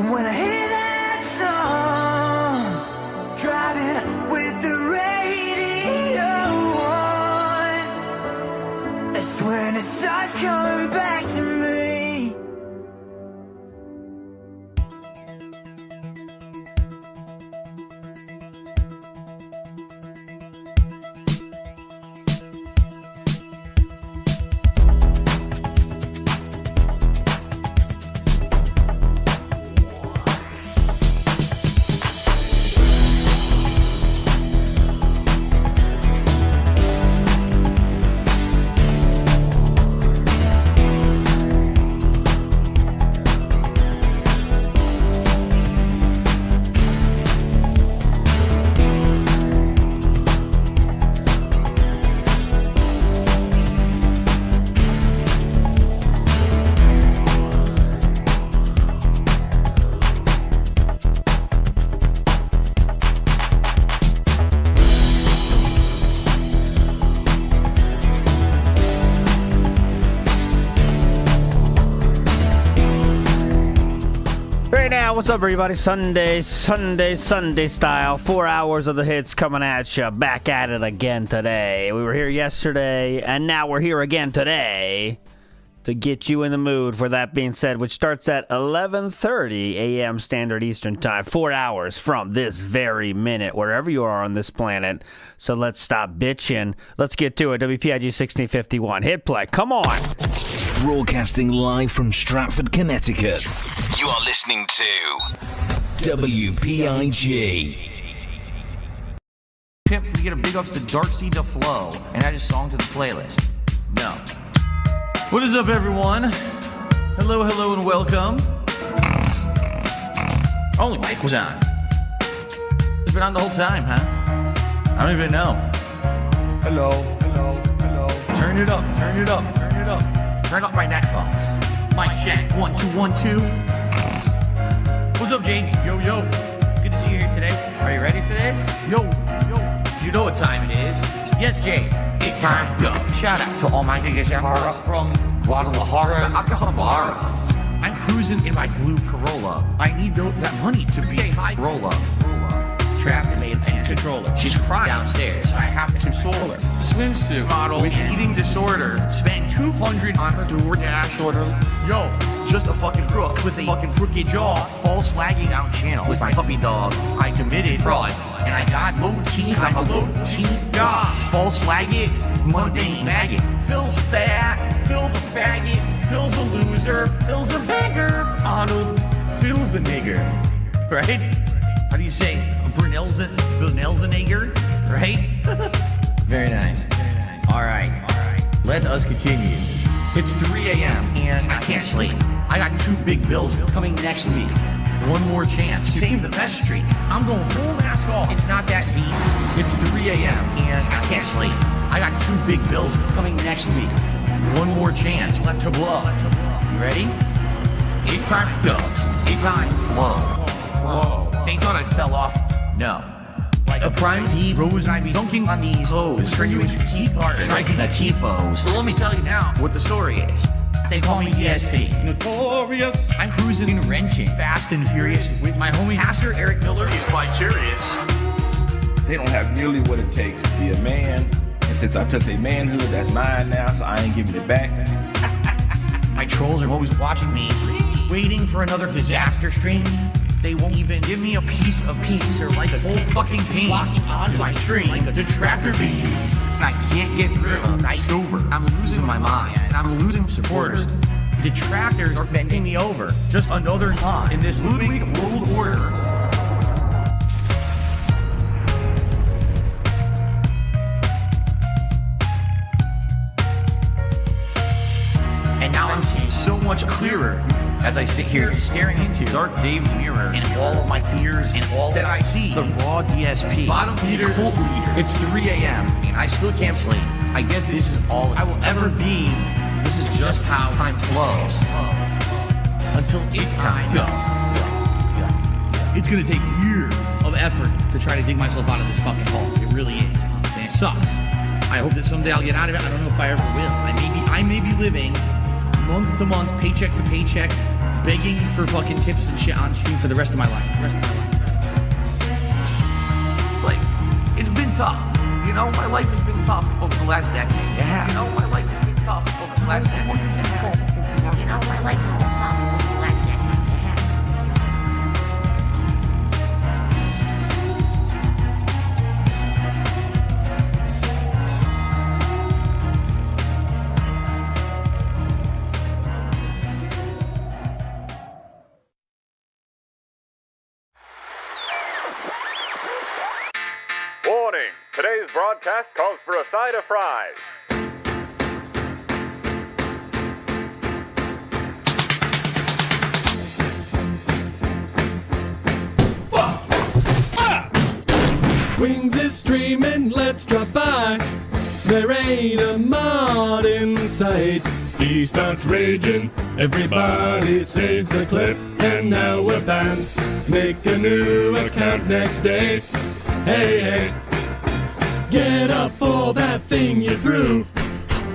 When I hear that song, driving with the radio on, that's when it starts coming back to me. What's up, everybody? Sunday style. 4 hours of the hits coming at you. Back at it again today. We were here yesterday, and now we're here again today to get you in the mood for That Being Said, which starts at 11:30 a.m. Standard Eastern Time. 4 hours from this very minute, wherever you are on this planet. So let's stop bitching. Let's get to it. WPIG 1651. Hit play. Come on. Broadcasting live from Stratford, Connecticut. You are listening to WPIG. Pimp, we get a big ups to Darcy DeFlo and add a song to the playlist. No. What is up, everyone? Hello, and welcome. Only mic was on. It's been on the whole time, huh? I don't even know. Hello. Turn it up. Turn up my neckphones. Mic check. 1 2 1 2. What's up, Jamie? Yo. Good to see you here today. Are you ready for this? Yo. You know what time it is. Yes, Jay. It's time. Go. Shout out to all my niggas from Guadalajara, Acapulco. I'm cruising in my blue Corolla. I need that money to be a high roller. Trapped and made a controller. She's crying downstairs, so I have to console her. Swimsuit model with eating disorder. Spent $200 on her DoorDash order. Yo, just a fucking crook with a fucking crooked jaw. False flagging out channel with my puppy dog. I committed fraud, and I got low teeth. I'm a low teeth god. False flagging, mundane maggot. Phil's fat, Phil's a faggot. Phil's a loser, Phil's a beggar. Arnold, Phil's a nigger. Right? How do you say? Brunel's a nigger, right? Very nice. All right. Let us continue. It's 3 a.m. and I can't sleep. I got 2 big bills coming next week. One more chance to save the best streak. I'm going full mask off. It's not that deep. It's 3 a.m. and I can't sleep. I got 2 big bills coming next week. One more chance left to blow. You ready? It's time to go. It's time. Flow. They thought I fell off. No. Like a prime D rose, I be dunking on these hoes. Turn you into T-part, striking a T-pose. So let me tell you now what the story is. They call me ESP. Notorious. I'm cruising and wrenching, fast and furious, with my homie Pastor Eric Miller. He's quite curious. They don't have nearly what it takes to be a man. And since I took their manhood, that's mine now, so I ain't giving it back. My trolls are always watching me, waiting for another disaster stream. They won't even give me a piece of peace or like a whole fucking team locking onto my stream like a detractor beam. And I can't get rid of them. I'm sober. I'm losing my mind. And I'm losing supporters. Detractors are bending me over. Just another pawn in this Ludwig world order. And now I'm seeing so much clearer as I sit here staring into Dark Dave's mirror and all of my fears and all that I see. The raw DSP, bottom feeder, cult leader. It's 3 a.m. and I still can't sleep. I guess this is all I will ever be. This is just how time flows. Until it's time. Go. It's gonna take years of effort to try to dig myself out of this fucking hole. It really is. And it sucks. I hope that someday I'll get out of it. I don't know if I ever will. I may be living month to month, paycheck to paycheck, begging for fucking tips and shit on stream for the rest of my life. Like, it's been tough. You know, my life has been tough over the last decade. Yeah. You know, my life has been tough over the last decade. Yeah. You know, my life has been tough over the last decade. Warning! Today's broadcast calls for a side of fries. Wings is streaming, let's drop by. There ain't a mod in sight. He starts raging, everybody saves the clip, and now we're banned. Make a new account next day. Hey, hey, get up for that thing you threw.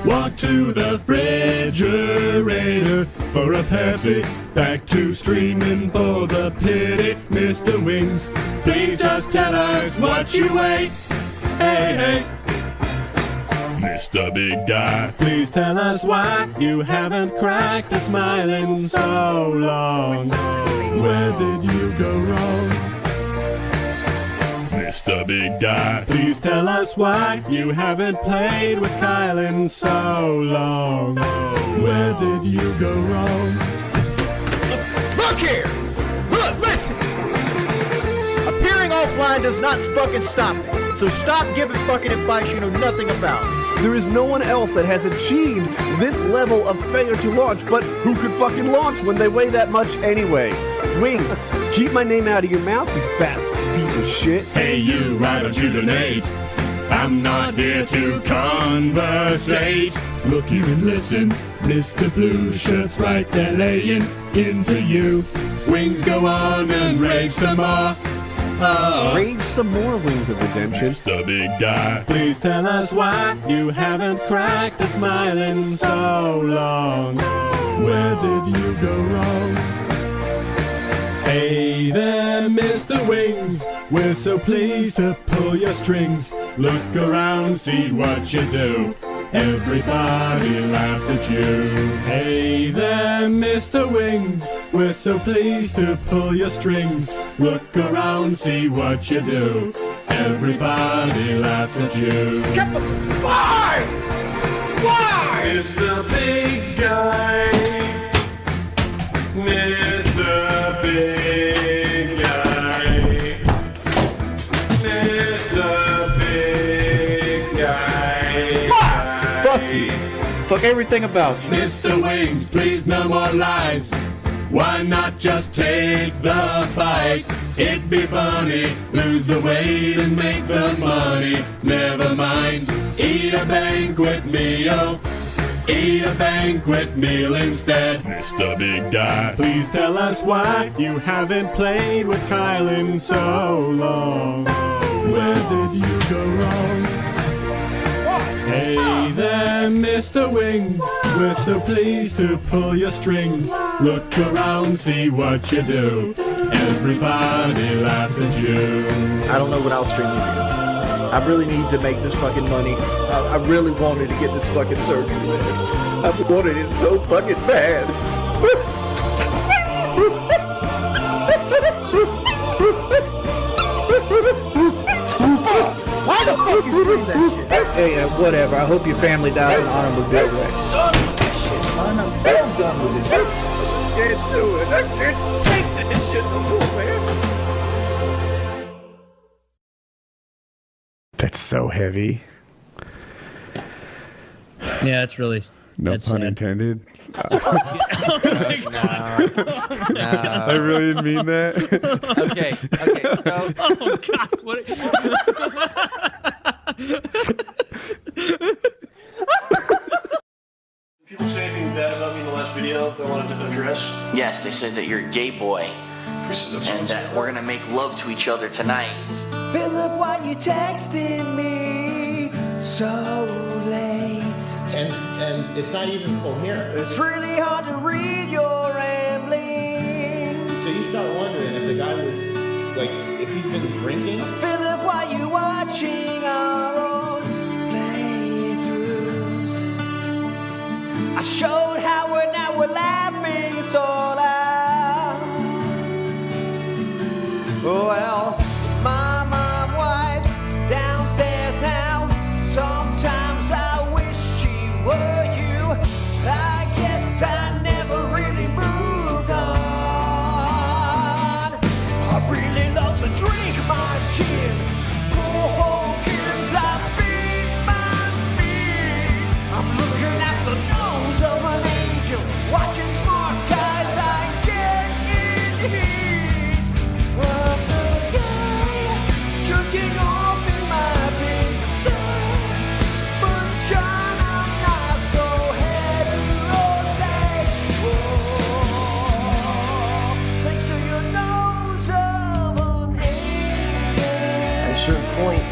Walk to the refrigerator for a Pepsi. Back to streaming for the pity, Mr. Wings. Please just tell us what you ate. Hey, hey, Mr. Big Guy, please tell us why you haven't cracked a smile in so long. Where did you go wrong? Mr. Big Guy, please tell us why you haven't played with Kyle in so long. Where did you go wrong? Look here! Look, listen! Appearing offline does not fucking stop me. So stop giving fucking advice you know nothing about. There is no one else that has achieved this level of failure to launch, but who could fucking launch when they weigh that much anyway? Wings, keep my name out of your mouth, you fat piece of shit. Hey you, why don't you donate? I'm not here to conversate. Look you and listen, Mr. Blue Shirt's right there laying into you. Wings, go on and rage some more. Rage some more, Wings of Redemption. Mr. Big Guy, please tell us why you haven't cracked a smile in so long. Where did you go wrong? Hey there, Mr. Wings, we're so pleased to pull your strings. Look around, see what you do. Everybody laughs at you. Hey there, Mr. Wings, we're so pleased to pull your strings. Look around, see what you do. Everybody laughs at you. Why? Why? Mr. Big Guy, Mr. Big Guy, Mr. Big Guy. Fuck you. Fuck everything about you. Mr. Wings, please no more lies. Why not just take the fight? It'd be funny, lose the weight and make the money. Never mind, eat a banquet meal. Eat a banquet meal instead. Mr. Big Guy, please tell us why you haven't played with Kyle in so long. Where did you go wrong? Hey there, Mr. Wings, we're so pleased to pull your strings. Look around, see what you do. Everybody laughs at you. I don't know what else stream you do. I really need to make this fucking money. I really wanted to get this fucking surgery, man. I wanted it so fucking bad. Why the fuck you scream that shit? Hey, whatever. I hope your family dies in automobile wreck. Son of a shit, man. I'm done with this. I can't do it. I can't take this shit no more, man. That's so heavy. Yeah, it's really. No that's pun sad. intended. No. I really didn't mean that. Okay, so. Oh, God. What? People say anything bad about me in the last video that I wanted to address? Yes, they said that you're a gay boy. And that we're gonna make love to each other tonight. Philip, why you texting me so late? And it's not even coherent. It's really hard to read your rambling if the guy was, like, if he's been drinking. Philip, why you watching our own playthroughs? I showed how we're laughing so loud. Well, my mom wife's downstairs now. Sometimes I wish she were you. I guess I never really moved on. I really love to drink my gin. Pour Hogan's, I beat my feet. I'm looking at the nose of an angel, watching smart guys I get in heat. I'm the guy jerking off in my big style. But John, I'm not so heterosexual. Thanks to your nose of an angel. At a certain point,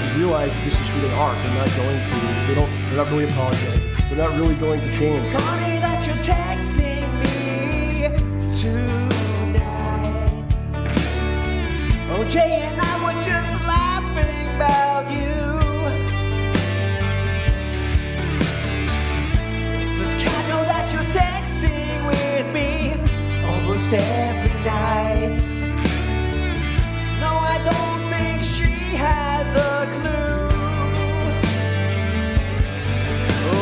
you realize this is who they are. They're not going to. They're not really apologetic. They're not really going to change. It's funny that you're texting me tonight. Oh, Jay and I were just laughing about you. Does Kat know that you're texting with me almost every night? No, I don't think she has a clue.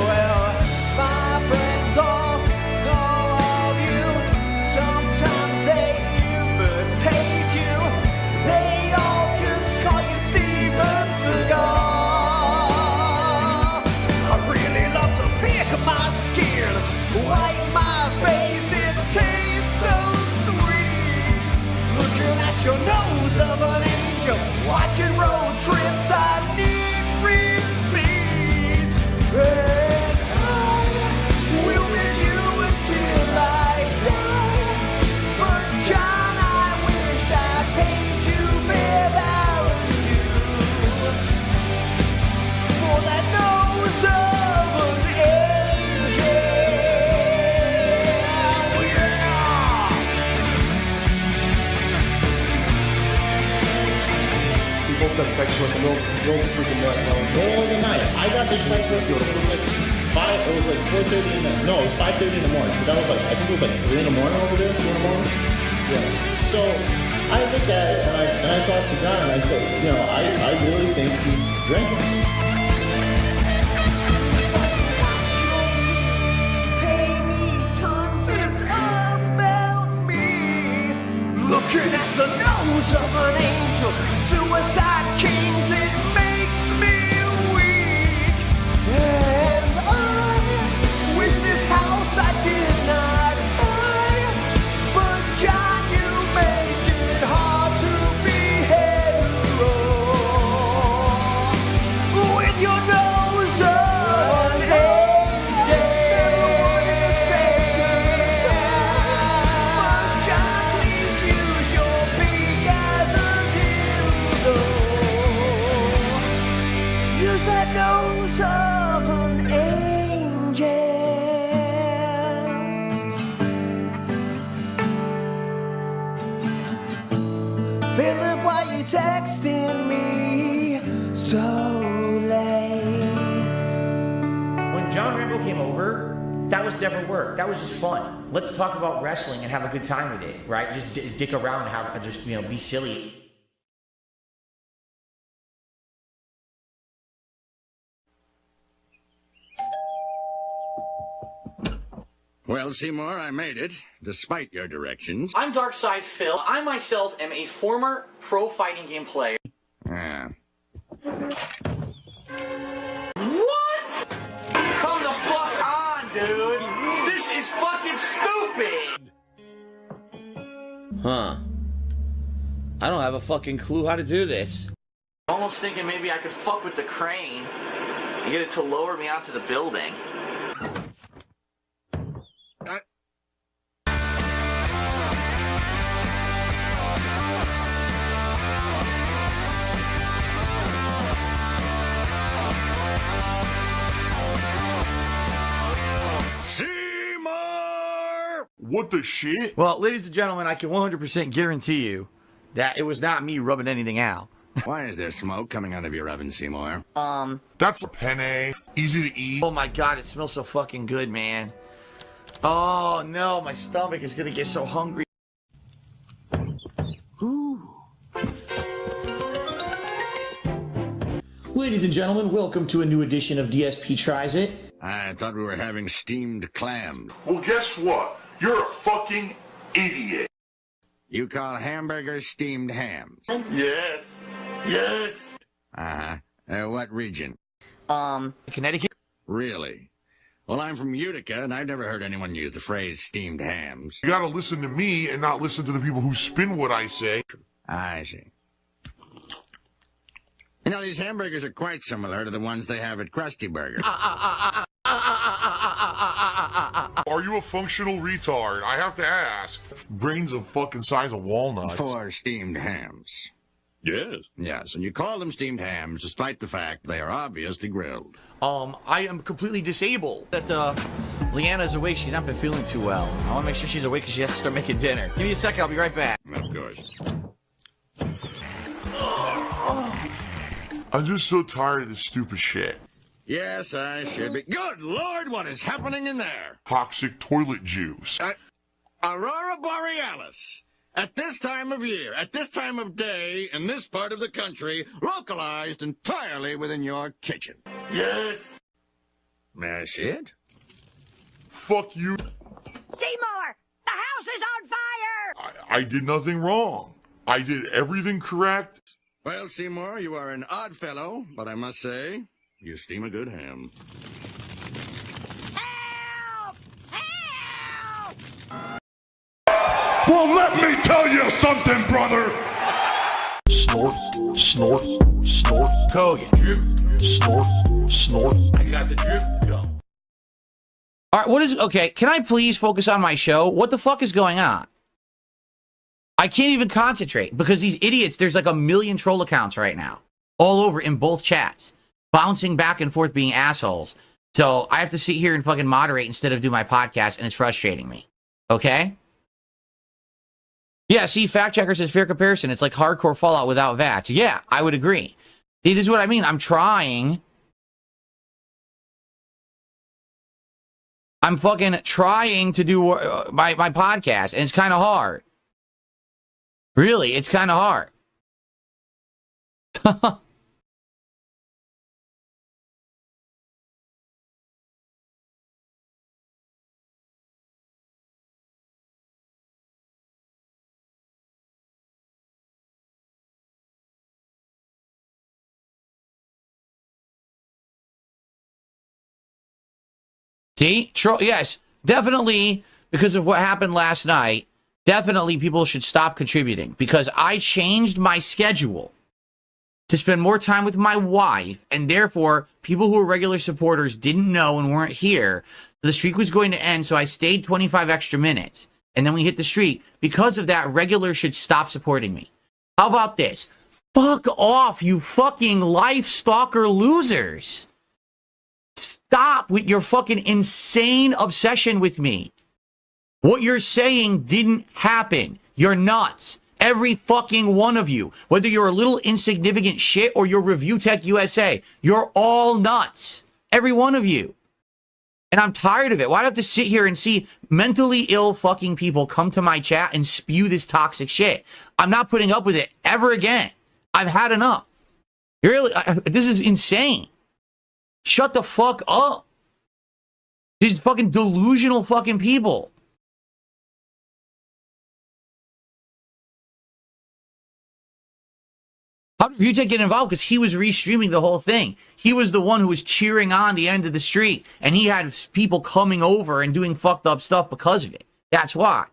Well, my friends all know of you. Sometimes they imitate you. They all just call you Steven Seagal. I really love to pick my skin, wipe my face, it tastes so sweet. Looking at your nose of an angel, watching road trips, I need frisbees. And I will miss you until I die. But John, I wish I paid you fair value for that nose of an angel. We both got text like a little freaking nut. Middle of the night. I got this text message. It was like 4:30 in the, no, it was 5:30 in the morning. So that was like, I think it was like 3 in the morning over there, 2 in the morning. Yeah. So I looked at it and I thought to John, and I said, you know, I really think he's drinking. Pay me tons, it's about me. Looking at the nose of an angel, suicide kings, it makes me weak. And I wish this house I did not buy. But John, you make it hard to be hetero. With your nose of an angel. Never wanted to say goodbye. But John, please use your beak as a dildo. Use that nose of an angel. Philip, why you texting me so late? When John Rambo came over, that was never work. That was just fun. Let's talk about wrestling and have a good time with it, right? Just dick around and have just be silly. Well, Seymour, I made it, despite your directions. I'm Darkside Phil. I myself am a former pro fighting game player. Ah. What? Come the fuck on, dude. This is fucking stupid. Huh. I don't have a fucking clue how to do this. Almost thinking maybe I could fuck with the crane and get it to lower me onto the building. What the shit? Well, ladies and gentlemen, I can 100% guarantee you that it was not me rubbing anything out. Why is there smoke coming out of your oven, Seymour? That's a penne. Easy to eat. Oh my god, it smells so fucking good, man. Oh no, my stomach is gonna get so hungry. Ladies and gentlemen, welcome to a new edition of DSP Tries It. I thought we were having steamed clam. Well, guess what? You're a fucking idiot. You call hamburgers steamed hams? Yes. Yes. What region? Connecticut? Really? Well, I'm from Utica, and I've never heard anyone use the phrase steamed hams. You gotta listen to me and not listen to the people who spin what I say. I see. You know, these hamburgers are quite similar to the ones they have at Krusty Burger. Are you a functional retard? I have to ask. Brains of fucking size of walnuts. For steamed hams. Yes. Yes, and you call them steamed hams despite the fact they are obviously grilled. I am completely disabled. That, Leanna's awake. She's not been feeling too well. I want to make sure she's awake because she has to start making dinner. Give me a second. I'll be right back. Of course. I'm just so tired of this stupid shit. Yes, I should be. Good Lord, what is happening in there? Toxic toilet juice. Aurora Borealis. At this time of year, at this time of day, in this part of the country, localized entirely within your kitchen. Yes. May I see it? Fuck you. Seymour! The house is on fire! I did nothing wrong. I did everything correct. Well, Seymour, you are an odd fellow, but I must say, you steam a good ham. Help! Help! Well, let me tell you something, brother. Snort, snort, snort. Hogan. Drip. Snort, snort. I got the drip. Go. All right, what is... Okay, can I please focus on my show? What the fuck is going on? I can't even concentrate because these idiots, there's like 1 million troll accounts right now. All over in both chats. Bouncing back and forth being assholes. So I have to sit here and fucking moderate instead of do my podcast, and it's frustrating me. Okay? Yeah, see, Fact Checker says fair comparison. It's like hardcore Fallout without VATS. Yeah, I would agree. See, this is what I mean. I'm fucking trying to do my podcast, and it's kind of hard. Really, it's kind of hard. See? Yes, definitely, because of what happened last night, definitely people should stop contributing because I changed my schedule to spend more time with my wife, and therefore, people who are regular supporters didn't know and weren't here. The streak was going to end, so I stayed 25 extra minutes, and then we hit the streak. Because of that, regulars should stop supporting me. How about this? Fuck off, you fucking life stalker losers. Stop with your fucking insane obsession with me. What you're saying didn't happen. You're nuts. Every fucking one of you. Whether you're a little insignificant shit or you're Review Tech USA. You're all nuts. Every one of you. And I'm tired of it. Why do I have to sit here and see mentally ill fucking people come to my chat and spew this toxic shit? I'm not putting up with it ever again. I've had enough. This is insane. Shut the fuck up. These fucking delusional fucking people. How did Review get involved? Because he was restreaming the whole thing. He was the one who was cheering on the end of the street. And he had people coming over and doing fucked up stuff because of it. That's why.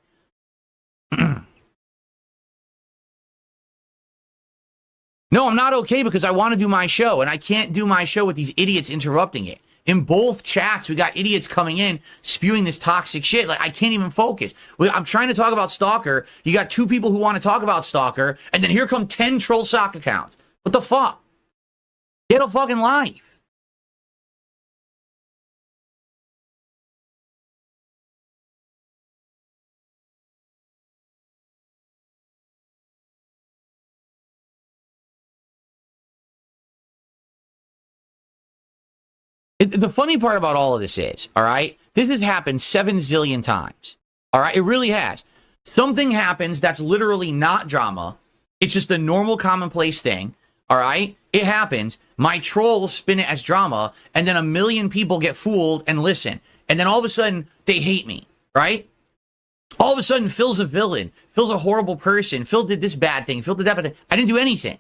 No, I'm not okay because I want to do my show. And I can't do my show with these idiots interrupting it. In both chats, we got idiots coming in, spewing this toxic shit. Like, I can't even focus. I'm trying to talk about Stalker. You got 2 people who want to talk about Stalker, and then here come 10 troll sock accounts. What the fuck? Get a fucking life. The funny part about all of this is, all right, this has happened 7 zillion times. All right, it really has. Something happens that's literally not drama. It's just a normal, commonplace thing. All right, it happens. My trolls spin it as drama, and then a million people get fooled and listen. And then all of a sudden, they hate me, right? All of a sudden, Phil's a villain. Phil's a horrible person. Phil did this bad thing. Phil did that bad thing. I didn't do anything.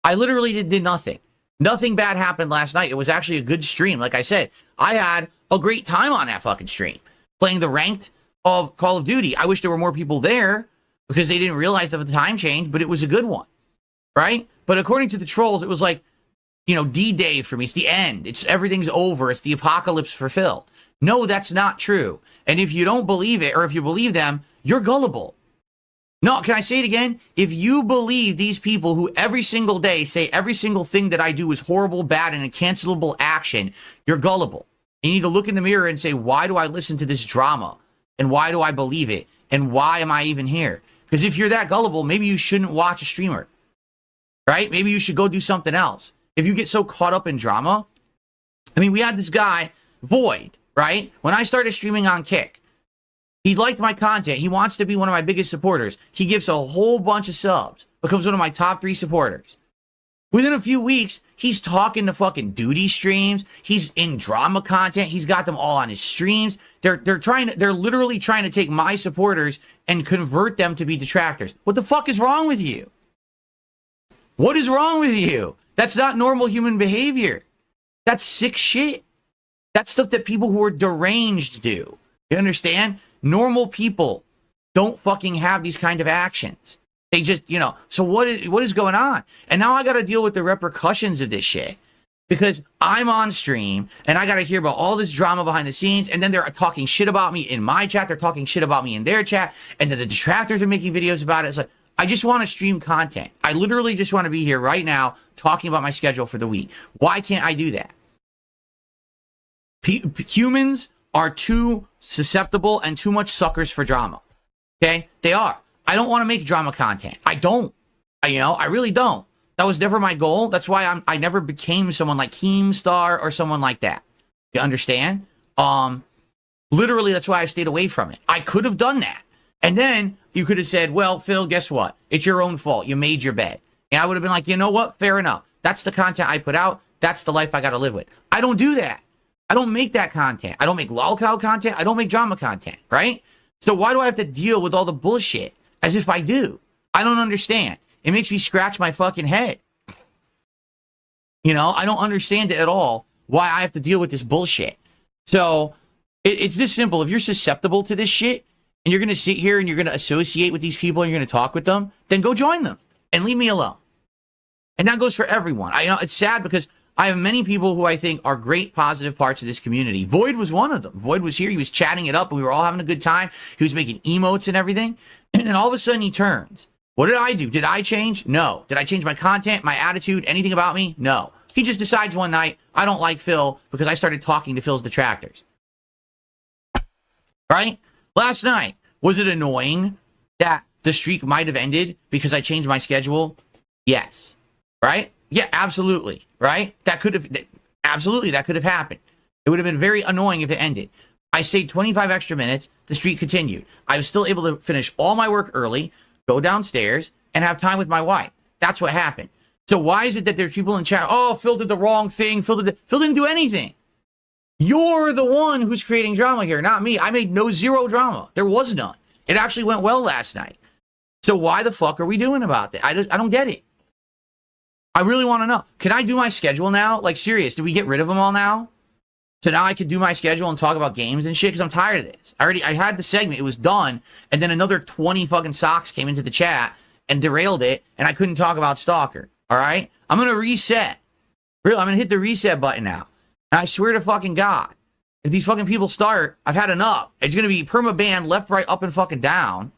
I literally did nothing. Nothing bad happened last night. It was actually a good stream. Like I said, I had a great time on that fucking stream. Playing the ranked of Call of Duty. I wish there were more people there because they didn't realize the time change, but it was a good one, right? But according to the trolls, it was like, D-Day for me. It's the end. Everything's over. It's the apocalypse for Phil. No, that's not true. And if you don't believe it, or if you believe them, you're gullible. No, can I say it again? If you believe these people who every single day say every single thing that I do is horrible, bad, and a cancelable action, you're gullible. You need to look in the mirror and say, why do I listen to this drama? And why do I believe it? And why am I even here? Because if you're that gullible, maybe you shouldn't watch a streamer, right? Maybe you should go do something else. If you get so caught up in drama, we had this guy, Void, right? When I started streaming on Kick, he liked my content. He wants to be one of my biggest supporters. He gives a whole bunch of subs, becomes one of my top 3 supporters. Within a few weeks, he's talking to fucking duty streams. He's in drama content. He's got them all on his streams. They're literally trying to take my supporters and convert them to be detractors. What the fuck is wrong with you? What is wrong with you? That's not normal human behavior. That's sick shit. That's stuff that people who are deranged do. You understand? Normal people don't fucking have these kind of actions. They just, so what is going on? And now I got to deal with the repercussions of this shit because I'm on stream and I got to hear about all this drama behind the scenes. And then they're talking shit about me in my chat. They're talking shit about me in their chat. And then the detractors are making videos about it. It's like, I just want to stream content. I literally just want to be here right now talking about my schedule for the week. Why can't I do that? Humans are too susceptible and too much suckers for drama. Okay? They are. I don't want to make drama content. I don't. I really don't. That was never my goal. That's why I never became someone like Keemstar or someone like that. You understand? Literally, that's why I stayed away from it. I could have done that. And then you could have said, well, Phil, guess what? It's your own fault. You made your bed. And I would have been like, you know what? Fair enough. That's the content I put out. That's the life I got to live with. I don't do that. I don't make that content. I don't make lolcow content. I don't make drama content, right? So why do I have to deal with all the bullshit as if I do? I don't understand. It makes me scratch my fucking head. I don't understand it at all why I have to deal with this bullshit. So it's this simple. If you're susceptible to this shit and you're going to sit here and you're going to associate with these people and you're going to talk with them, then go join them and leave me alone. And that goes for everyone. It's sad because I have many people who I think are great positive parts of this community. Void was one of them. Void was here. He was chatting it up and we were all having a good time. He was making emotes and everything. And then all of a sudden he turns. What did I do? Did I change? No. Did I change my content, my attitude, anything about me? No. He just decides one night, I don't like Phil because I started talking to Phil's detractors. Right? Last night, was it annoying that the streak might have ended because I changed my schedule? Yes. Right? Yeah, absolutely. Right? That could have happened. It would have been very annoying if it ended. I stayed 25 extra minutes. The streak continued. I was still able to finish all my work early, go downstairs, and have time with my wife. That's what happened. So why is it that there's people in chat, oh, Phil did the wrong thing. Phil didn't do anything. You're the one who's creating drama here, not me. I made zero drama. There was none. It actually went well last night. So why the fuck are we doing about that? I don't get it. I really want to know. Can I do my schedule now? Like, serious, did we get rid of them all now? So now I could do my schedule and talk about games and shit? Because I'm tired of this. I had the segment. It was done. And then another 20 fucking socks came into the chat and derailed it. And I couldn't talk about Stalker. All right? I'm going to reset. Really, I'm going to hit the reset button now. And I swear to fucking God, if these fucking people start, I've had enough. It's going to be permaban, left, right, up, and fucking down.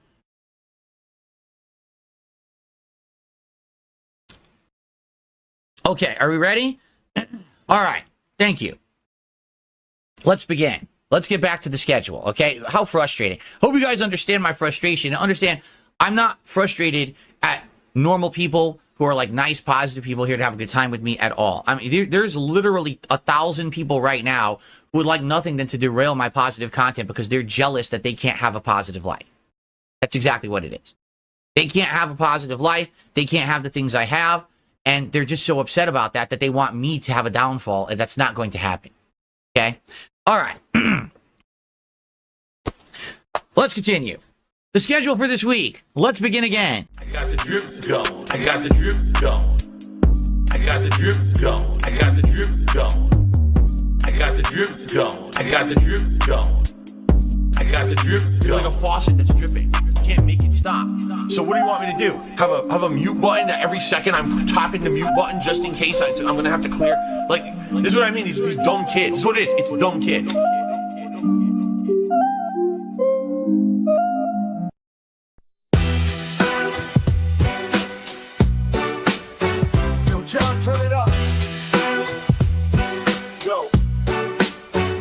Okay, are we ready? All right, thank you. Let's begin. Let's get back to the schedule, okay? How frustrating. Hope you guys understand my frustration. Understand, I'm not frustrated at normal people who are like nice, positive people here to have a good time with me at all. I mean, there's literally 1,000 people right now who would like nothing than to derail my positive content because they're jealous that they can't have a positive life. That's exactly what it is. They can't have a positive life. They can't have the things I have. And they're just so upset about that they want me to have a downfall, and that's not going to happen. Okay? All right. Let's continue. The schedule for this week. Let's begin again. I got the drip going. I got the drip going. I got the drip going. I got the drip going. I got the drip going. I got the drip going. I got the drip going. It's like a faucet that's dripping. You can't make it stop. So what do you want me to do? Have a mute button that every second I'm tapping the mute button just in case I'm gonna have to clear? Like, this is what I mean. These dumb kids. This is what it is. It's dumb kids. John, turn it up. Go.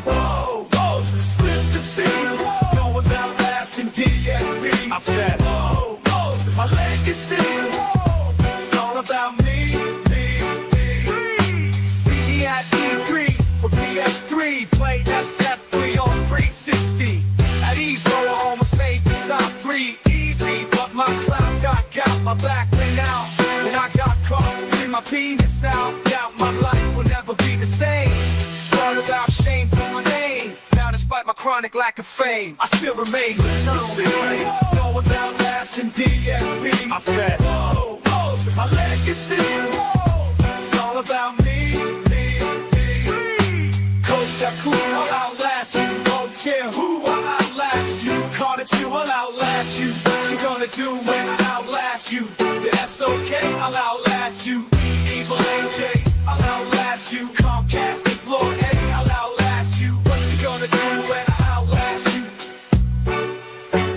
WhoaMoses, slip the scene. No one's outlasting DSB. I said, WhoaMoses, my legacy. It's all about me. See me at E3 for PS3. Played SF3 on 360. At Evo, I almost made the top 3 easy. But my cloud got my back went out. And I got caught. My penis out, doubt my life will never be the same. Thought about shame to my name. Now despite my chronic lack of fame, I still remain the same. No one's outlasting DSB. I said, WhoaMoses, my legacy. It's all about me. Code Tycoon, I'll outlast you. Don't care who, I'll outlast you. Call it you, I'll outlast you. What you gonna do when I outlast you? That's okay, I'll outlast you. Evil AJ, I'll outlast you. Comcast, Explore A, I'll outlast you. What you gonna do when I outlast you?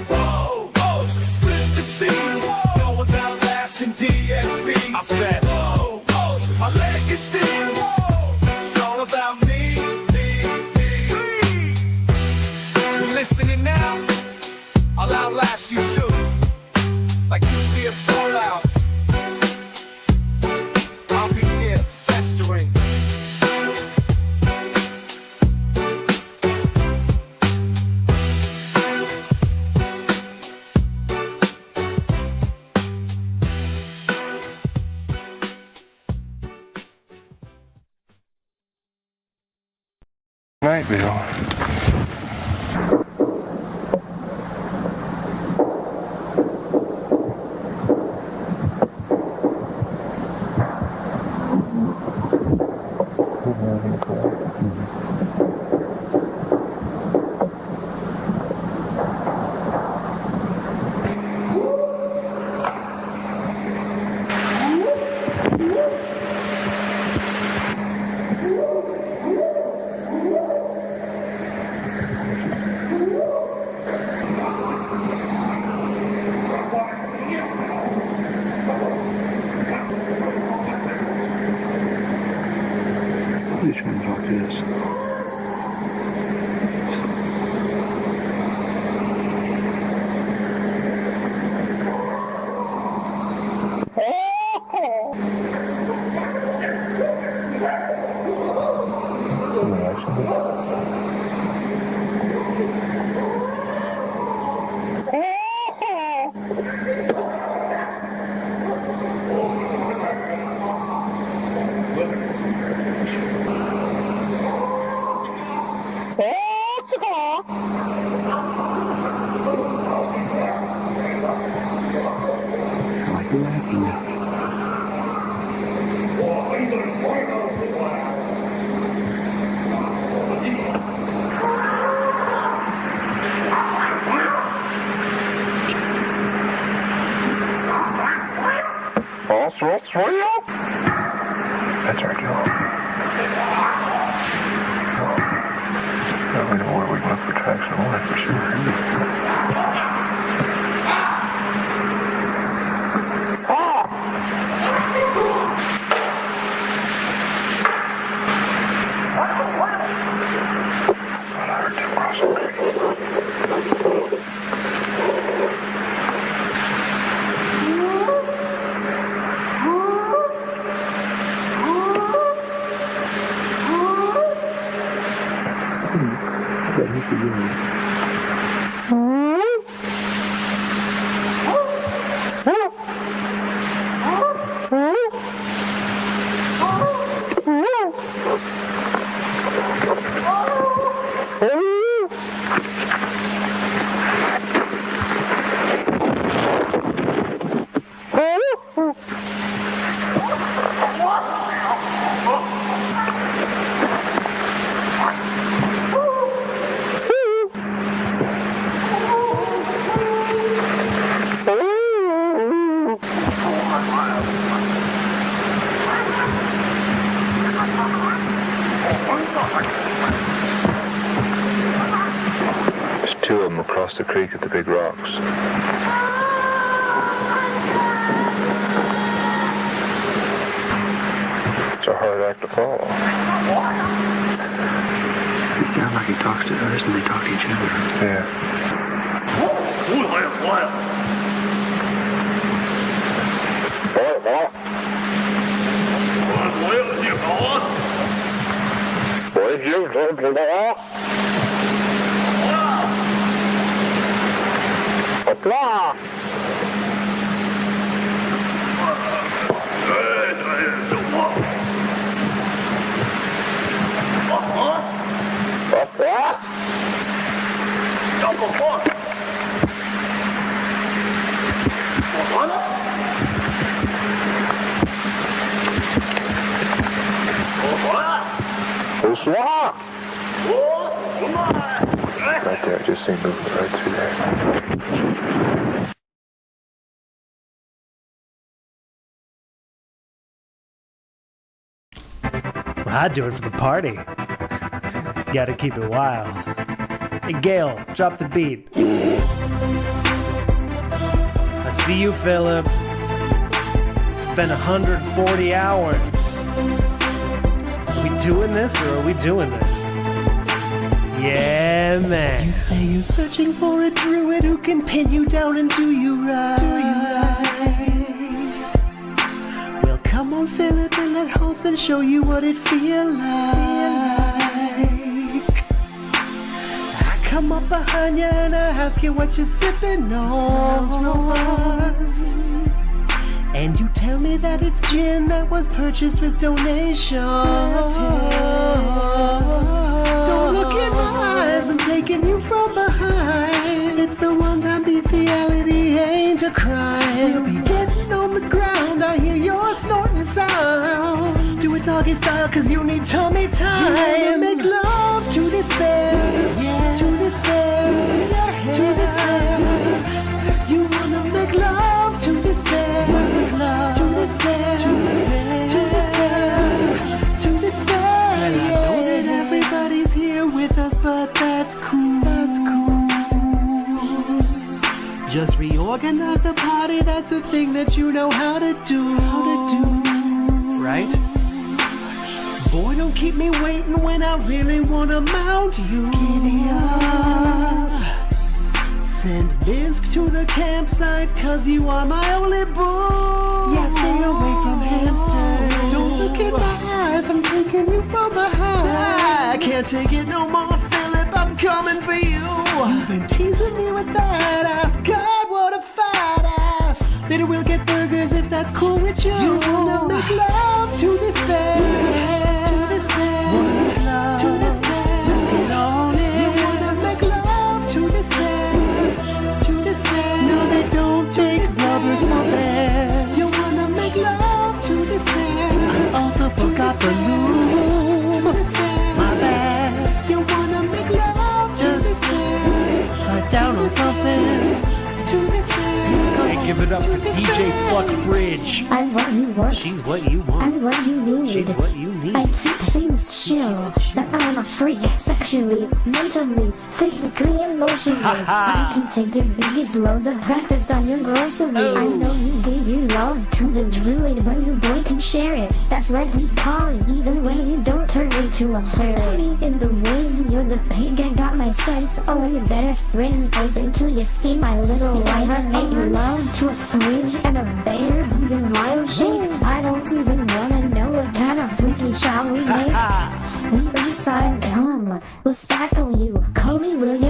WhoaMoses, slip the scene. No one's outlasting DSB. I said, WhoaMoses, my legacy. It's all about me. You listening now? I'll outlast you too. Like nuclear fallout. I'll be here festering. Night, Bill. That's our job. Now we know where we went for tracks and all that for sure. There's two of them across the creek at the big rocks. It's a hard act to follow. It sounds like he talks to us and they talk to each other. Yeah. Right there, just see movement right through there. Well, I'd do it for the party. Gotta keep it wild. Hey, Gail, drop the beat. I see you, Philip. It's been 140 hours. Are we doing this or are we doing this? Yeah, man. You say you're searching for a druid who can pin you down and do you right. Well, come on, Philip, and let Holston show you what it feel like. I come up behind you and I ask you what you're sipping on. Smells robust. And you tell me that it's gin that was purchased with donation. Don't look in my eyes, I'm taking you from behind. It's the one-time bestiality, ain't a crime. We'll be getting on the ground, I hear your snorting sound. Do it doggy style, cause you need tummy time. You wanna make love to this bear, to this bear, to this bear. You wanna make love to this bear, to this bear, to this bear, to this bear. And I know that everybody's here with us, but that's cool. That's cool. Just reorganize the party. That's a thing that you know how to do. Right? Boy, don't keep me waiting when I really wanna mount you. Giddy up. Send Minsk to the campsite, cause you are my only boo. Yeah, stay away from hamsters. Don't look in my eyes, I'm taking you from behind. I can't take it no more, Philip, I'm coming for you. You've been teasing me with that ass, God, what a fat ass. Later we'll get burgers if that's cool with you. You wanna make love to this bear, to this bear, to this bear. Let's get on it. You wanna make love to this bear, to this bear. No, they don't take rubbers for bears. You wanna make love to this bear. I also forgot the lube. My bad. You wanna make love to this bear. Cut down on something. To this bear. Hey, give it up for DJ Fuck Fridge. I'm what you want. She's what you want. I'm what you need. She's what you need. I keep things chill, but I'm a freak sexually, mentally, physically, emotionally. I can take the biggest loads of practice on your groceries. I know you gave your love to the druid, but your boy can share it. That's right, he's calling, even when you don't turn into a fairy. In the ways you're the pig, I got my sights. Oh, you better swing open till you see my little lights. Ain't you love to a fridge and a bear who's in wild shape? I don't even wanna know what kind of freaky shall we make. We upside down, we'll spackle you. Call me William.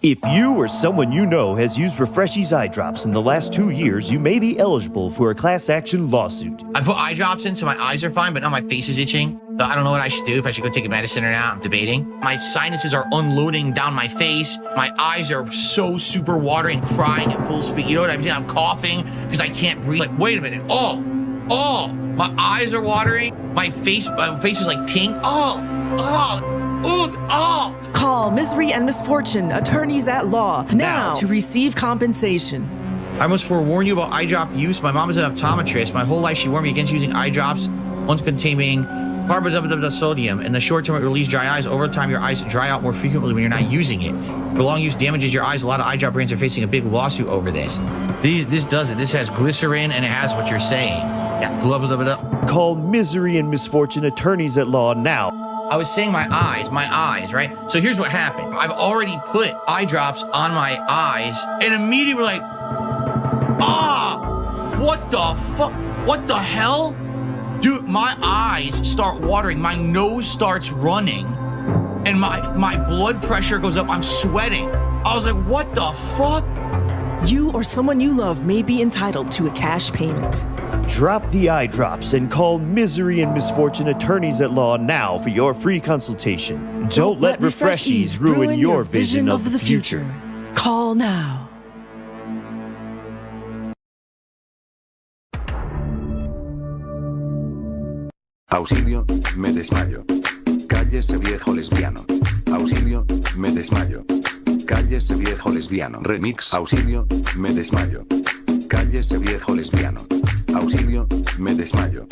If you or someone you know has used Refreshies eye drops in the last 2 years, you may be eligible for a class action lawsuit. I put eye drops in so my eyes are fine, but now my face is itching. So I don't know what I should do, if I should go take a medicine or not. I'm debating. My sinuses are unloading down my face. My eyes are so super watery and crying at full speed. You know what I'm saying? I'm coughing because I can't breathe. Like, wait a minute. Oh, my eyes are watering. My face is like pink. Call Misery and Misfortune, attorneys at law, now to receive compensation. I must forewarn you about eye drop use. My mom is an optometrist. My whole life she warned me against using eye drops, once containing carbon sodium. In the short term, it relieves dry eyes. Over time, your eyes dry out more frequently when you're not using it. Prolonged use damages your eyes. A lot of eye drop brands are facing a big lawsuit over this. This does it. This has glycerin and it has what you're saying. Yeah, blah, blah, blah, blah. Call Misery and Misfortune attorneys at law now. I was saying my eyes, right? So here's what happened. I've already put eye drops on my eyes and immediately like, what the fuck? What the hell? Dude, my eyes start watering. My nose starts running and my blood pressure goes up. I'm sweating. I was like, what the fuck? You or someone you love may be entitled to a cash payment. Drop the eye drops and call Misery and Misfortune attorneys at law now for your free consultation. Don't let Refreshies ruin your vision of the future. Call now. Auxilio, me desmayo. Cállese viejo lesbiano. Auxilio, me desmayo. Cállese viejo lesbiano. Remix. Auxilio, me desmayo. Cállese viejo lesbiano. Auxilio, me desmayo.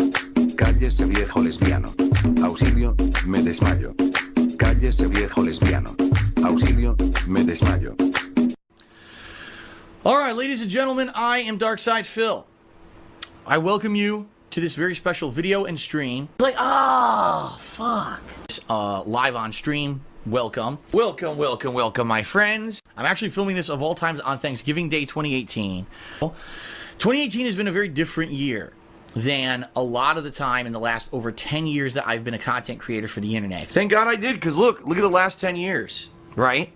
Cállese viejo lesbiano. Auxilio, me desmayo. Cállese viejo lesbiano. Auxilio, me desmayo. All right, ladies and gentlemen, I am Darkside Phil. I welcome you to this very special video and stream. It's like, fuck. Live on stream. Welcome, my friends. I'm actually filming this of all times on Thanksgiving Day 2018. 2018 has been a very different year than a lot of the time in the last over 10 years that I've been a content creator for the internet. Thank God I did, because look at the last 10 years, right?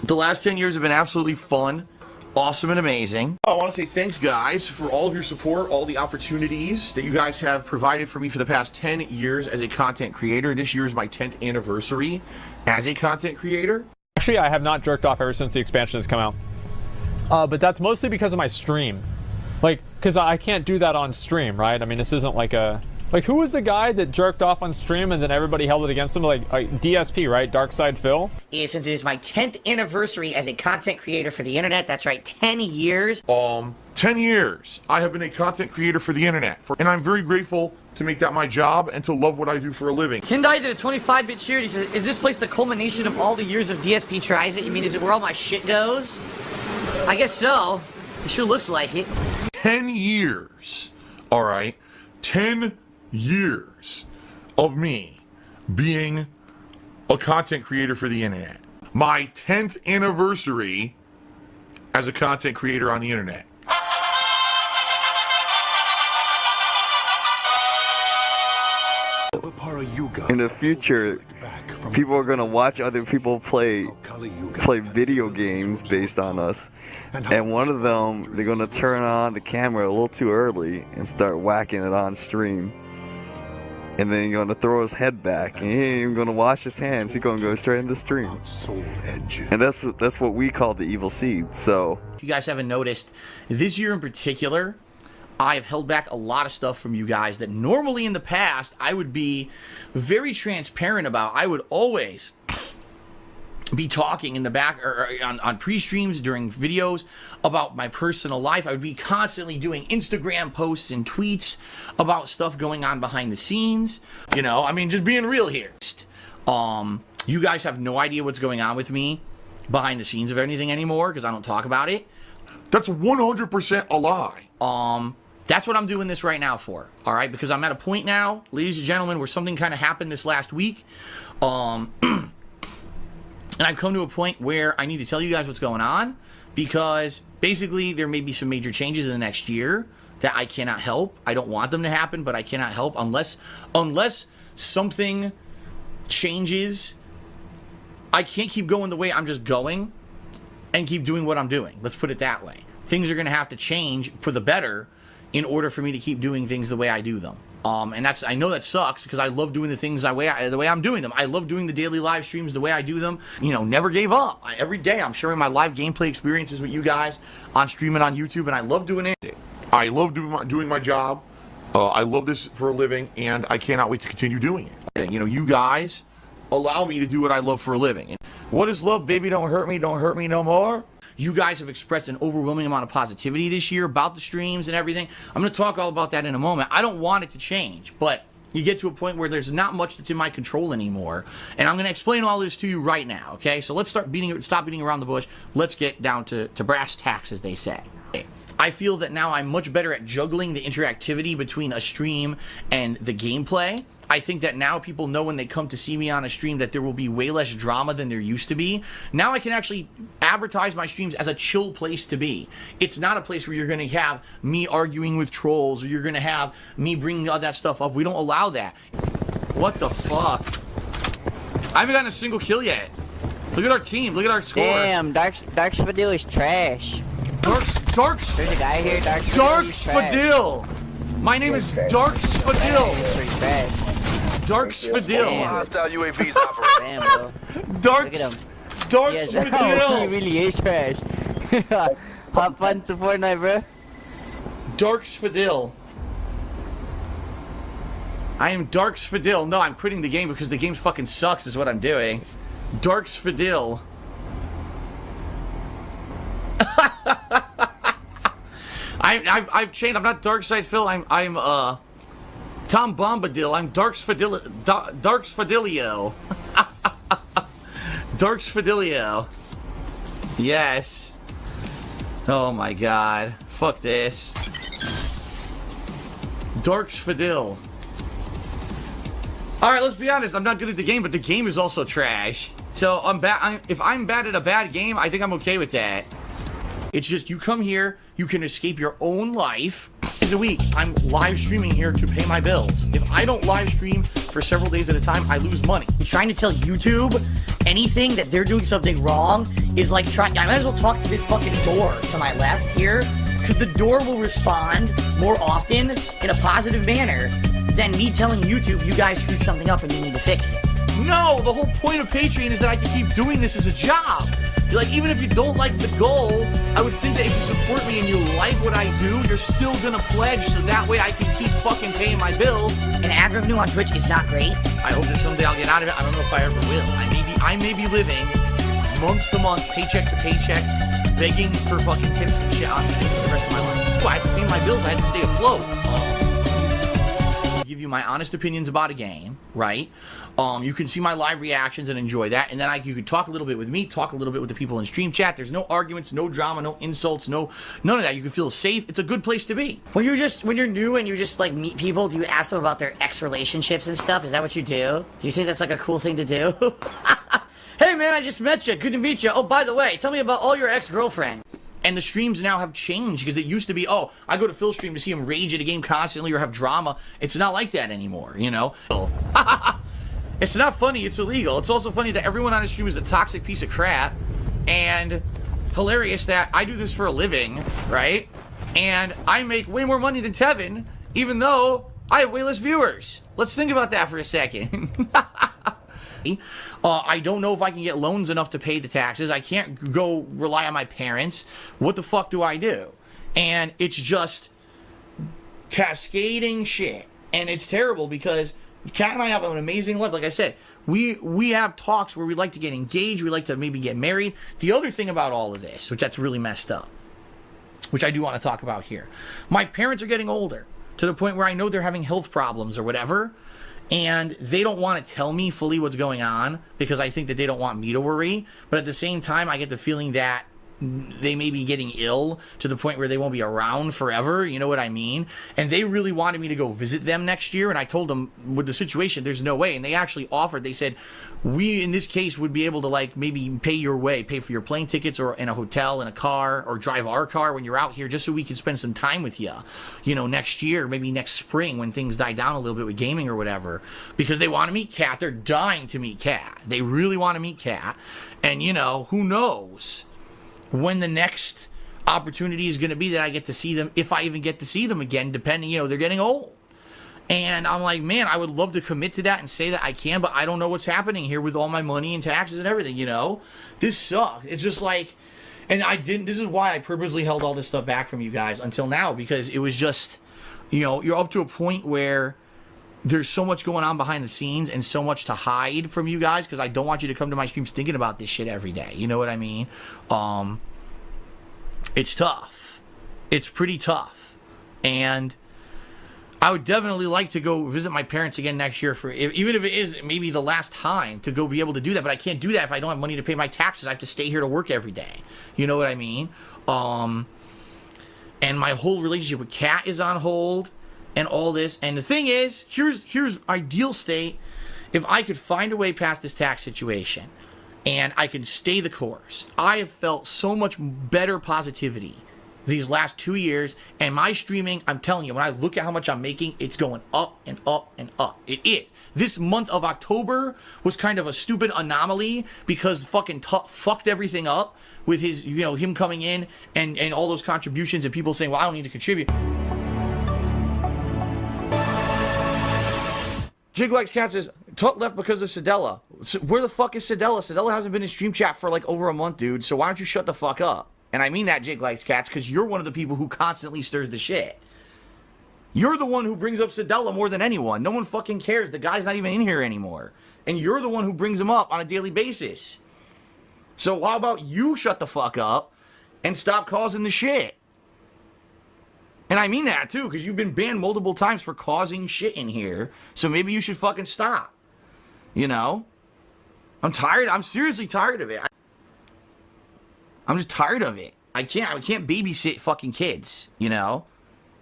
The last 10 years have been absolutely fun, awesome, and amazing. I want to say thanks, guys, for all of your support, all the opportunities that you guys have provided for me for the past 10 years as a content creator. This year is my 10th anniversary as a content creator. Actually, I have not jerked off ever since the expansion has come out. But that's mostly because of my stream. Like, because I can't do that on stream, right? I mean, this isn't like a... Like, who was the guy that jerked off on stream and then everybody held it against him? Like DSP, right? Darkside Phil? Yeah, since it is my 10th anniversary as a content creator for the internet, that's right, 10 years. 10 years I have been a content creator for the internet. And I'm very grateful to make that my job and to love what I do for a living. Kendai did a 25-bit cheer. He says, is this place the culmination of all the years of DSP tries it? You mean, is it where all my shit goes? I guess so. It sure looks like it. 10 years. All right. 10 years of me being a content creator for the internet. My 10th anniversary as a content creator on the internet. In the future, people are gonna watch other people play video games based on us, and one of them, they're gonna turn on the camera a little too early and start whacking it on stream, and then you're gonna throw his head back, and he ain't even gonna wash his hands. He's gonna go straight in the stream, and that's what we call the evil seed. So, if you guys haven't noticed, this year in particular, I have held back a lot of stuff from you guys that normally in the past I would be very transparent about. I would always be talking in the back or on pre-streams during videos about my personal life. I would be constantly doing Instagram posts and tweets about stuff going on behind the scenes. You know, I mean, just being real here. You guys have no idea what's going on with me behind the scenes of anything anymore because I don't talk about it. That's 100% a lie. That's what I'm doing this right now for, all right? Because I'm at a point now, ladies and gentlemen, where something kind of happened this last week. And I've come to a point where I need to tell you guys what's going on because basically there may be some major changes in the next year that I cannot help. I don't want them to happen, but I cannot help unless something changes. I can't keep going the way I'm just going. and keep doing what I'm doing. Let's put it that way. Things are going to have to change for the better in order for me to keep doing things the way I do them. And that's, I know that sucks because I love doing the things the way I'm doing them. I love doing the daily live streams the way I do them. You know, never gave up. Every day I'm sharing my live gameplay experiences with you guys on streaming on YouTube, and I love doing it. I love doing my job. I love this for a living, and I cannot wait to continue doing it. You know, you guys allow me to do what I love for a living. And what is love, baby? Don't hurt me no more. You guys have expressed an overwhelming amount of positivity this year about the streams and everything. I'm going to talk all about that in a moment. I don't want it to change, but you get to a point where there's not much that's in my control anymore. And I'm going to explain all this to you right now, okay? So let's stop beating around the bush. Let's get down to brass tacks, as they say. I feel that now I'm much better at juggling the interactivity between a stream and the gameplay. I think that now people know when they come to see me on a stream that there will be way less drama than there used to be. Now I can actually advertise my streams as a chill place to be. It's not a place where you're going to have me arguing with trolls or you're going to have me bringing all that stuff up. We don't allow that. What the fuck? I haven't gotten a single kill yet. Look at our team. Look at our score. Damn, Dark Spadil is trash. There's a guy here, Dark Spadil. My name is Dark Spadil. Dark Spadil. Hostile UAVs operating. Damn, bro. Dark Yes, Spadil. he really is trash. Have fun to Fortnite, bro. Dark Spadil. I am Dark Spadil. No, I'm quitting the game because the game fucking sucks is what I'm doing. Dark Spadil. I've changed. I'm not Darkside Phil. I'm Tom Bombadil. I'm Dark Spadilio. Dark Spadilio. Yes. Oh my god. Fuck this. Dark Spadil. Alright, let's be honest. I'm not good at the game, but the game is also trash. So I'm bad. If I'm bad at a bad game, I think I'm okay with that. It's just you come here, you can escape your own life. A week, I'm live streaming here to pay my bills. If I don't live stream for several days at a time, I lose money. You're trying to tell YouTube anything that they're doing something wrong is like trying. I might as well talk to this fucking door to my left here, because the door will respond more often in a positive manner than me telling YouTube you guys screwed something up and you need to fix it. No, the whole point of Patreon is that I can keep doing this as a job. Like, even if you don't like the goal, I would think that if you support me and you like what I do, you're still gonna pledge so that way I can keep fucking paying my bills. And ad revenue on Twitch is not great. I hope that someday I'll get out of it. I don't know if I ever will. I may be living month to month, paycheck to paycheck, begging for fucking tips and shit on Steam for the rest of my life. I have to pay my bills. I have to stay afloat. Give you my honest opinions about a game, right? You can see my live reactions and enjoy that, and then you could talk a little bit with me, talk a little bit with the people in stream chat. There's no arguments, no drama, no insults, none of that. You can feel safe. It's a good place to be. When you're new and you just like meet people, do you ask them about their ex relationships and stuff? Is that what you do? Do you think that's like a cool thing to do? Hey man, I just met you. Good to meet you. Oh, by the way, tell me about all your ex-girlfriend. And the streams now have changed because it used to be, oh, I go to Phil's stream to see him rage at a game constantly or have drama. It's not like that anymore, you know? It's not funny, it's illegal. It's also funny that everyone on his stream is a toxic piece of crap, and hilarious that I do this for a living, right? And I make way more money than Tevin, even though I have way less viewers. Let's think about that for a second. I don't know if I can get loans enough to pay the taxes. I can't go rely on my parents. What the fuck do I do? And it's just cascading shit. And it's terrible because Kat and I have an amazing life. Like I said, we have talks where we like to get engaged. We like to maybe get married. The other thing about all of this, which that's really messed up, which I do want to talk about here. My parents are getting older to the point where I know they're having health problems or whatever. And they don't want to tell me fully what's going on because I think that they don't want me to worry. But at the same time, I get the feeling that they may be getting ill to the point where they won't be around forever. You know what I mean? And they really wanted me to go visit them next year. And I told them with the situation, there's no way. And they actually offered, they said, we, in this case, would be able to like maybe pay your way, pay for your plane tickets or in a hotel, in a car, or drive our car when you're out here just so we can spend some time with you, you know, next year, maybe next spring when things die down a little bit with gaming or whatever, because they want to meet Kat. They're dying to meet Kat. They really want to meet Kat. And, you know, who knows? when the next opportunity is going to be that I get to see them, if I even get to see them again, depending, you know, they're getting old. And I'm like, man, I would love to commit to that and say that I can, but I don't know what's happening here with all my money and taxes and everything, you know? This sucks. It's just like, and this is why I purposely held all this stuff back from you guys until now, because it was just, you know, you're up to a point where there's so much going on behind the scenes and so much to hide from you guys, because I don't want you to come to my streams thinking about this shit every day. You know what I mean? It's tough. It's pretty tough. And I would definitely like to go visit my parents again next year, even if it is maybe the last time to go be able to do that. But I can't do that if I don't have money to pay my taxes. I have to stay here to work every day. You know what I mean? And my whole relationship with Kat is on hold and all this. And the thing is, here's ideal state. If I could find a way past this tax situation and I could stay the course, I have felt so much better positivity these last 2 years, and my streaming, I'm telling you, when I look at how much I'm making, it's going up and up and up. It is. This month of October was kind of a stupid anomaly because fucking fucked everything up with his, you know, him coming in and all those contributions and people saying, well, I don't need to contribute. Jig Likes Cat says, Tut left because of Sedella. So where the fuck is Sedella? Sedella hasn't been in stream chat for like over a month, dude, so why don't you shut the fuck up? And I mean that, Jake Likes Cats, because you're one of the people who constantly stirs the shit. You're the one who brings up Sedella more than anyone. No one fucking cares. The guy's not even in here anymore. And you're the one who brings him up on a daily basis. So how about you shut the fuck up and stop causing the shit? And I mean that, too, because you've been banned multiple times for causing shit in here. So maybe you should fucking stop. You know? I'm tired. I'm seriously tired of it. I'm just tired of it. I can't babysit fucking kids, you know?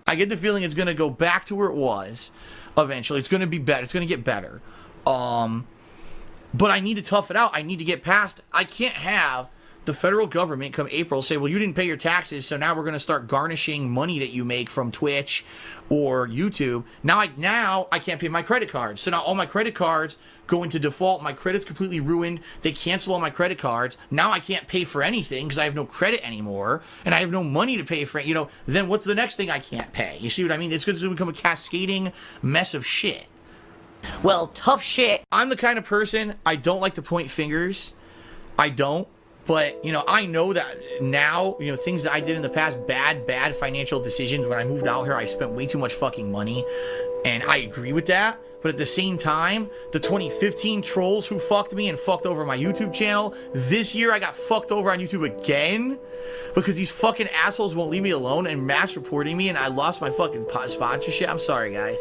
I get the feeling it's going to go back to where it was eventually. It's going to be better. It's going to get better. But I need to tough it out. I need to get past. I can't have the federal government come April say, well, you didn't pay your taxes, so now we're going to start garnishing money that you make from Twitch or YouTube. Now I can't pay my credit cards. So now all my credit cards go into default. My credit's completely ruined. They cancel all my credit cards. Now I can't pay for anything because I have no credit anymore, and I have no money to pay for it. You know, then what's the next thing I can't pay? You see what I mean? It's going to become a cascading mess of shit. Well, tough shit. I'm the kind of person, I don't like to point fingers. I don't. But, you know, I know that now, you know, things that I did in the past, bad financial decisions. When I moved out here, I spent way too much fucking money. And I agree with that. But at the same time, the 2015 trolls who fucked me and fucked over my YouTube channel, this year I got fucked over on YouTube again because these fucking assholes won't leave me alone and mass reporting me, and I lost my fucking sponsorship. I'm sorry, guys.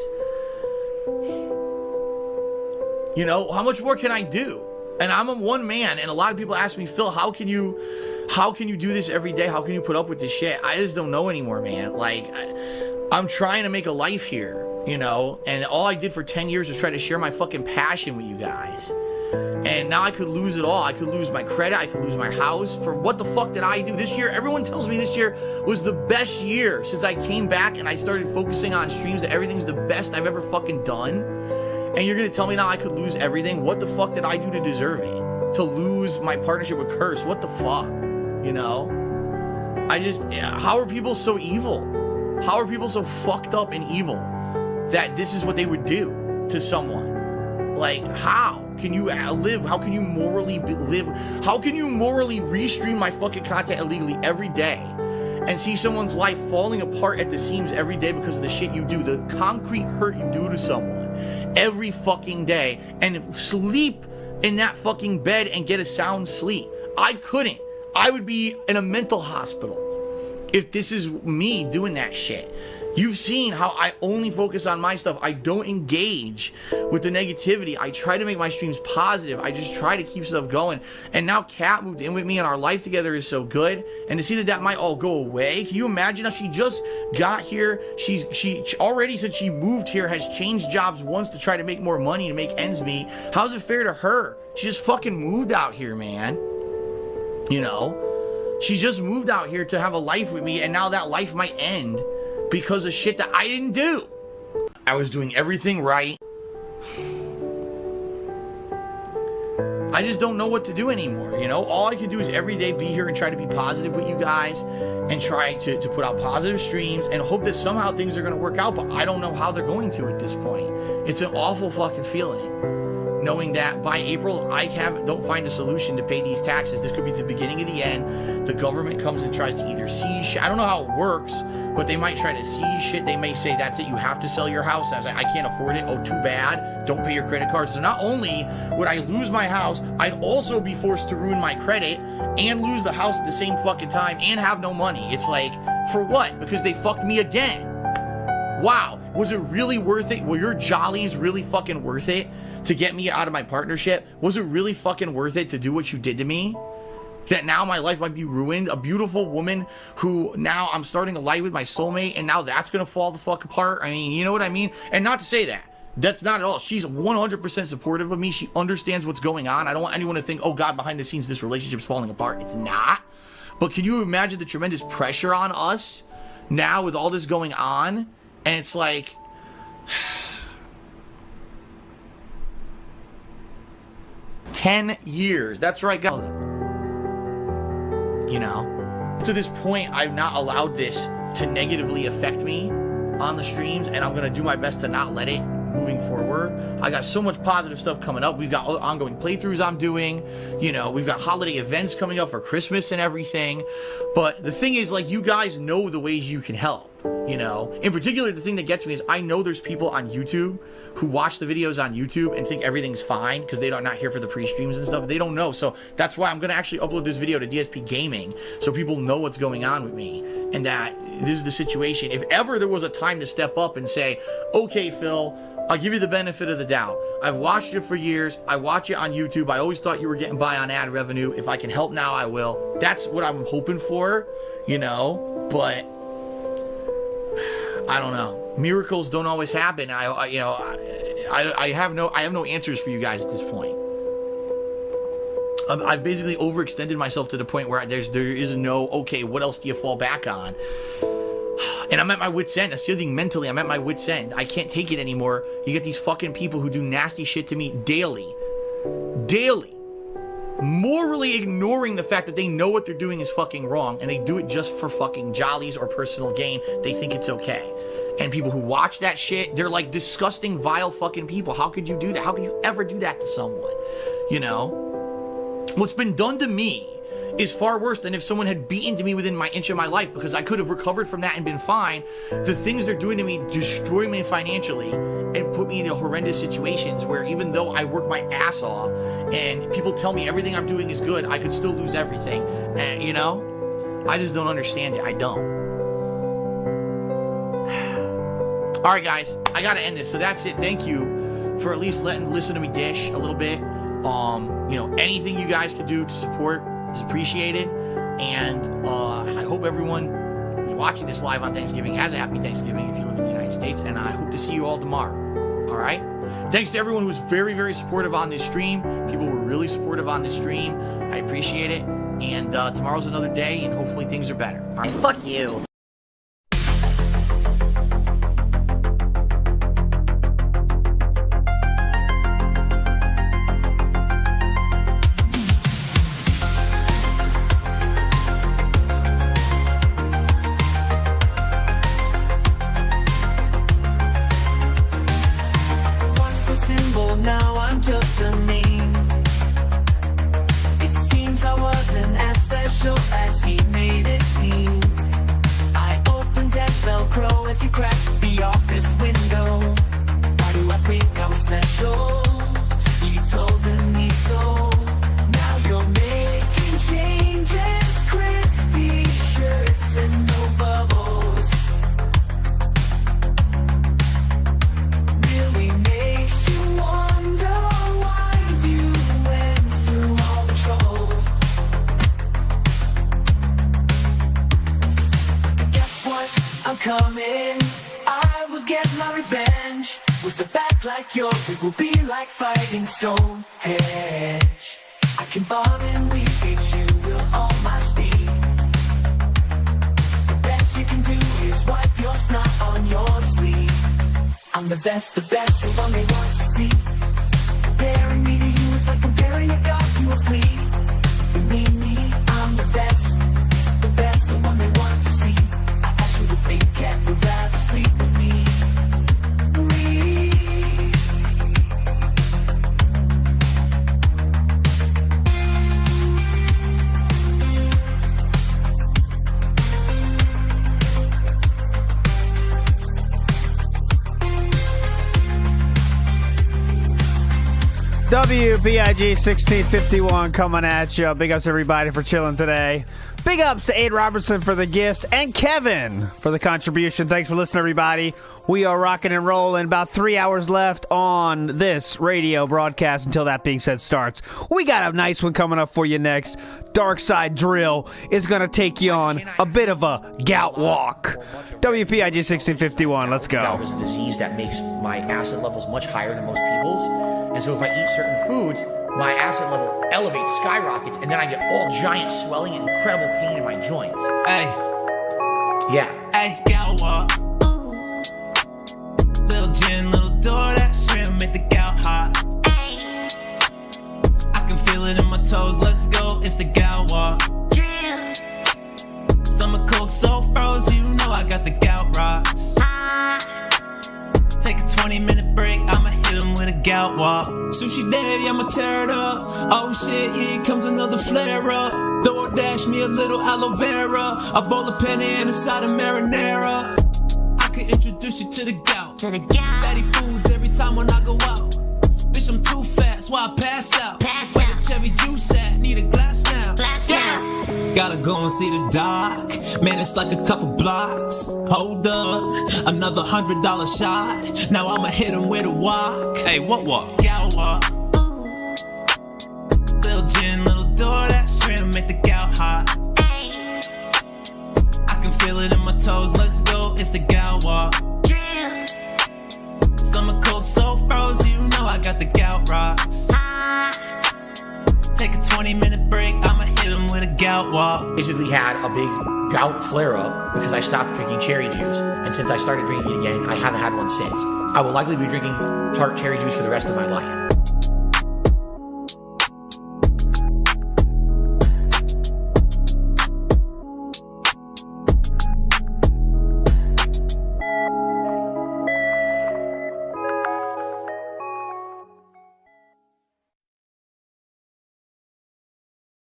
You know, how much more can I do? And I'm a one man, and a lot of people ask me, Phil, how can you do this every day? How can you put up with this shit? I just don't know anymore, man. Like, I'm trying to make a life here, you know, and all I did for 10 years was try to share my fucking passion with you guys. And now I could lose it all. I could lose my credit. I could lose my house. For what the fuck did I do this year? Everyone tells me this year was the best year since I came back and I started focusing on streams, that everything's the best I've ever fucking done. And you're gonna tell me now I could lose everything? What the fuck did I do to deserve it? To lose my partnership with Curse? What the fuck? You know? How are people so evil? How are people so fucked up and evil that this is what they would do to someone? Like, how can you live? How can you morally live? How can you morally restream my fucking content illegally every day and see someone's life falling apart at the seams every day because of the shit you do, the concrete hurt you do to someone every fucking day, and sleep in that fucking bed and get a sound sleep? I couldn't. I would be in a mental hospital if this is me doing that shit. You've seen how I only focus on my stuff. I don't engage with the negativity. I try to make my streams positive. I just try to keep stuff going. And now Kat moved in with me and our life together is so good. And to see that might all go away. Can you imagine how she just got here? She already, since she moved here, has changed jobs once to try to make more money to make ends meet. How's it fair to her? She just fucking moved out here, man. You know? She just moved out here to have a life with me, and now that life might end because of shit that I didn't do. I was doing everything right. I just don't know what to do anymore, you know? All I can do is every day be here and try to be positive with you guys and try to put out positive streams and hope that somehow things are going to work out, but I don't know how they're going to at this point. It's an awful fucking feeling, knowing that by April, I don't find a solution to pay these taxes. This could be the beginning of the end. The government comes and tries to either seize shit. I don't know how it works, but they might try to seize shit. They may say, that's it, you have to sell your house. I was like, I can't afford it. Oh, too bad. Don't pay your credit cards. So not only would I lose my house, I'd also be forced to ruin my credit and lose the house at the same fucking time and have no money. It's like, for what? Because they fucked me again. Wow, was it really worth it? Were your jollies really fucking worth it to get me out of my partnership? Was it really fucking worth it to do what you did to me? That now my life might be ruined? A beautiful woman who now I'm starting a life with my soulmate and now that's gonna fall the fuck apart? I mean, you know what I mean? And not to say that. That's not at all. She's 100% supportive of me. She understands what's going on. I don't want anyone to think, oh God, behind the scenes this relationship's falling apart. It's not. But can you imagine the tremendous pressure on us now with all this going on? And it's like, 10 years. That's right, guys. You know, to this point, I've not allowed this to negatively affect me on the streams, and I'm gonna do my best to not let it moving forward. I got so much positive stuff coming up. We've got ongoing playthroughs I'm doing. You know, we've got holiday events coming up for Christmas and everything. But the thing is, like, you guys know the ways you can help. You know, in particular, the thing that gets me is I know there's people on YouTube who watch the videos on YouTube and think everything's fine because they are not here for the pre-streams and stuff. They don't know. So that's why I'm going to actually upload this video to DSP Gaming so people know what's going on with me and that this is the situation. If ever there was a time to step up and say, okay, Phil, I'll give you the benefit of the doubt. I've watched you for years. I watch you on YouTube. I always thought you were getting by on ad revenue. If I can help now, I will. That's what I'm hoping for, you know, but I don't know. Miracles don't always happen. I have no answers for you guys at this point. I've basically overextended myself to the point where there is no, okay, what else do you fall back on? And I'm at my wit's end. That's the other thing, mentally, I'm at my wit's end. I can't take it anymore. You get these fucking people who do nasty shit to me daily. Morally ignoring the fact that they know what they're doing is fucking wrong, and they do it just for fucking jollies or personal gain. They think it's okay. And people who watch that shit, they're like disgusting, vile fucking people. How could you do that? How could you ever do that to someone? You know? What's been done to me is far worse than if someone had beaten to me within my inch of my life, because I could have recovered from that and been fine. The things they're doing to me destroy me financially and put me into horrendous situations where even though I work my ass off and people tell me everything I'm doing is good, I could still lose everything. And, you know, I just don't understand it. I don't. All right, guys, I got to end this. So that's it. Thank you for at least listen to me dish a little bit. You know, anything you guys could do to support is appreciated, and I hope everyone who's watching this live on Thanksgiving has a happy Thanksgiving if you live in the United States, and I hope to see you all tomorrow. All right? Thanks to everyone who was very, very supportive on this stream. People were really supportive on this stream. I appreciate it, and tomorrow's another day, and hopefully things are better. All right? Fuck you. It will be like fighting Stonehenge. I can bomb and we beat you, we'll all my speed. The best you can do is wipe your snot on your sleeve. I'm the best, the one they want to see. Comparing me to you is like comparing a god to WPIG 1651 coming at you. Big ups to everybody for chilling today. Big ups to Aid Robertson for the gifts and Kevin for the contribution. Thanks for listening, everybody. We are rocking and rolling. About 3 hours left on this radio broadcast until that being said starts. We got a nice one coming up for you next. Dark Side Drill is going to take you on a bit of a gout walk. WPIG 1651, let's go. Gout is a disease that makes my acid levels much higher than most people's. And so if I eat certain foods, my acid level elevates, skyrockets, and then I get all giant swelling and incredible pain in my joints. Hey. Yeah. Hey, gout walk. Little gin, little door, that shrimp make the gout hot. I can feel it in my toes, let's go, it's the gout walk. Stomach cold, so froze, you know I got the gout rocks. Take a 20-minute break, I'ma hit him with a gout walk. Sushi daddy, I'ma tear it up. Oh shit, here comes another flare up. DoorDash me a little aloe vera, a bowl of penne and a side of marinara. I could introduce you to the gout. Fatty foods every time when I go out. Bitch, I'm too fast, why I pass out? Where the cherry juice at? Need a glass now. Gotta go and see the doc. Man, it's like a couple blocks. Hold up, another $100 shot. Now I'ma hit him with a walk. Hey, what walk? Gout walk. Little gin, little door, that shrimp make the gout hot. I can feel it in my toes, let's go, it's the gout walk. Stomach cold, so froze, you know I got the gout rocks. Take a 20-minute break, I'ma hit him with a gout walk. Basically had a big gout flare-up because I stopped drinking cherry juice. And since I started drinking it again, I haven't had one since. I will likely be drinking tart cherry juice for the rest of my life.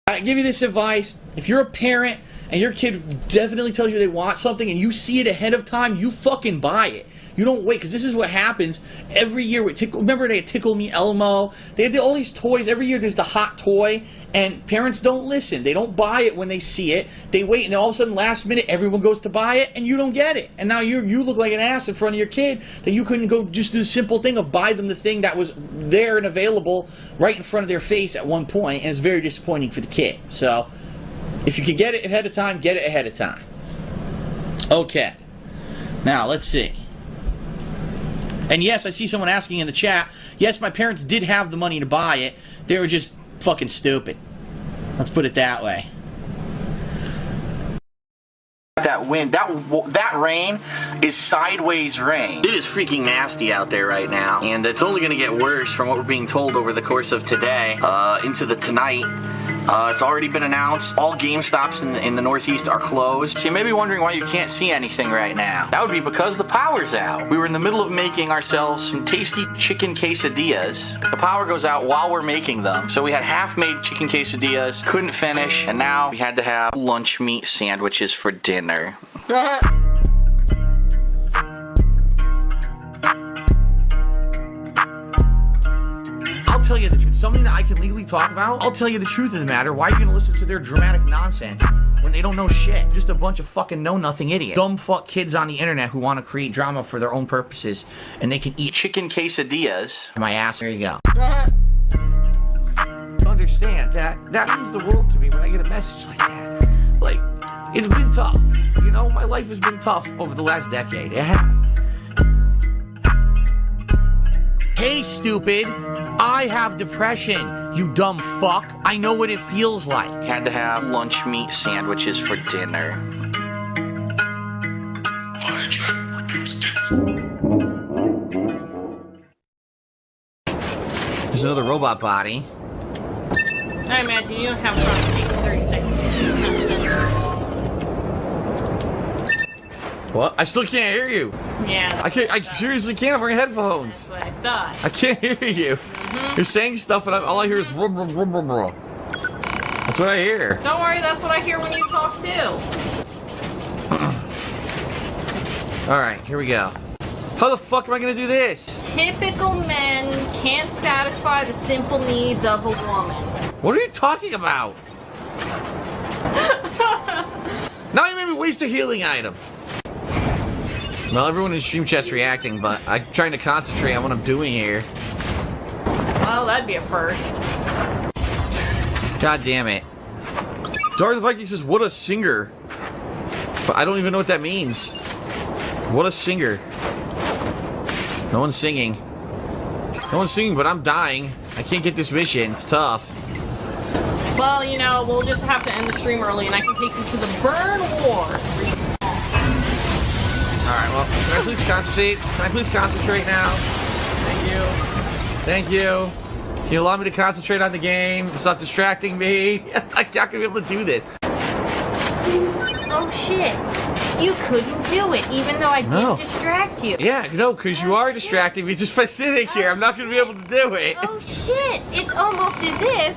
I give you this advice. If you're a parent and your kid definitely tells you they want something and you see it ahead of time, you fucking buy it. You don't wait, because this is what happens every year with Tickle. Remember they had Tickle Me Elmo? They had all these toys. Every year there's the hot toy, and parents don't listen. They don't buy it when they see it. They wait, and then all of a sudden, last minute, everyone goes to buy it, and you don't get it. And now you look like an ass in front of your kid that you couldn't go just do the simple thing of buy them the thing that was there and available right in front of their face at one point, and it's very disappointing for the kid. So, if you can get it ahead of time, get it ahead of time. Okay. Now, let's see. And yes, I see someone asking in the chat, yes, my parents did have the money to buy it. They were just fucking stupid. Let's put it that way. That wind, that rain is sideways rain. It is freaking nasty out there right now, and it's only going to get worse from what we're being told over the course of today into the tonight. It's already been announced. All GameStops in the Northeast are closed. So you may be wondering why you can't see anything right now. That would be because the power's out. We were in the middle of making ourselves some tasty chicken quesadillas. The power goes out while we're making them. So we had half-made chicken quesadillas, couldn't finish, and now we had to have lunch meat sandwiches for dinner. I'll tell you the truth. Something that I can legally talk about. I'll tell you the truth of the matter. Why are you gonna listen to their dramatic nonsense when they don't know shit? Just a bunch of fucking know-nothing idiots. Dumb fuck kids on the internet who want to create drama for their own purposes, and they can eat chicken quesadillas. My ass. There you go. Understand that means the world to me when I get a message like that. Like, it's been tough. You know, my life has been tough over the last decade. It has. Hey, stupid. I have depression, you dumb fuck. I know what it feels like. Had to have lunch meat sandwiches for dinner. There's another robot body. I imagine you don't have fun. Take 30 seconds. What? I still can't hear you. Yeah. I seriously can't. I'm wearing headphones. That's what I thought. I can't hear you. You're saying stuff, and all I hear is blah, blah, blah, blah, blah. That's what I hear. Don't worry, that's what I hear when you talk too. All right, here we go. How the fuck am I gonna do this? Typical men can't satisfy the simple needs of a woman. What are you talking about? Now you made me waste a healing item. Well, everyone in stream chat's reacting, but I'm trying to concentrate on what I'm doing here. Well, that'd be a first. God damn it. Darth the Viking says, what a singer. But I don't even know what that means. What a singer. No one's singing. No one's singing, but I'm dying. I can't get this mission. It's tough. Well, you know, we'll just have to end the stream early and I can take you to the Burn War. Alright, well, can I please concentrate? Can I please concentrate now? Thank you. Thank you. Can you allow me to concentrate on the game? Stop distracting me. I'm not gonna be able to do this. Oh shit. You couldn't do it, even though I did distract you. Yeah, no, because you are distracting me just by sitting here. I'm not going to be able to do it. Oh shit. It's almost as if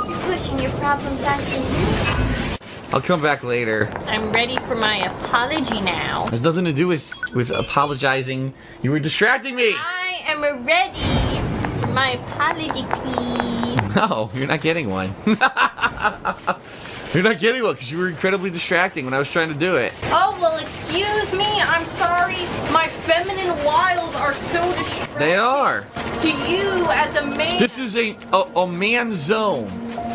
you're pushing your problems onto me. I'll come back later. I'm ready for my apology now. It has nothing to do with apologizing. You were distracting me. I am ready for my apology, please. No, you're not getting one. You're not getting one because you were incredibly distracting when I was trying to do it. Oh, well, excuse me. I'm sorry. My feminine wiles are so distracting. They are. To you as a man. This is a man zone.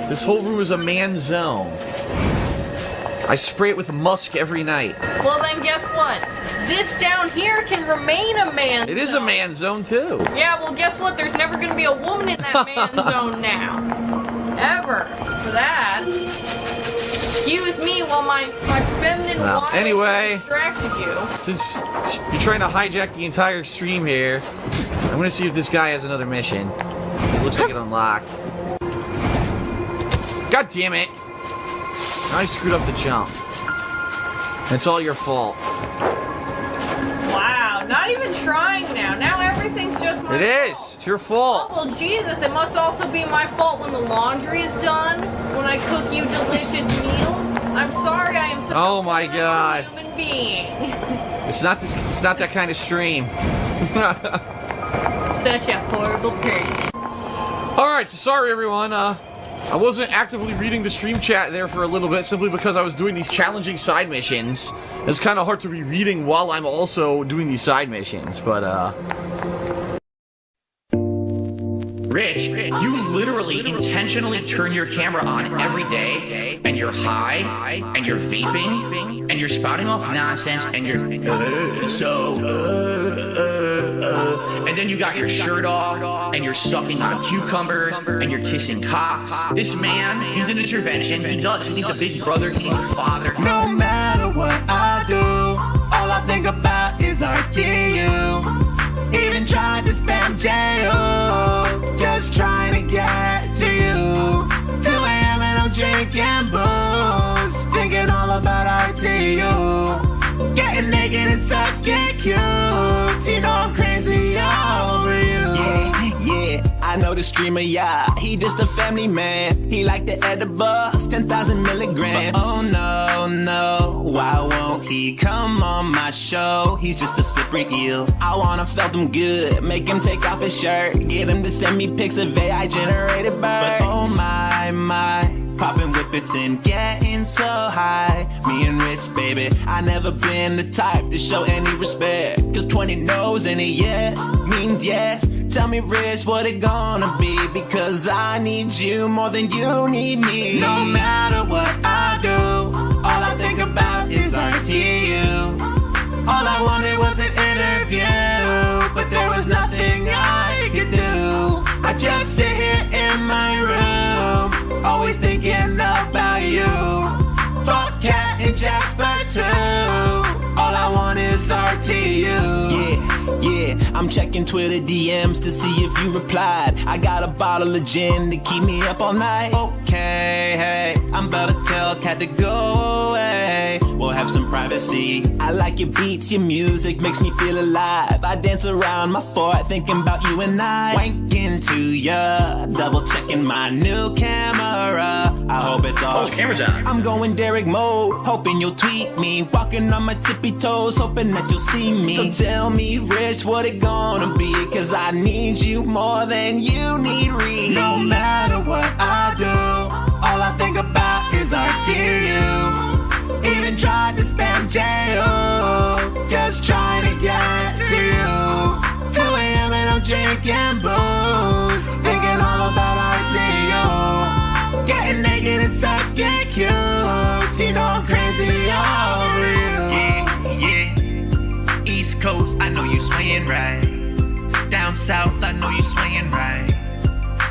This whole room is a man zone. I spray it with musk every night. Well, then guess what? This down here can remain a man zone. It is a man zone, too. Yeah, well, guess what? There's never going to be a woman in that man zone now. Ever. For that. Excuse me while my feminine wiles distracted you. Since you're trying to hijack the entire stream here, I'm going to see if this guy has another mission. It looks like it unlocked. God damn it. I screwed up the jump. It's all your fault. Wow, not even trying now. Now everything's just my fault. It is. It's your fault. Oh, well, Jesus, it must also be my fault when the laundry is done, when I cook you delicious meals. I'm sorry, I am such oh my God. a human being. It's not that kind of stream. Such a horrible person. Alright, so sorry everyone. I wasn't actively reading the stream chat there for a little bit simply because I was doing these challenging side missions. It's kind of hard to be reading while I'm also doing these side missions, but Rich, you literally intentionally turn your camera on every day, and you're high, and you're vaping, and you're spouting off nonsense, and you're and then you got your shirt off, and you're sucking on cucumbers, and you're kissing cocks. This man needs an intervention. He does. He needs a big brother. He needs a father. No matter what I do, all I think about is RTU. Even tried to spam jail, just trying to get to you. 2 a.m. and I'm drinking booze, thinking all about RTU. Getting naked and sucking cute, you know I'm crazy over you. Yeah, I know the streamer, yeah. He just a family man. He like the edibles, 10,000 milligrams. But oh no, why won't he come on my show? He's just a slippery eel. I wanna felt him good, make him take off his shirt, get him to send me pics of AI generated birds. But oh my, popping whippets and getting so high. Me and Rich, baby, I never been the type to show any respect. Cause 20 no's and a yes means yes. Tell me, Rich, what it gonna be? Because I need you more than you need me. No matter what I do, all I think about is RTU. All I wanted was an interview, but there was nothing I could do. I just sit here in my room, always thinking about you. Fuck Cat and Jasper too. All I want is RTU. Yeah, I'm checking Twitter DMs to see if you replied. I got a bottle of gin to keep me up all night. Okay, hey, I'm about to tell Cat to go away. We'll have some privacy. I like your beats, your music makes me feel alive. I dance around my fort thinking about you and I. Wanking to ya, double checking my new camera. I hope it's off. Oh, the camera's on. I'm going Derek mode, hoping you'll tweet me. Walking on my tippy toes, hoping that you'll see me. So tell me, Rich, what it gonna be? Cause I need you more than you need Reed. No matter what I do, all I think about is RTU. Even tried to spam jail, just trying to get to you. 2 a.m. and I'm drinking booze, thinking all about RTU. Getting naked and sucking cute, you know I'm crazy over you. Yeah. East Coast, I know you swaying right. Down South, I know you swaying right.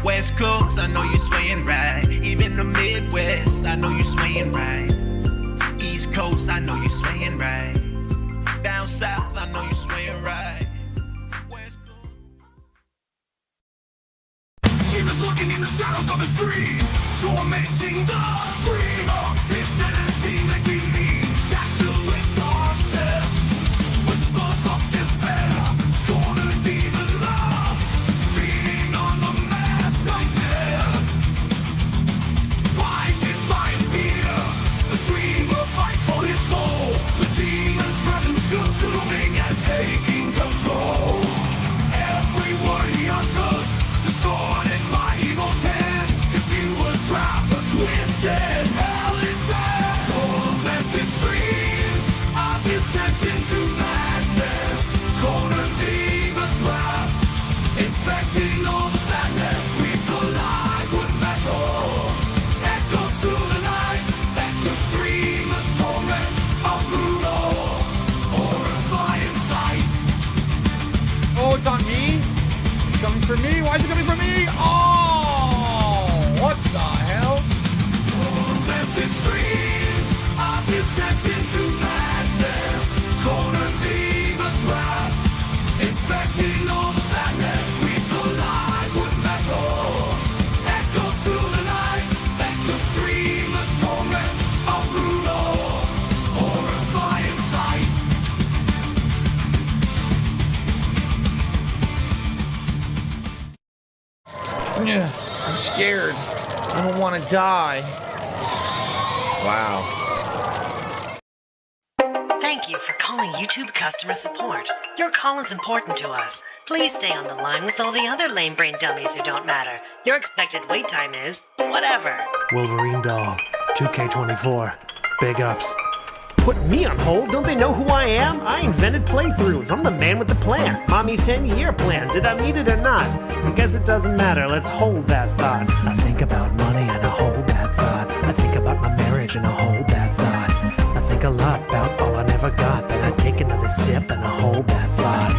West Coast, I know you swaying right. Even the Midwest, I know you swaying right. East Coast, I know you swaying right. Down South, I know you swaying right. Demons looking in the shadows of the street, tormenting the stream of insanity that we need. Absolute darkness, whispers of despair, corner demon lost, feeding on the mass nightmare. Blinded by his fear, the streamer fights for his soul. The demon's presence consuming and taking control. Every word he utters, distorted by evil's hand. His view was trapped and twisted. Hell is bad. Tormented streams are descent into madness. Corner demons wrath, infecting all the sadness. Weaves the light with metal. Echoes through the night. Echo streamers torment a brutal, horrifying sight. Oh, it's on me? It's coming for me? Why is it coming for me? Oh! What the hell? Tormented streams are descent into madness. Corner demons wrath, infecting all the sadness. Weaves the light with metal. Echoes through the night. Echo streamers torment a brutal, horrifying sight. Yeah, I'm scared. I don't want to die. Wow. Thank you for calling YouTube customer support. Your call is important to us. Please stay on the line with all the other lame brain dummies who don't matter. Your expected wait time is whatever. Wolverine doll, 2K24, big ups. Put me on hold? Don't they know who I am? I invented playthroughs. I'm the man with the plan. Mommy's 10-year plan. Did I meet it or not? I guess it doesn't matter. Let's hold that thought. I think about money and I hold that thought. I think about my marriage and I hold that thought. I think a lot about all I never got. Then I take another sip and I hold that thought.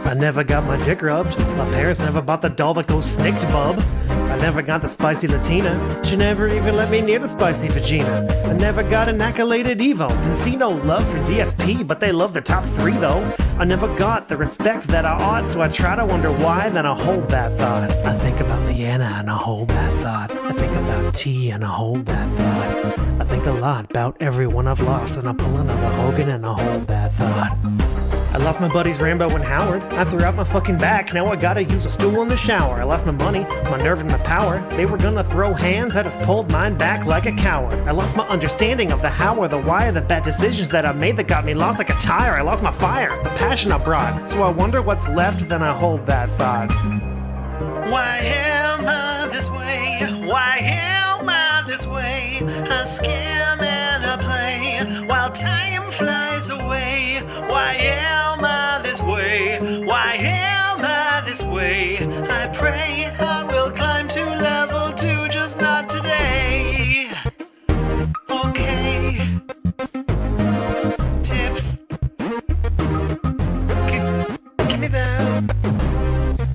I never got my dick rubbed. My parents never bought the doll that goes snicked, bub. I never got the spicy Latina. She never even let me near the spicy vagina. I never got an accoladed Evo. Didn't see no love for DSP, but they love the top 3 though. I never got the respect that I ought, so I try to wonder why, then I hold that thought. I think about Leanna and I hold that thought. I think about T and I hold that thought. I think a lot about everyone I've lost, and I pull another Hogan and I hold that thought. I lost my buddies Rambo and Howard. I threw out my fucking back, now I gotta use a stool in the shower. I lost my money, my nerve and my power. They were gonna throw hands, I just pulled mine back like a coward. I lost my understanding of the how or the why of the bad decisions that I made that got me lost like a tire. I lost my fire, the passion I brought. So I wonder what's left, then I hold that thought. Why am I this way? Why am I this way? A scam and a play while time flies away. Why am I this way? Why am I this way? I pray I will climb to level 2, just not today. Okay. Tips. Give me them.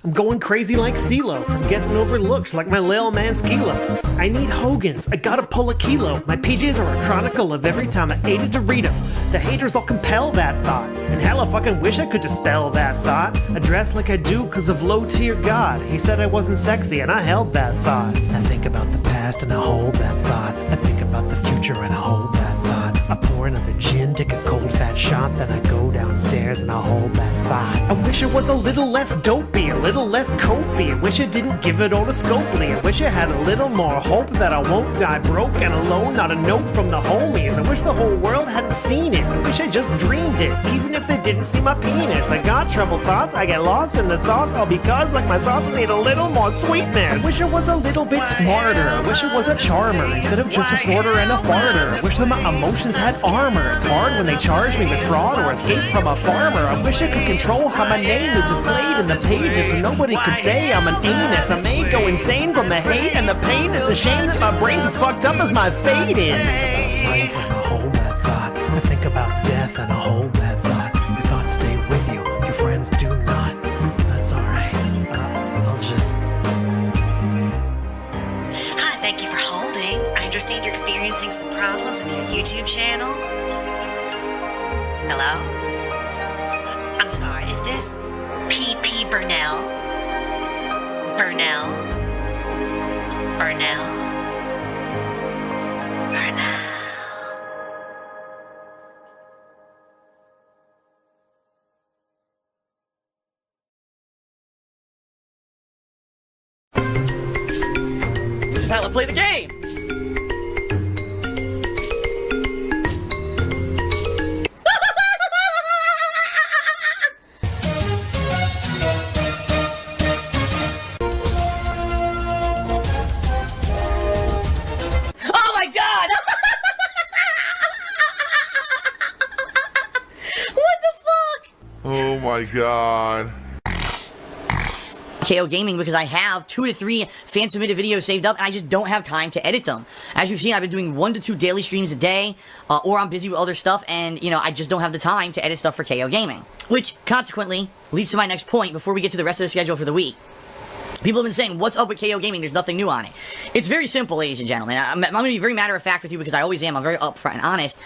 I'm going crazy like CeeLo from getting overlooked like my Lil Man Skilo. I need Hogan's, I gotta pull a kilo. My PJs are a chronicle of every time I ate a Dorito. The haters all compel that thought, and hell I fucking wish I could dispel that thought. I dress like I do cause of low tier God. He said I wasn't sexy and I held that thought. I think about the past and I hold that thought. I think about the future and I hold that thought. I pour another gin, take a cold fat that shot, then I go downstairs and I hold that thought. I wish it was a little less dopey, a little less copey. I wish it didn't give it all to Scopely. I wish it had a little more hope that I won't die broke and alone, not a note from the homies. I wish the whole world hadn't seen it. I wish I just dreamed it, even if they didn't see my penis. I got troubled thoughts, I get lost in the sauce, all because, like my sauce, I need a little more sweetness. I wish it was a little bit smarter. I wish it was a charmer instead of just a snorter and a farter. I wish that my emotions had armor. It's hard when they charge me with fraud or escape from a farmer. I wish I could control how my name is displayed in the pages so nobody could say I'm an anus. I may go insane from the hate and the pain. It's a shame that my brain's as fucked up as my fate is. I hold that thought. I think about death and I hold that thought. Your thoughts stay with you. Your friends do not. That's alright. I'll just... Hi, thank you for holding. I understand you're experiencing some problems with your YouTube channel. Hello? I'm sorry, is this PP Burnell? Burnell? Burnell? Burnell? This is how to play the game! Oh my god! What the fuck? Oh my god. KO Gaming because I have 2 to 3 fan-submitted videos saved up and I just don't have time to edit them. As you've seen, I've been doing 1 to 2 daily streams a day, or I'm busy with other stuff, and, you know, I just don't have the time to edit stuff for KO Gaming. Which, consequently, leads to my next point before we get to the rest of the schedule for the week. People have been saying, what's up with KO Gaming? There's nothing new on it. It's very simple, ladies and gentlemen. I'm going to be very matter-of-fact with you because I always am. I'm very upfront and honest.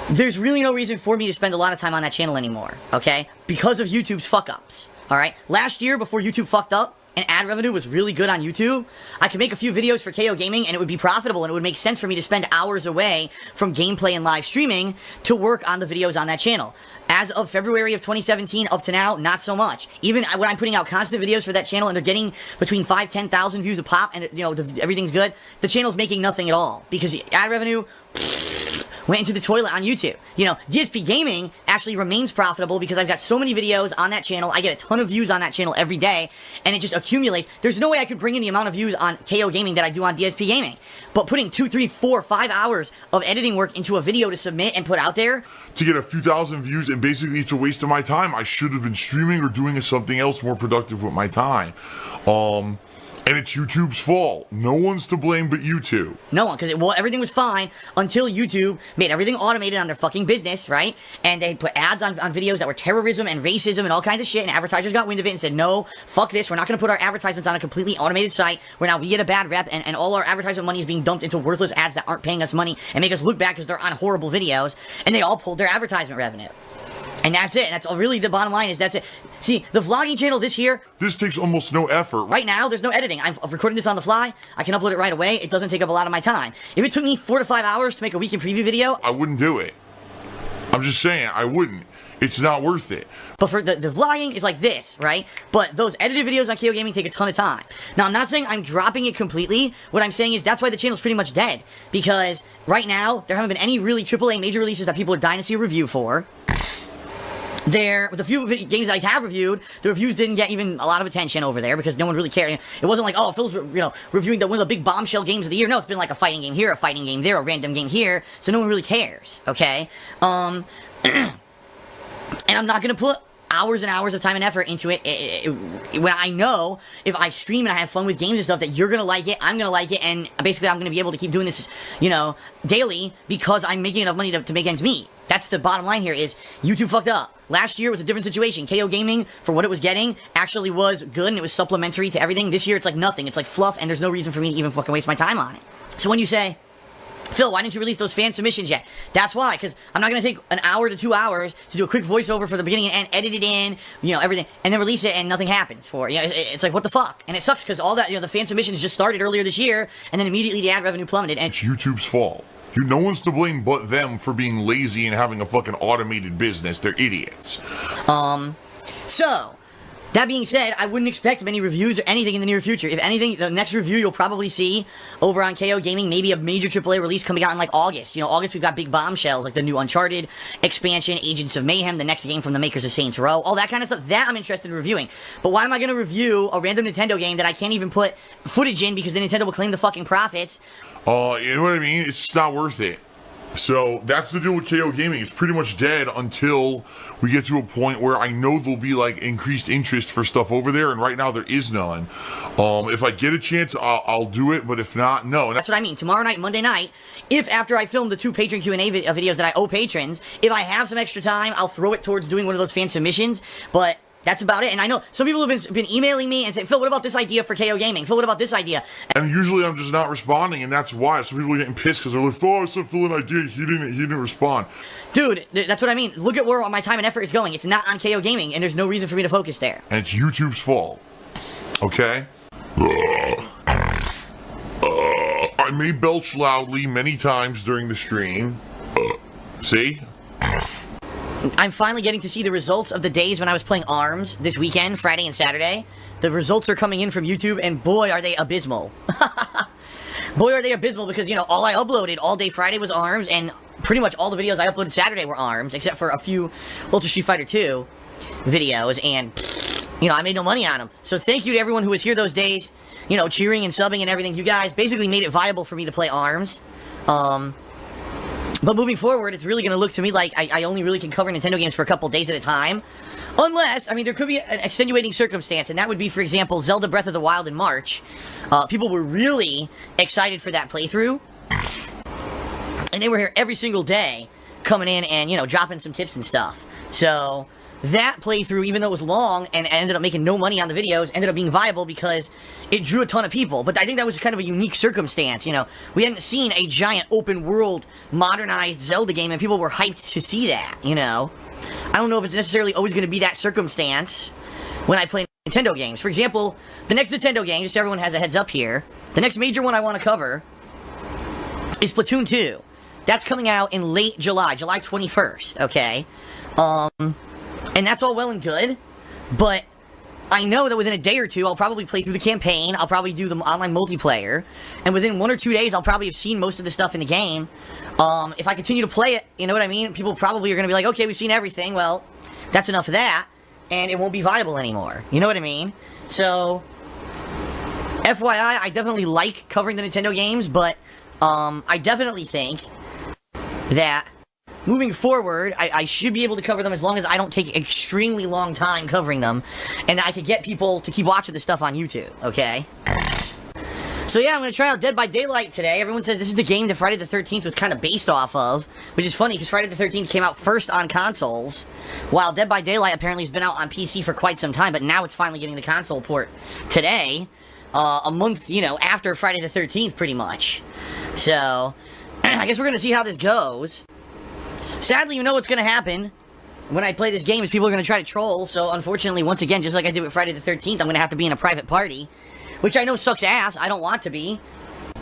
There's really no reason for me to spend a lot of time on that channel anymore, okay? Because of YouTube's fuck-ups. Alright, last year before YouTube fucked up and ad revenue was really good on YouTube, I could make a few videos for KO Gaming and it would be profitable and it would make sense for me to spend hours away from gameplay and live streaming to work on the videos on that channel. As of February of 2017 up to now, not so much. Even when I'm putting out constant videos for that channel and they're getting between 5,000-10,000 views a pop and, you know, everything's good, the channel's making nothing at all because ad revenue went into the toilet on YouTube. You know, DSP Gaming actually remains profitable because I've got so many videos on that channel. I get a ton of views on that channel every day, and it just accumulates. There's no way I could bring in the amount of views on KO Gaming that I do on DSP Gaming. But putting 2, 3, 4, 5 hours of editing work into a video to submit and put out there, to get a few thousand views, and basically it's a waste of my time. I should have been streaming or doing something else more productive with my time. And it's YouTube's fault. No one's to blame but YouTube. No one, because everything was fine until YouTube made everything automated on their fucking business, right? And they put ads on videos that were terrorism and racism and all kinds of shit, and advertisers got wind of it and said, no, fuck this, we're not going to put our advertisements on a completely automated site where now we get a bad rep and all our advertisement money is being dumped into worthless ads that aren't paying us money and make us look bad because they're on horrible videos, and they all pulled their advertisement revenue. And that's it. That's really the bottom line is that's it. See, the vlogging channel this year... This takes almost no effort. Right now, there's no editing. I'm recording this on the fly. I can upload it right away. It doesn't take up a lot of my time. If it took me 4 to 5 hours to make a weekend preview video... I wouldn't do it. I'm just saying, I wouldn't. It's not worth it. But for the vlogging is like this, right? But those edited videos on KO Gaming take a ton of time. Now, I'm not saying I'm dropping it completely. What I'm saying is that's why the channel's pretty much dead. Because right now, there haven't been any really AAA major releases that people are dying to see a review for. With a few games that I have reviewed, the reviews didn't get even a lot of attention over there because no one really cared. It wasn't like, oh, Phil's reviewing one of the big bombshell games of the year. No, it's been like a fighting game here, a fighting game there, a random game here, so no one really cares, okay? And I'm not gonna put hours and hours of time and effort into it when I know if I stream and I have fun with games and stuff that you're gonna like it, I'm gonna like it, and basically I'm gonna be able to keep doing this, daily because I'm making enough money to make ends meet. That's the bottom line here is YouTube fucked up. Last year was a different situation. KO Gaming, for what it was getting, actually was good and it was supplementary to everything. This year it's like nothing. It's like fluff and there's no reason for me to even fucking waste my time on it. So when you say, Phil, why didn't you release those fan submissions yet? That's why, because I'm not going to take an hour to 2 hours to do a quick voiceover for the beginning and end, edit it in, everything, and then release it and nothing happens for it. It's like, what the fuck? And it sucks because all that, the fan submissions just started earlier this year and then immediately the ad revenue plummeted. And it's YouTube's fault. No one's to blame but them for being lazy and having a fucking automated business. They're idiots. So, that being said, I wouldn't expect many reviews or anything in the near future. If anything, the next review you'll probably see over on KO Gaming, maybe a major AAA release coming out in like August. You know, August we've got big bombshells like the new Uncharted expansion, Agents of Mayhem, the next game from the makers of Saints Row, all that kind of stuff. That I'm interested in reviewing. But why am I going to review a random Nintendo game that I can't even put footage in because the Nintendo will claim the fucking profits? You know what I mean? It's just not worth it. So that's the deal with KO Gaming. It's pretty much dead until we get to a point where I know there'll be like increased interest for stuff over there, and right now there is none. If I get a chance, I'll do it, but if not, no. That's what I mean. Tomorrow night, Monday night, if after I film the 2 patron Q&A videos that I owe patrons, if I have some extra time, I'll throw it towards doing one of those fan submissions, but that's about it. And I know some people have been emailing me and saying, Phil, what about this idea for KO Gaming? Phil, what about this idea? And usually I'm just not responding, and that's why. Some people are getting pissed because they're like, oh, I sent Phil an idea, he didn't respond. Dude, that's what I mean. Look at where my time and effort is going. It's not on KO Gaming, and there's no reason for me to focus there. And it's YouTube's fault. Okay? I may belch loudly many times during the stream. See? I'm finally getting to see the results of the days when I was playing ARMS this weekend, Friday and Saturday. The results are coming in from YouTube, and boy, are they abysmal. Boy, are they abysmal, because, you know, all I uploaded all day Friday was ARMS, and pretty much all the videos I uploaded Saturday were ARMS, except for a few Ultra Street Fighter 2 videos, and, you know, I made no money on them. So thank you to everyone who was here those days, you know, cheering and subbing and everything. You guys basically made it viable for me to play ARMS. But moving forward, it's really going to look to me like I only really can cover Nintendo games for a couple days at a time. Unless, I mean, there could be an extenuating circumstance, and that would be, for example, Zelda Breath of the Wild in March. People were really excited for that playthrough. And they were here every single day, coming in and, you know, dropping some tips and stuff. So that playthrough, even though it was long and ended up making no money on the videos, ended up being viable because it drew a ton of people. But I think that was kind of a unique circumstance, you know. We hadn't seen a giant open world modernized Zelda game, and people were hyped to see that, you know. I don't know if it's necessarily always going to be that circumstance when I play Nintendo games. For example, the next Nintendo game, just so everyone has a heads up here, the next major one I want to cover is Splatoon 2. That's coming out in late July, July 21st, okay? And that's all well and good, but I know that within a day or two, I'll probably play through the campaign, I'll probably do the online multiplayer, and within 1 or 2 days, I'll probably have seen most of the stuff in the game. If I continue to play it, you know what I mean? People probably are going to be like, okay, we've seen everything, well, that's enough of that, and it won't be viable anymore. You know what I mean? So, FYI, I definitely like covering the Nintendo games, but I definitely think that moving forward, I should be able to cover them as long as I don't take extremely long time covering them, and I could get people to keep watching this stuff on YouTube, okay? So yeah, I'm going to try out Dead by Daylight today. Everyone says this is the game that Friday the 13th was kind of based off of, which is funny because Friday the 13th came out first on consoles, while Dead by Daylight apparently has been out on PC for quite some time, but now it's finally getting the console port today, a month, you know, after Friday the 13th, pretty much. So, I guess we're going to see how this goes. Sadly, you know what's going to happen when I play this game is people are going to try to troll, so unfortunately, once again, just like I did with Friday the 13th, I'm going to have to be in a private party, which I know sucks ass. I don't want to be.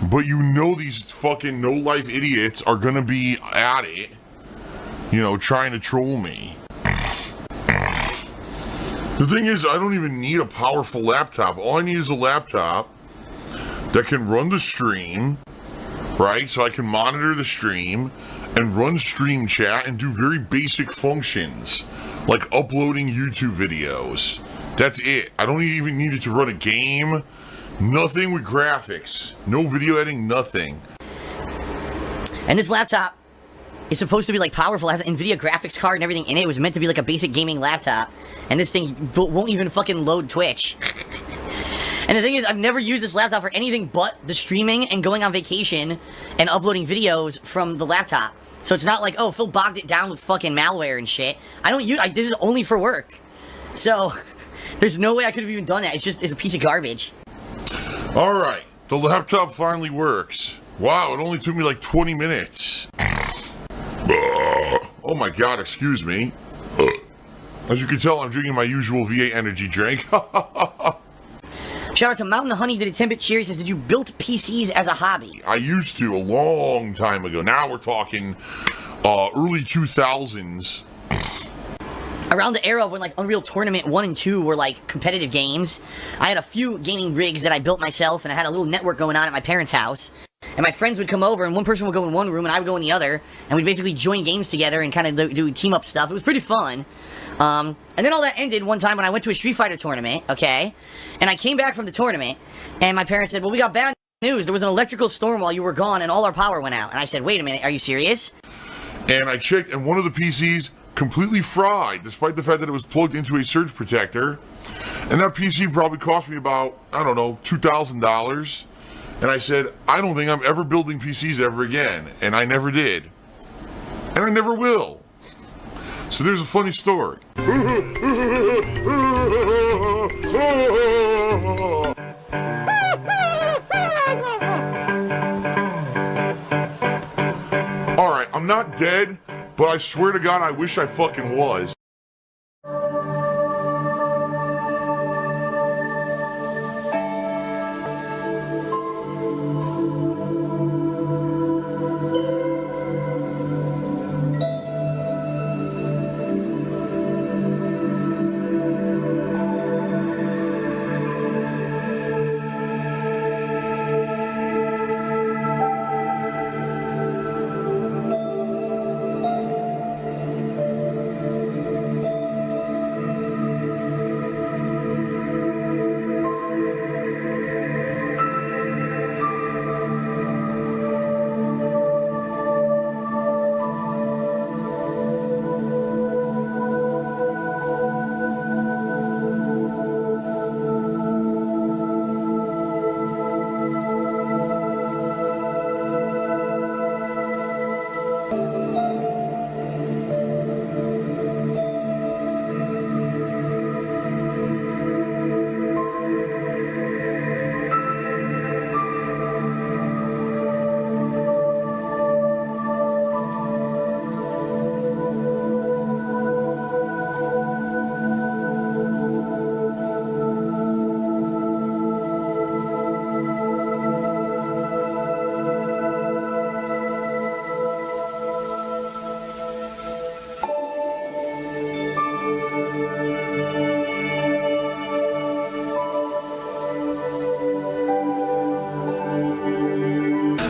But you know these fucking no-life idiots are going to be at it, you know, trying to troll me. The thing is, I don't even need a powerful laptop. All I need is a laptop that can run the stream, right? So I can monitor the stream and run stream chat and do very basic functions like uploading YouTube videos. That's it. I don't even need it to run a game. Nothing with graphics. No video editing, nothing. And this laptop is supposed to be like powerful. It has an NVIDIA graphics card and everything in it. It was meant to be like a basic gaming laptop. And this thing won't even fucking load Twitch. And the thing is, I've never used this laptop for anything but the streaming and going on vacation and uploading videos from the laptop. So it's not like, oh, Phil bogged it down with fucking malware and shit. This is only for work. So, there's no way I could have even done that. It's a piece of garbage. Alright, the laptop finally works. Wow, it only took me like 20 minutes. Oh my god, excuse me. As you can tell, I'm drinking my usual V8 energy drink. Shout out to Mountain Honey did a 10-bit cheer. He says, did you build PCs as a hobby? I used to a long time ago. Now we're talking early 2000s. Around the era when like Unreal Tournament 1 and 2 were like competitive games, I had a few gaming rigs that I built myself, and I had a little network going on at my parents' house. And my friends would come over, and one person would go in one room, and I would go in the other, and we'd basically join games together and kind of do team-up stuff. It was pretty fun. And then all that ended one time when I went to a Street Fighter tournament, okay? And I came back from the tournament, and my parents said, well, we got bad news. There was an electrical storm while you were gone, and all our power went out. And I said, wait a minute, are you serious? And I checked, and one of the PCs completely fried, despite the fact that it was plugged into a surge protector. And that PC probably cost me about, I don't know, $2,000. And I said, I don't think I'm ever building PCs ever again. And I never did. And I never will. So there's a funny story. Alright, I'm not dead, but I swear to God, I wish I fucking was.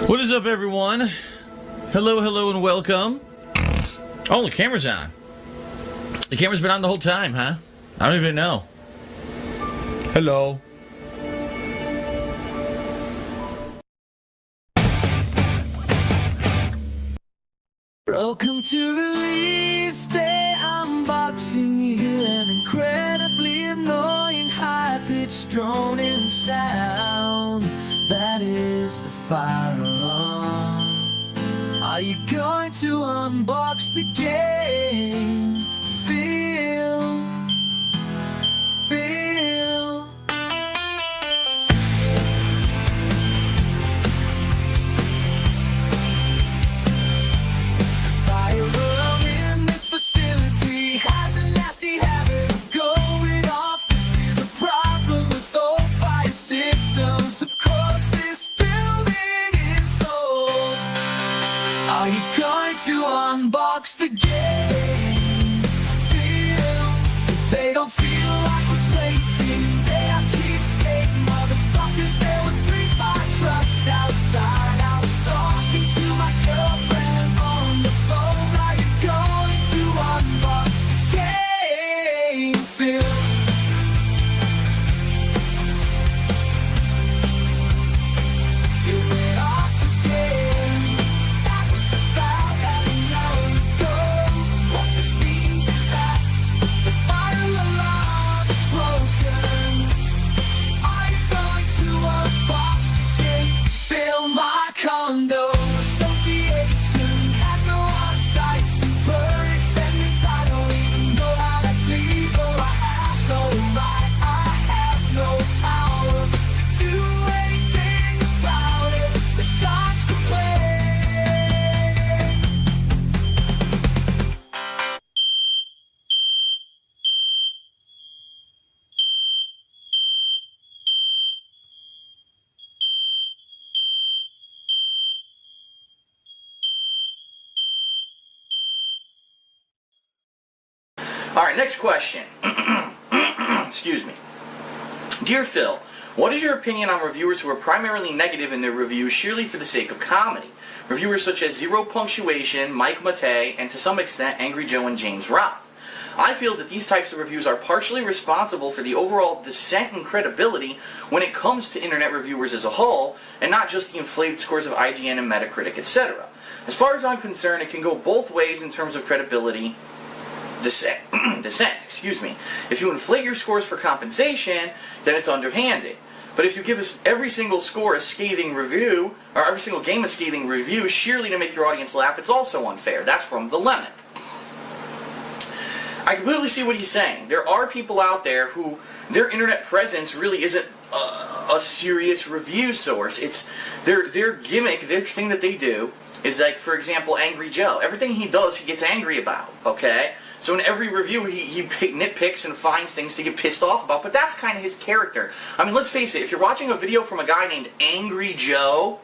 What is up, everyone? Hello, and welcome. Oh, the camera's on. The camera's been on the whole time, huh? I don't even know. Hello. Welcome to release day. I'm boxing you here, an incredibly annoying high-pitched droning sound. That is the fire alarm. Are you going to unbox the game? Feel. Fire alarm in this facility has a nasty habit of going off. This is a problem with all fire systems. Of course, this building is old. Are you going to unbox the game? Feel. They don't feel like replacing. They are cheapskate motherfuckers. There were 3 fire trucks outside. I was talking to my girlfriend on the phone. Are you going to unbox the game? Feel. You went off again. That was about half an hour ago. What this means is that the fire alarm is broken. Are you going to unbox the game? Feel my All right, next question. Excuse me. Dear Phil, what is your opinion on reviewers who are primarily negative in their reviews sheerly for the sake of comedy? Reviewers such as Zero Punctuation, Mike Matei, and to some extent Angry Joe and James Roth. I feel that these types of reviews are partially responsible for the overall descent in credibility when it comes to internet reviewers as a whole, and not just the inflated scores of IGN and Metacritic, etc. As far as I'm concerned, it can go both ways in terms of credibility. Descent, excuse me. If you inflate your scores for compensation, then it's underhanded. But if you give us every single score a scathing review, or every single game a scathing review, sheerly to make your audience laugh, it's also unfair. That's from The Lemon. I completely see what he's saying. There are people out there who their internet presence really isn't a serious review source. It's their gimmick, their thing that they do is like, for example, Angry Joe. Everything he does, he gets angry about, okay? So in every review, he nitpicks and finds things to get pissed off about, but that's kind of his character. I mean, let's face it, if you're watching a video from a guy named Angry Joe,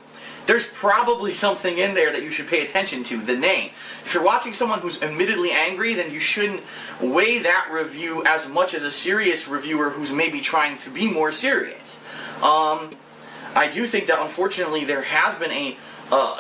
there's probably something in there that you should pay attention to, the name. If you're watching someone who's admittedly angry, then you shouldn't weigh that review as much as a serious reviewer who's maybe trying to be more serious. I do think that unfortunately there has been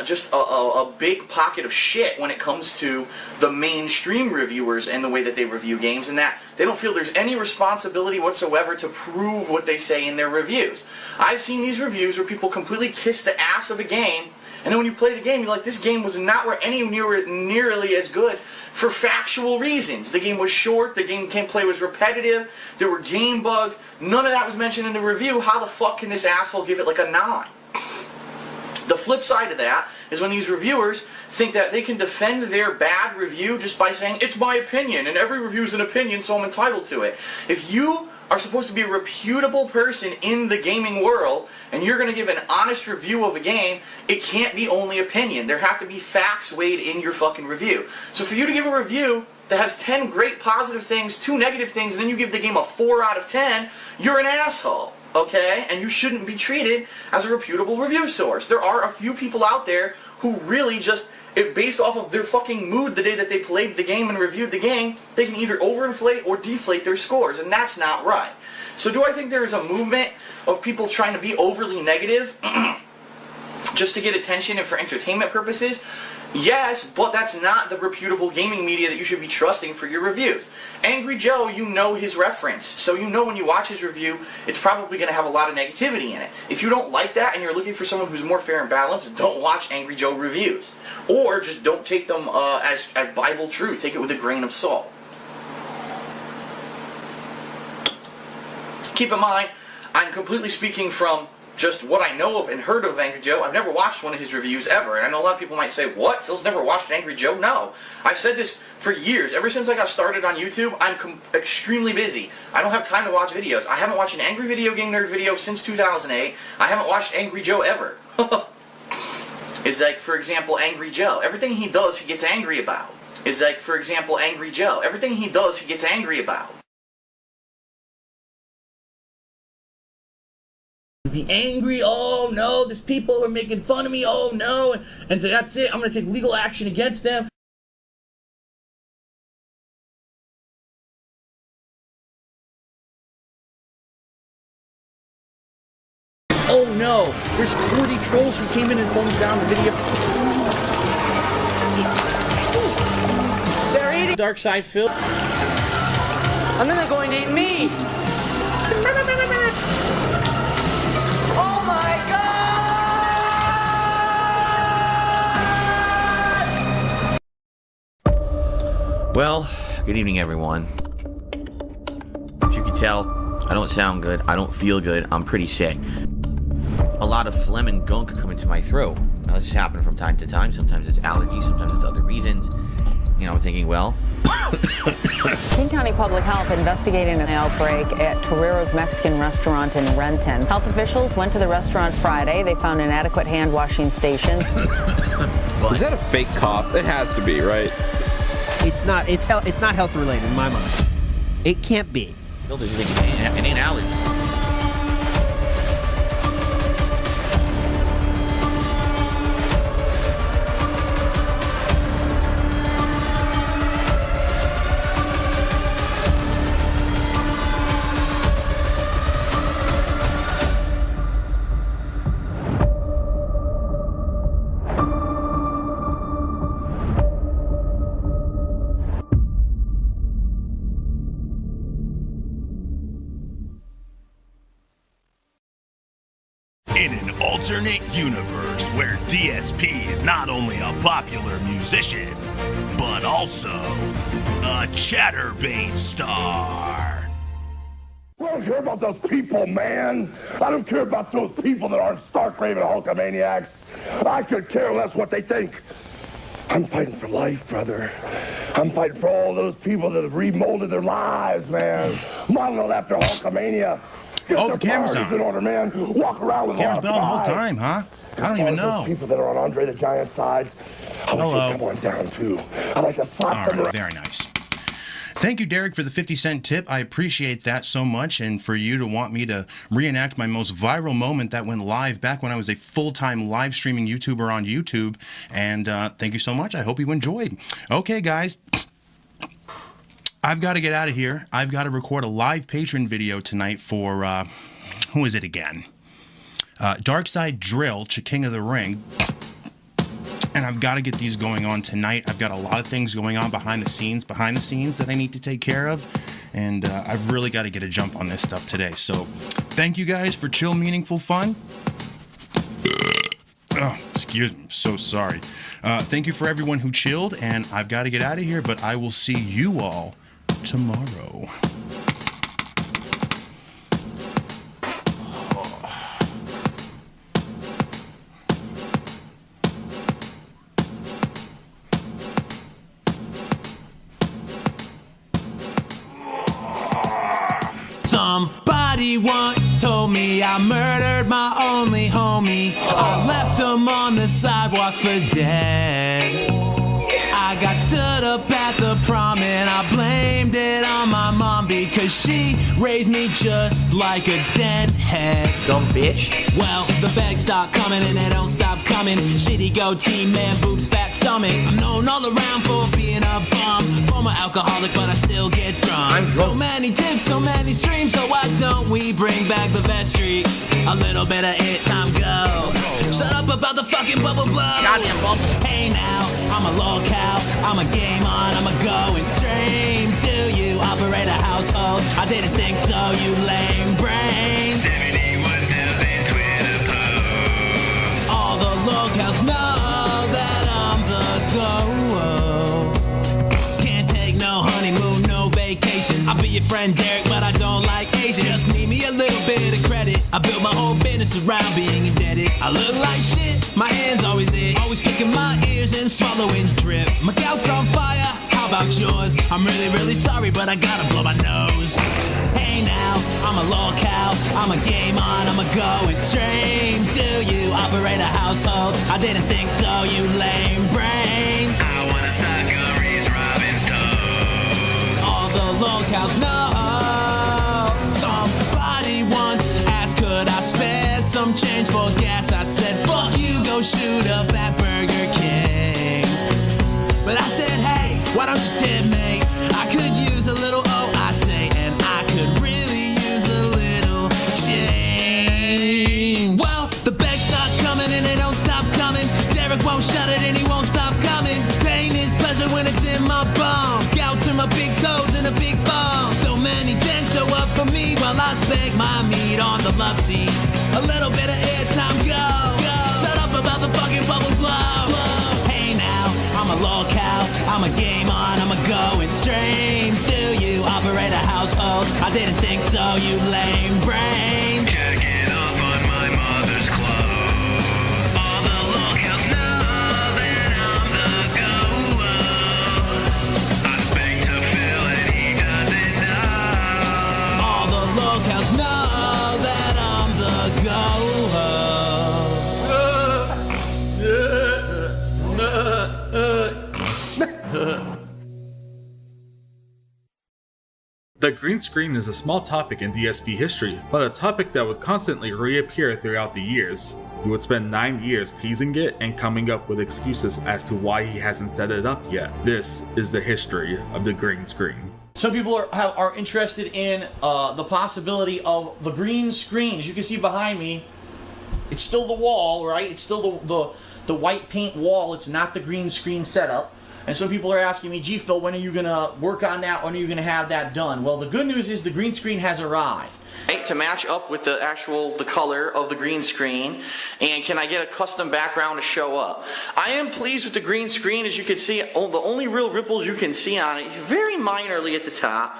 just a big pocket of shit when it comes to the mainstream reviewers and the way that they review games, and that they don't feel there's any responsibility whatsoever to prove what they say in their reviews. I've seen these reviews where people completely kiss the ass of a game, and then when you play the game, you're like, this game was not nearly as good for factual reasons. The game was short, the gameplay was repetitive, there were game bugs, none of that was mentioned in the review. How the fuck can this asshole give it like a 9? The flip side of that is when these reviewers think that they can defend their bad review just by saying, it's my opinion, and every review is an opinion, so I'm entitled to it. If you are supposed to be a reputable person in the gaming world, and you're going to give an honest review of a game, it can't be only opinion. There have to be facts weighed in your fucking review. So for you to give a review that has 10 great positive things, 2 negative things, and then you give the game a 4 out of 10, you're an asshole. Okay? And you shouldn't be treated as a reputable review source. There are a few people out there who really just, based off of their fucking mood the day that they played the game and reviewed the game, they can either overinflate or deflate their scores, and that's not right. So do I think there is a movement of people trying to be overly negative just to get attention and for entertainment purposes? Yes, but that's not the reputable gaming media that you should be trusting for your reviews. Angry Joe, you know his reference, so you know when you watch his review, it's probably going to have a lot of negativity in it. If you don't like that and you're looking for someone who's more fair and balanced, don't watch Angry Joe reviews. Or just don't take them as Bible truth. Take it with a grain of salt. Keep in mind, I'm completely speaking from just what I know of and heard of Angry Joe. I've never watched one of his reviews ever, and I know a lot of people might say, what? Phil's never watched Angry Joe? No. I've said this for years. Ever since I got started on YouTube, I'm extremely busy. I don't have time to watch videos. I haven't watched an Angry Video Game Nerd video since 2008. I haven't watched Angry Joe ever. It's like, for example, Angry Joe. Everything he does, he gets angry about. It's like, for example, Angry Joe. Everything he does, he gets angry about. Be angry, oh no, there's people who are making fun of me, oh no, and so that's it, I'm going to take legal action against them. Oh no, there's 40 trolls who came in and thumbs down the video. They're eating Dark Side Phil. And then they're going to eat me. Oh my God! Well, good evening, everyone. As you can tell, I don't sound good. I don't feel good. I'm pretty sick. A lot of phlegm and gunk come into my throat. Now, this is happening from time to time. Sometimes it's allergies. Sometimes it's other reasons. You know, I'm thinking, well... King County Public Health investigating an outbreak at Torero's Mexican restaurant in Renton. Health officials went to the restaurant Friday. They found an adequate hand washing station. Is that a fake cough? It has to be, right? It's not. It's not health related in my mind. It can't be. An allergy. alternate universe where DSP is not only a popular musician, but also a chatterbait star. I don't care about those people, man. I don't care about those people that aren't stark-raving hulkamaniacs. I could care less what they think. I'm fighting for life, brother. I'm fighting for all those people that have remolded their lives, man. Modeled after hulkamania. Oh, the camera's on. In order, man. Walk around with Camera's a been on the whole time, huh? I don't even know. Those people that are on Andre the Giant's side. I wish they'd come on down, too. I like to slap them around. Very nice. Thank you, Derek, for the 50-cent tip. I appreciate that so much, and for you to want me to reenact my most viral moment that went live back when I was a full-time live streaming YouTuber on YouTube. And thank you so much. I hope you enjoyed. Okay, guys. I've got to get out of here. I've got to record a live patron video tonight for, who is it again? Darkside Drill, King of the Ring. And I've got to get these going on tonight. I've got a lot of things going on behind the scenes that I need to take care of. And I've really got to get a jump on this stuff today. So thank you guys for chill, meaningful fun. Oh, excuse me. I'm so sorry. Thank you for everyone who chilled. And I've got to get out of here, but I will see you all tomorrow. Somebody once told me I murdered my only homie. I left him on the sidewalk for dead. I got stood up at the prom and I blamed it on my mom because she raised me just like a dent head. Dumb bitch. Well, the bags start coming and they don't stop coming. Shitty goatee, man, boobs, fat stomach. I'm known all around for being a bum. Former alcoholic, but I still get drunk. I'm drunk. So many tips, so many streams, so why don't we bring back the best streak? A little bit of it, time go. Shut up about the fucking bubble blow. Goddamn bubble. Hey now, I'm a lolcow, I'm a game on, I'm a going stream. Do you operate a household? I didn't think so, you lame brain. 71,000 Twitter posts. All the lolcows know that I'm the go. Can't take no honeymoon, no vacations. I'll be your friend Derek, but I don't like Asians. Just need me a little bit of credit. I built my whole business around being indebted. I look like shit, my hands always itch. Always picking my ears and swallowing drip. My gout's on fire, how about yours? I'm really, really sorry, but I gotta blow my nose. Hey now, I'm a lolcow, I'm a game on, I'm a going stream. Do you operate a household? I didn't think so, you lame brain. I wanna suck a Reese Robbins toe. All the lolcows know. Somebody once asked, could I spare some change for gas? I said, fuck you, go shoot up at Burger King. But I said, hey, why don't you tip me? I could use a little I say, and I could really use a little change. Well, the bags start coming and they don't stop coming. Derek won't shut it and he won't stop coming. Pain is pleasure when it's in my bum. Gout to my big toes and a big thumb. So many things show up for me while I spec my meat on the love seat. A little bit of airtime, go. Shut up about the fucking bubble blow. Hey now, I'm a lolcow, I'm a game on, I'm a going stream. Do you operate a household? I didn't think so, you lame brain. Checking up on my mother's clothes. All the lolcows know that I'm the go-o. I speak to Phil and he doesn't know. All the lolcows know that I'm the go-o. The green screen is a small topic in DSP history, but a topic that would constantly reappear throughout the years. He would spend 9 years teasing it and coming up with excuses as to why he hasn't set it up yet. This is the history of the green screen. Some people are interested in the possibility of the green screen. As you can see behind me, it's still the wall, right? It's still the white paint wall. It's not the green screen setup. And some people are asking me, gee, Phil, when are you going to work on that? When are you going to have that done? Well, the good news is the green screen has arrived. right, to match up with the color of the green screen, and can I get a custom background to show up? I am pleased with the green screen. As you can see, the only real ripples you can see on it, very minorly at the top.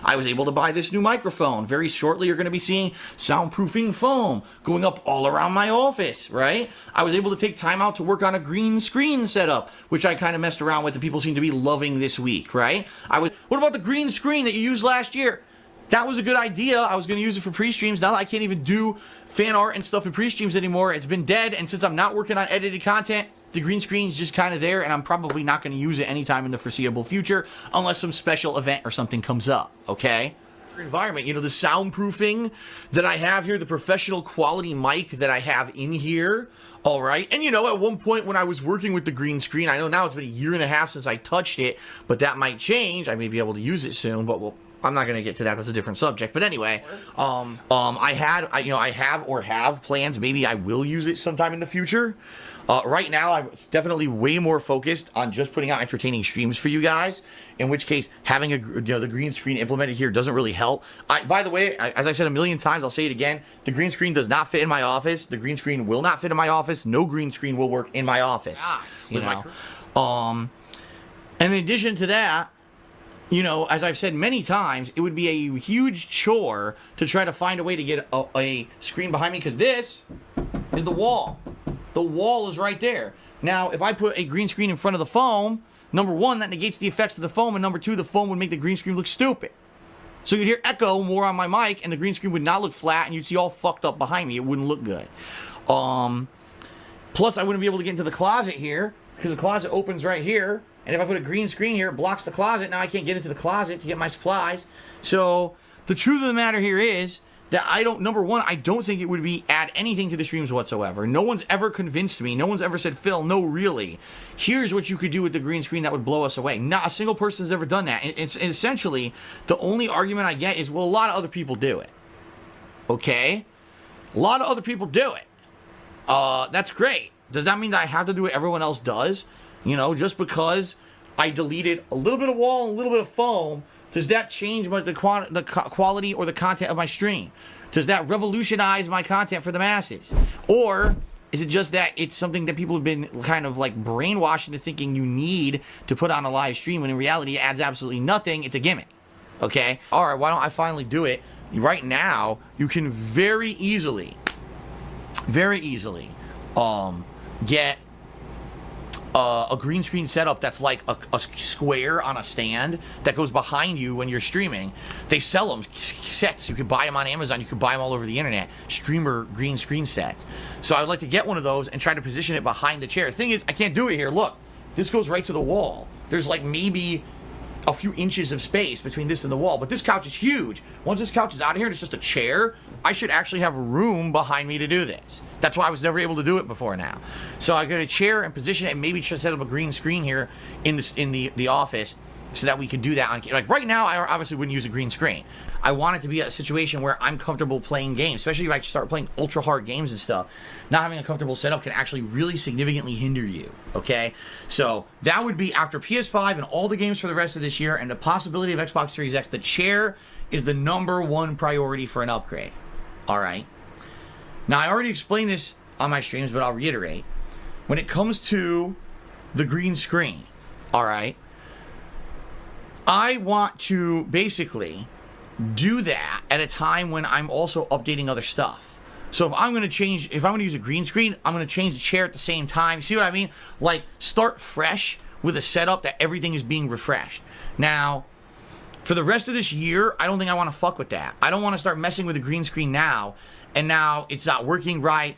I was able to buy this new microphone. Very shortly you're going to be seeing soundproofing foam going up all around my office, right? I was able to take time out to work on a green screen setup, which I kind of messed around with and people seem to be loving this week, right? What about the green screen that you used last year? That was a good idea. I was going to use it for pre-streams. Now that I can't even do fan art and stuff in pre-streams anymore, it's been dead, and since I'm not working on edited content, the green screen's just kind of there, and I'm probably not going to use it anytime in the foreseeable future unless some special event or something comes up, okay? Environment, the soundproofing that I have here, the professional quality mic that I have in here, all right? And at one point when I was working with the green screen, I know now it's been 1.5 years since I touched it, but that might change. I may be able to use it soon, but I'm not going to get to that. That's a different subject. But anyway, I have plans. Maybe I will use it sometime in the future. Right now, I'm definitely way more focused on just putting out entertaining streams for you guys. In which case, having the green screen implemented here doesn't really help. By the way, as I said a million times, I'll say it again. The green screen does not fit in my office. The green screen will not fit in my office. No green screen will work in my office. And in addition to that, as I've said many times, it would be a huge chore to try to find a way to get a screen behind me, because this is the wall. The wall is right there. Now, if I put a green screen in front of the foam, number one, that negates the effects of the foam, and number two, the foam would make the green screen look stupid. So you'd hear echo more on my mic, and the green screen would not look flat, and you'd see all fucked up behind me. It wouldn't look good. Plus, I wouldn't be able to get into the closet here, because the closet opens right here. And if I put a green screen here, it blocks the closet. Now I can't get into the closet to get my supplies. So the truth of the matter here is that number one, I don't think it would add anything to the streams whatsoever. No one's ever convinced me. No one's ever said, Phil, no, really. Here's what you could do with the green screen that would blow us away. Not a single person's ever done that. It's essentially, the only argument I get is, well, a lot of other people do it. Okay? A lot of other people do it. That's great. Does that mean that I have to do what everyone else does? Just because I deleted a little bit of wall and a little bit of foam, does that change the quality or the content of my stream? Does that revolutionize my content for the masses? Or is it just that it's something that people have been kind of like brainwashed into thinking you need to put on a live stream, when in reality it adds absolutely nothing? It's a gimmick. Okay? All right, why don't I finally do it? Right now, you can very easily get a green screen setup that's like a square on a stand that goes behind you when you're streaming. They sell them sets. You can buy them on Amazon. You can buy them all over the internet. Streamer green screen sets. So I'd like to get one of those and try to position it behind the chair. Thing is, I can't do it here. Look, this goes right to the wall. There's like maybe a few inches of space between this and the wall, but this couch is huge. Once this couch is out of here and it's just a chair, I should actually have room behind me to do this. That's why I was never able to do it before now. So I got a chair and position it, and maybe just set up a green screen here in the office so that we could do that. Like right now, I obviously wouldn't use a green screen. I want it to be a situation where I'm comfortable playing games, especially if I start playing ultra hard games and stuff. Not having a comfortable setup can actually really significantly hinder you, okay? So that would be after PS5 and all the games for the rest of this year and the possibility of Xbox Series X, the chair is the #1 priority for an upgrade, all right? Now, I already explained this on my streams, but I'll reiterate. When it comes to the green screen, all right, I want to basically do that at a time when I'm also updating other stuff. So if I'm going to use a green screen, I'm going to change the chair at the same time. See what I mean? Like, start fresh with a setup that everything is being refreshed. Now, for the rest of this year, I don't think I want to fuck with that. I don't want to start messing with the green screen now, and now it's not working right.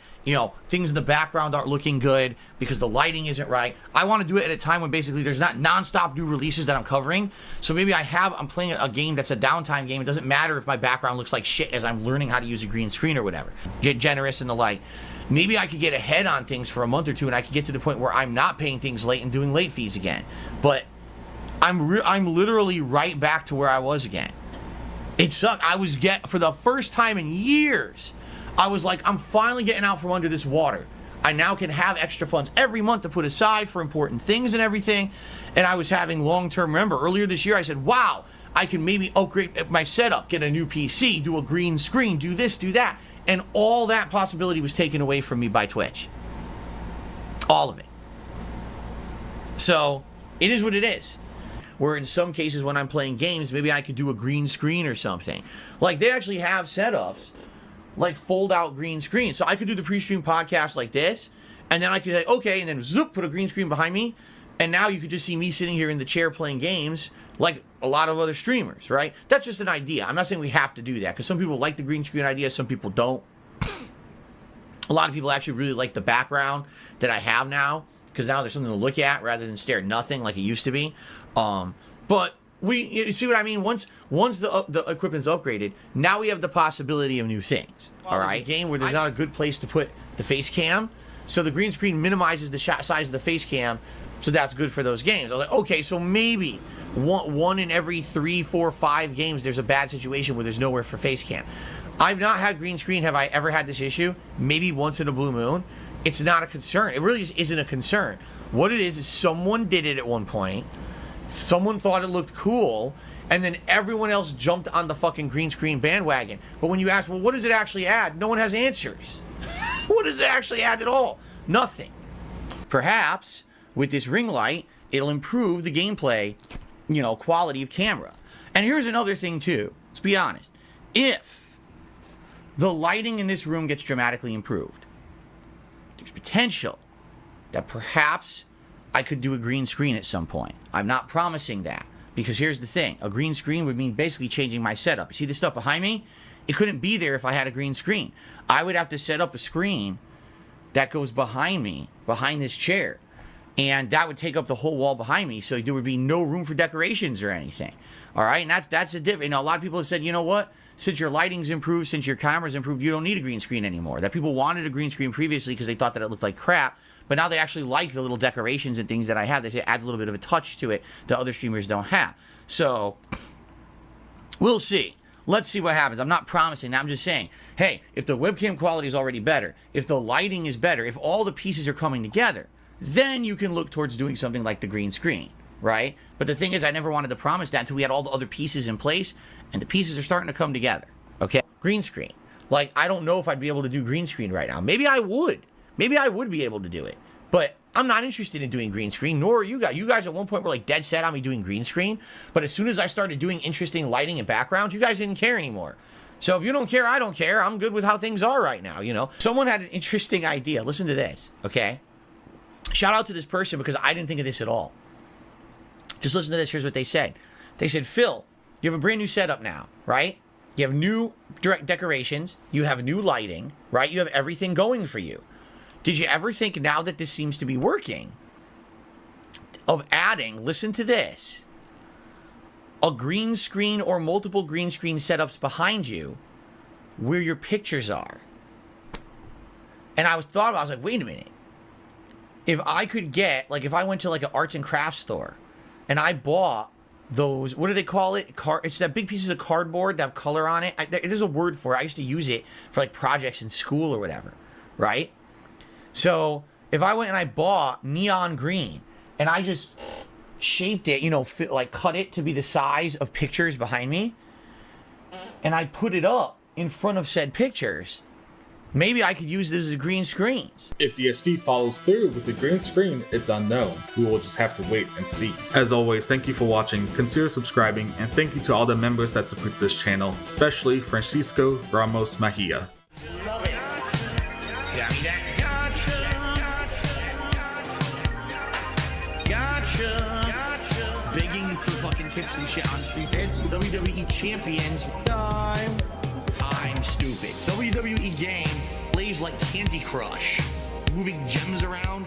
Things in the background aren't looking good because the lighting isn't right. I want to do it at a time when basically there's not non-stop new releases that I'm covering. So maybe I'm playing a game that's a downtime game. It doesn't matter if my background looks like shit as I'm learning how to use a green screen or whatever. Get generous and the like. Maybe I could get ahead on things for a month or two, and I could get to the point where I'm not paying things late and doing late fees again. But I'm literally right back to where I was again. It sucked. For the first time in years, I was like, I'm finally getting out from under this water. I now can have extra funds every month to put aside for important things and everything. And I was having long-term, remember, earlier this year I said, wow, I can maybe upgrade my setup, get a new PC, do a green screen, do this, do that. And all that possibility was taken away from me by Twitch. All of it. So, it is what it is. Where in some cases when I'm playing games, maybe I could do a green screen or something. Like, they actually have setups, like fold-out green screen. So I could do the pre-stream podcast like this, and then I could say, okay, and then zoop, put a green screen behind me, and now you could just see me sitting here in the chair playing games like a lot of other streamers, right? That's just an idea. I'm not saying we have to do that, because some people like the green screen idea, some people don't. A lot of people actually really like the background that I have now, because now there's something to look at rather than stare at nothing like it used to be. But you see what I mean? Once the equipment's upgraded, now we have the possibility of new things. All right, a game where there's not a good place to put the face cam, so the green screen minimizes the size of the face cam, so that's good for those games. I was like, okay, so maybe one in every 3, 4, 5 games there's a bad situation where there's nowhere for face cam. I've not had green screen. Have I ever had this issue? Maybe once in a blue moon. It's not a concern. It really just isn't a concern. What it is someone did it at one point. Someone thought it looked cool, and then everyone else jumped on the fucking green screen bandwagon. But when you ask, well, what does it actually add? No one has answers. What does it actually add at all? Nothing. Perhaps with this ring light, it'll improve the gameplay, quality of camera. And here's another thing too. Let's be honest. If the lighting in this room gets dramatically improved, there's potential that perhaps I could do a green screen at some point. I'm not promising that, because here's the thing. A green screen would mean basically changing my setup. You see this stuff behind me? It couldn't be there if I had a green screen. I would have to set up a screen that goes behind me, behind this chair. And that would take up the whole wall behind me, so there would be no room for decorations or anything. All right, and that's a different. A lot of people have said, you know what? Since your lighting's improved, since your camera's improved, you don't need a green screen anymore. That people wanted a green screen previously because they thought that it looked like crap, but now they actually like the little decorations and things that I have. They say it adds a little bit of a touch to it that other streamers don't have. So, we'll see. Let's see what happens. I'm not promising that. I'm just saying, hey, if the webcam quality is already better, if the lighting is better, if all the pieces are coming together, then you can look towards doing something like the green screen, right? But the thing is, I never wanted to promise that until we had all the other pieces in place, and the pieces are starting to come together, okay? Green screen. Like, I don't know if I'd be able to do green screen right now. Maybe I would. Maybe I would be able to do it. But I'm not interested in doing green screen, nor are you guys. You guys at one point were like dead set on me doing green screen, but as soon as I started doing interesting lighting and backgrounds, you guys didn't care anymore. So if you don't care, I don't care. I'm good with how things are right now, Someone had an interesting idea. Listen to this, okay? Shout out to this person because I didn't think of this at all. Just listen to this. Here's what they said. They said, Phil, you have a brand new setup now, right? You have new direct decorations. You have new lighting, right? You have everything going for you. Did you ever think, now that this seems to be working, of adding, listen to this, a green screen or multiple green screen setups behind you where your pictures are? And I was like, wait a minute. If I could get, like, if I went to like an arts and crafts store and I bought those, what do they call it? It's that big pieces of cardboard that have color on it. There's a word for it. I used to use it for like projects in school or whatever, right? So if I went and I bought neon green and I just shaped it, like cut it to be the size of pictures behind me, and I put it up in front of said pictures, maybe I could use this as green screens. If DSP follows through with the green screen, it's unknown. We will just have to wait and see. As always, thank you for watching, consider subscribing, and thank you to all the members that support this channel, especially Francisco Ramos Mejia. Begging for fucking tips and shit on street. It's WWE Champions time. I'm stupid. WWE game plays like Candy Crush, moving gems around.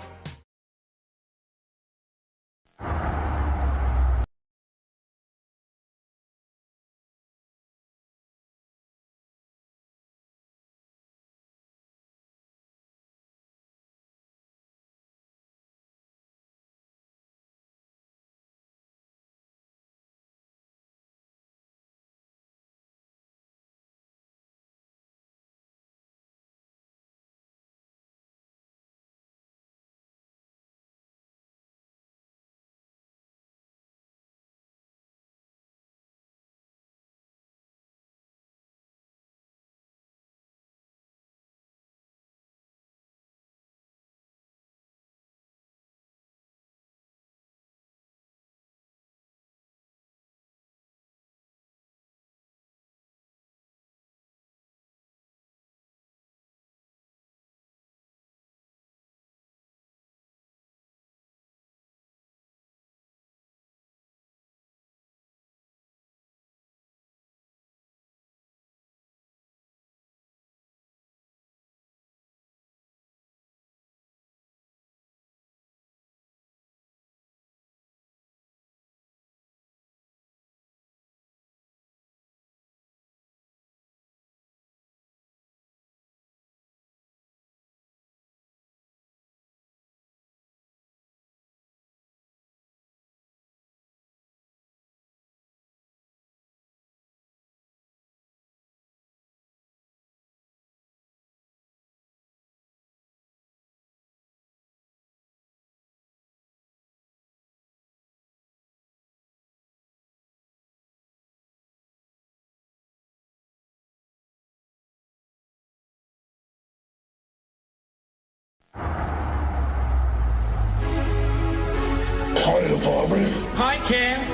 Hi, Ken.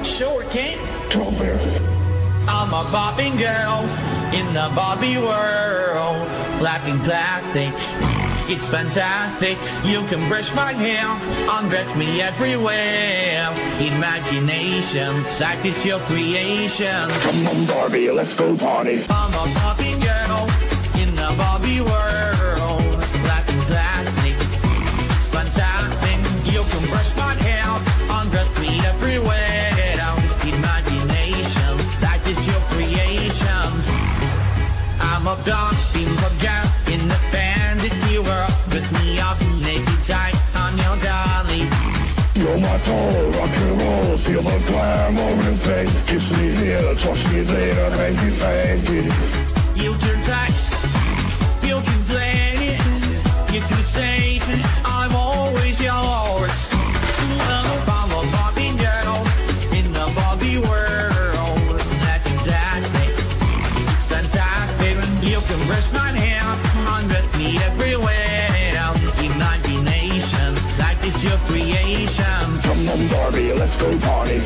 Sure, Ken. I'm a bobbing girl in the Bobby world. Laughing plastic, it's fantastic. You can brush my hair, undress me everywhere. Imagination, practice your creation. Come on, Barbie, let's go party. I'm a bobbing girl in the Bobby world. Laughing plastic, it's fantastic. You can brush my hair, undress me everywhere. Imagination, practice your creation. I'm a bobbing girl in the fantasy world. With me, I'll make you tight on your dolly. You're my toy, rock and roll, feel the climb over the face. Kiss me here, touch me there, thank you, thank you. You can touch, you can play it, you can say it, I'm always yours. I'm a bobbing girl in the Bobby world. That's fantastic, it's fantastic. You can brush my hair, undress me everywhere. Imagination, like it's your creation. Come on, Barbie, let's go party.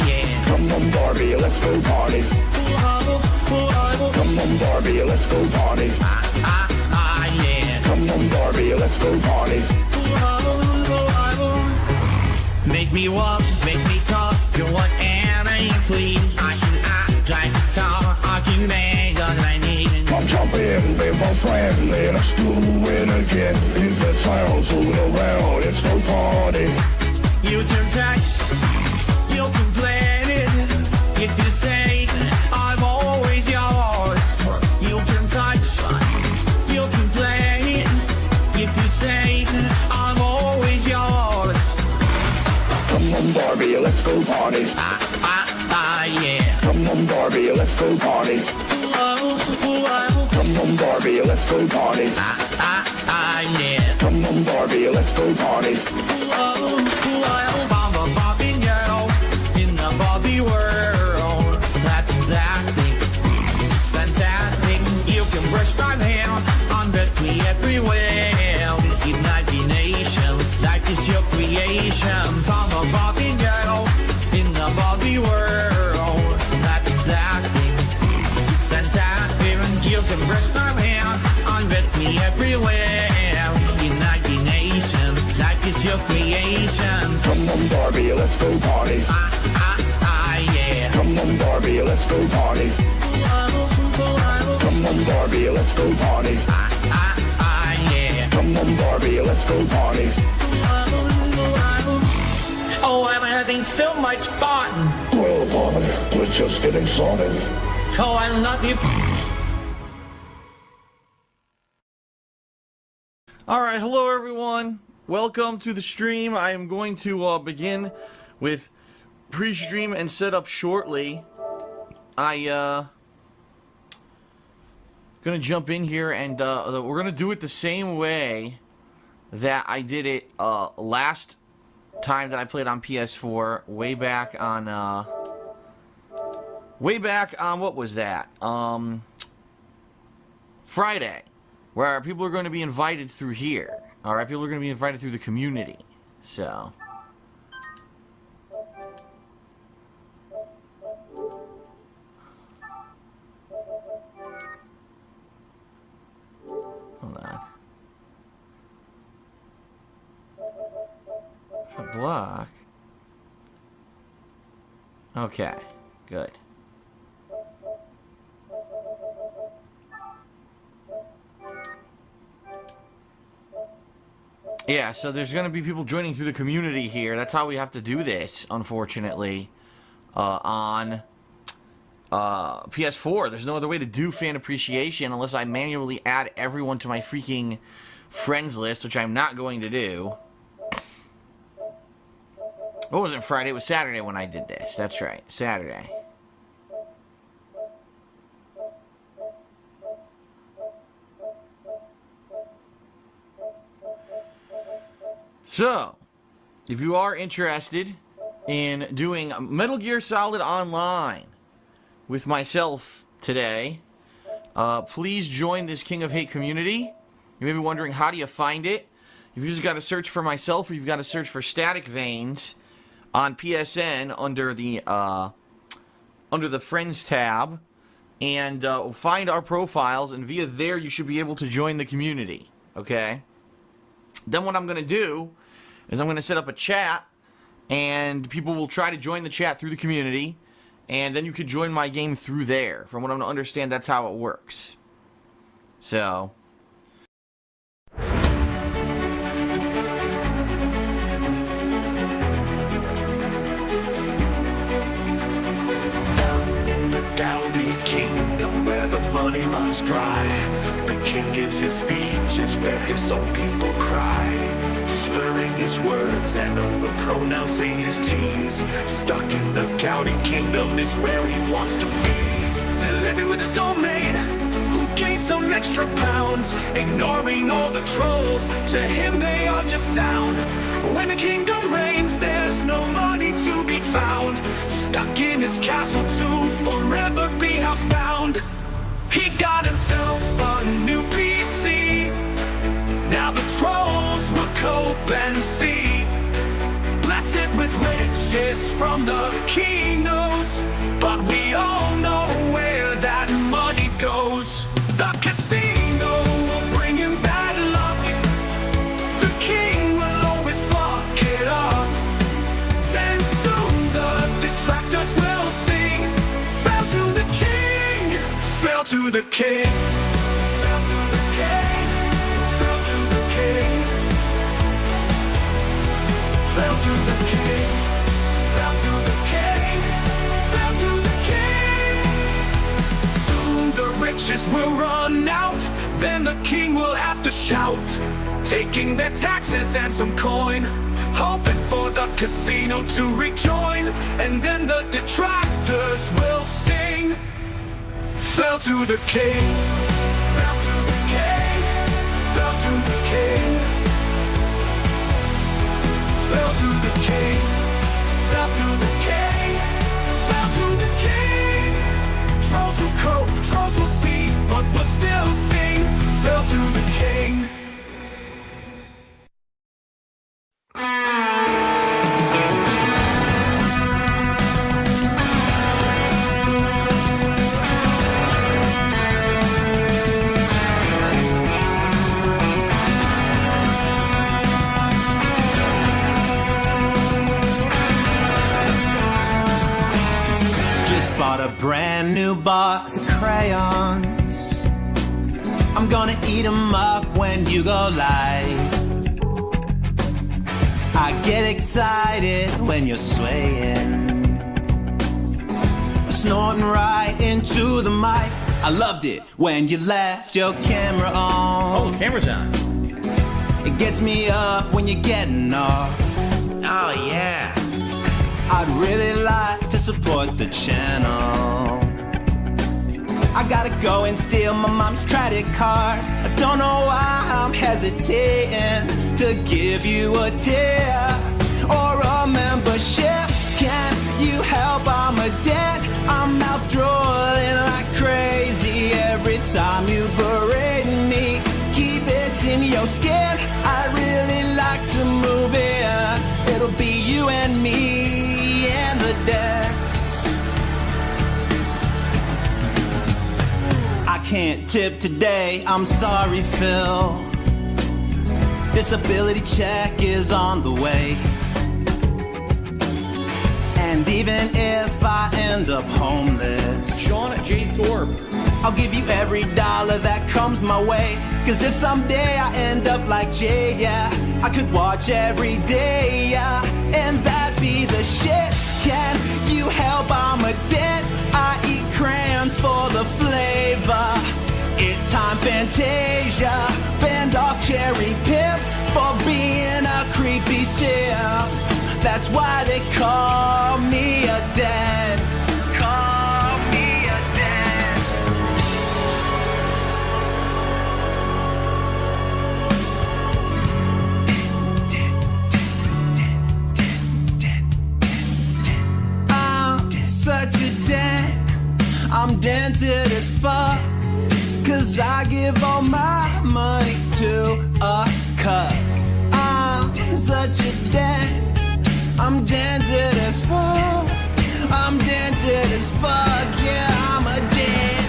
Yeah. Come on, Barbie, let's go party. Come on, Barbie, let's go party. Yeah. Come on, Barbie, let's go party. Make me walk, make me talk, do whatever you please. I can act like a star, I can make all I need. I'm jumping with my friend, let's do it again. If the town's moving around, it's no party. You can touch, you can play it. If you say, I'm always yours. You can touch, you can play it. If you say, I'm always yours. Come on, Barbie, let's go party. Yeah. Come on, Barbie, let's go party. Come on, Barbie, let's go party. Yeah. Come on, Barbie, let's go party. I'm a bobbing girl in the Bobby world. That's fantastic, it's fantastic. You can brush my hair, undress me everywhere. Imagination, like it's your creation. I'm a bobbing girl in the Bobby world. That's fantastic, it's fantastic. You can brush my hair, undress me everywhere. Imagination, like it's your creation. Come on, Barbie, let's go party. Yeah. Come on, Barbie, let's go party. Come on, Barbie, let's go party. Yeah. Come on, Barbie, let's go party. Oh, I'm having so much fun. Well, Barbie, we're just getting started. Oh, I love you. Alright, hello everyone. Welcome to the stream. I am going to begin with pre-stream and set up shortly. Gonna jump in here and we're gonna do it the same way that I did it last time that I played on PS4 way back on what was that? Friday, where people are going to be invited through here. Alright, people are going to be invited through the community. So hold on. If I block. Okay, good. Yeah, so there's going to be people joining through the community here. That's how we have to do this, unfortunately, on PS4. There's no other way to do fan appreciation unless I manually add everyone to my freaking friends list, which I'm not going to do. It wasn't Friday, it was Saturday when I did this. That's right, Saturday. So, if you are interested in doing Metal Gear Solid Online with myself today, please join this King of Hate community. You may be wondering, how do you find it? You've just got to search for myself, or you've got to search for Static Veins on PSN under the Friends tab, and find our profiles, and via there you should be able to join the community, okay? Then what I'm going to do is I'm going to set up a chat, and people will try to join the chat through the community, and then you can join my game through there. From what I'm to understand, that's how it works. So... Kingdom where the money runs dry. The king gives his speeches where his own people cry, slurring his words and over-pronouncing his T's. Stuck in the Gowdy kingdom is where he wants to be, living with his soulmate who gained some extra pounds, ignoring all the trolls. To him they are just sound. When the kingdom reigns, there's no money to be found. Stuck in his castle to forever be housebound. He got himself a new PC. Now the trolls will cope and see. Blessed with riches from the king knows, but we all know where that money goes. The casino will bring him bad luck. The king will always fuck it up. Then soon the detractors will sing, fell to the king, fell to the king, fell to the king, fell to the king, fell to the king, fell to the king, fell to the king. Soon the riches will run out, then the king will have to shout, taking their taxes and some coin, hoping for the casino to rejoin. And then the detractors will sing, fell to the king, fell to the king, fell to the king, fell to the king, fell to the king, fell to the king. Trolls will cope, trolls will see, but we'll still sing, fell to the king. Bought a brand new box of crayons. I'm gonna eat them up when you go live. I get excited when you're swaying, snorting right into the mic. I loved it when you left your camera on. Oh, the camera's on. It gets me up when you're getting off. Oh, yeah. I'd really like to support the channel. I gotta go and steal my mom's credit card. I don't know why I'm hesitating to give you a tip or a membership. Can you help? I'm a debt. I'm mouth drooling like crazy every time you berate me. Keep it in your skin. I really like to move in. It'll be you and me and the decks. I can't tip today, I'm sorry, Phil. Disability check is on the way. And even if I end up homeless, Sean J. Thorpe, I'll give you every dollar that comes my way. Cause if someday I end up like Jay, yeah, I could watch every day, yeah, and that'd be the shit. Can you help? I'm a debt. I eat crayons for the flavor. It time Fantasia. Bend off cherry pips for being a creepy still. That's why they call me a dead. Call me a dead. I'm such a dead. I'm dented as fuck. Cause I give all my money to a cuck. I'm dented as fuck, yeah, I'm a dent.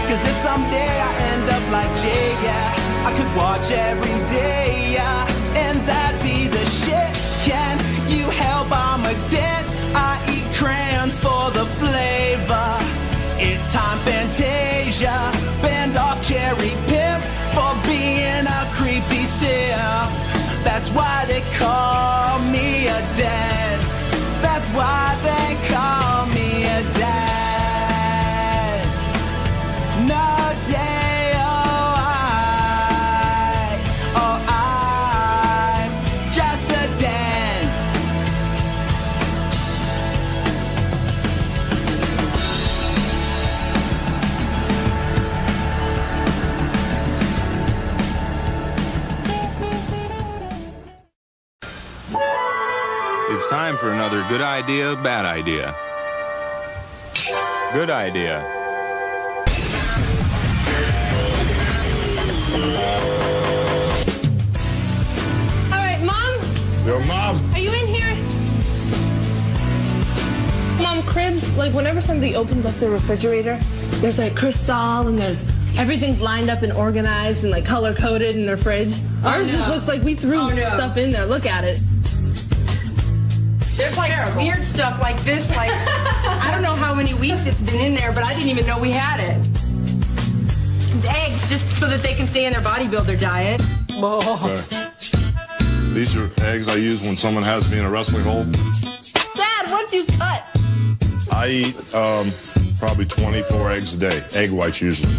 Cause if someday I end up like Jay, yeah, I could watch every day, yeah, and that'd be the shit. Can you help? I'm a dent. I eat crayons for the flavor. It time Fantasia. Bend off cherry pimp for being a creepy simp. That's why they call me a dent. That's why they call me a dent. No day, oh I'm just a dent. It's time for another good idea, bad idea. Good idea. Alright, Mom? Yo, Mom. Are you in here? Mom, cribs, like whenever somebody opens up the refrigerator, there's like crystal and there's everything's lined up and organized and like color coded in their fridge. Ours just looks like we threw stuff in there. Look at it. There's like weird stuff like this, like, I don't know how many weeks it's been in there, but I didn't even know we had it. Eggs, just so that they can stay in their bodybuilder diet. Okay. These are eggs I use when someone has me in a wrestling hold. Dad, what'd you cut? I eat probably 24 eggs a day. Egg whites usually.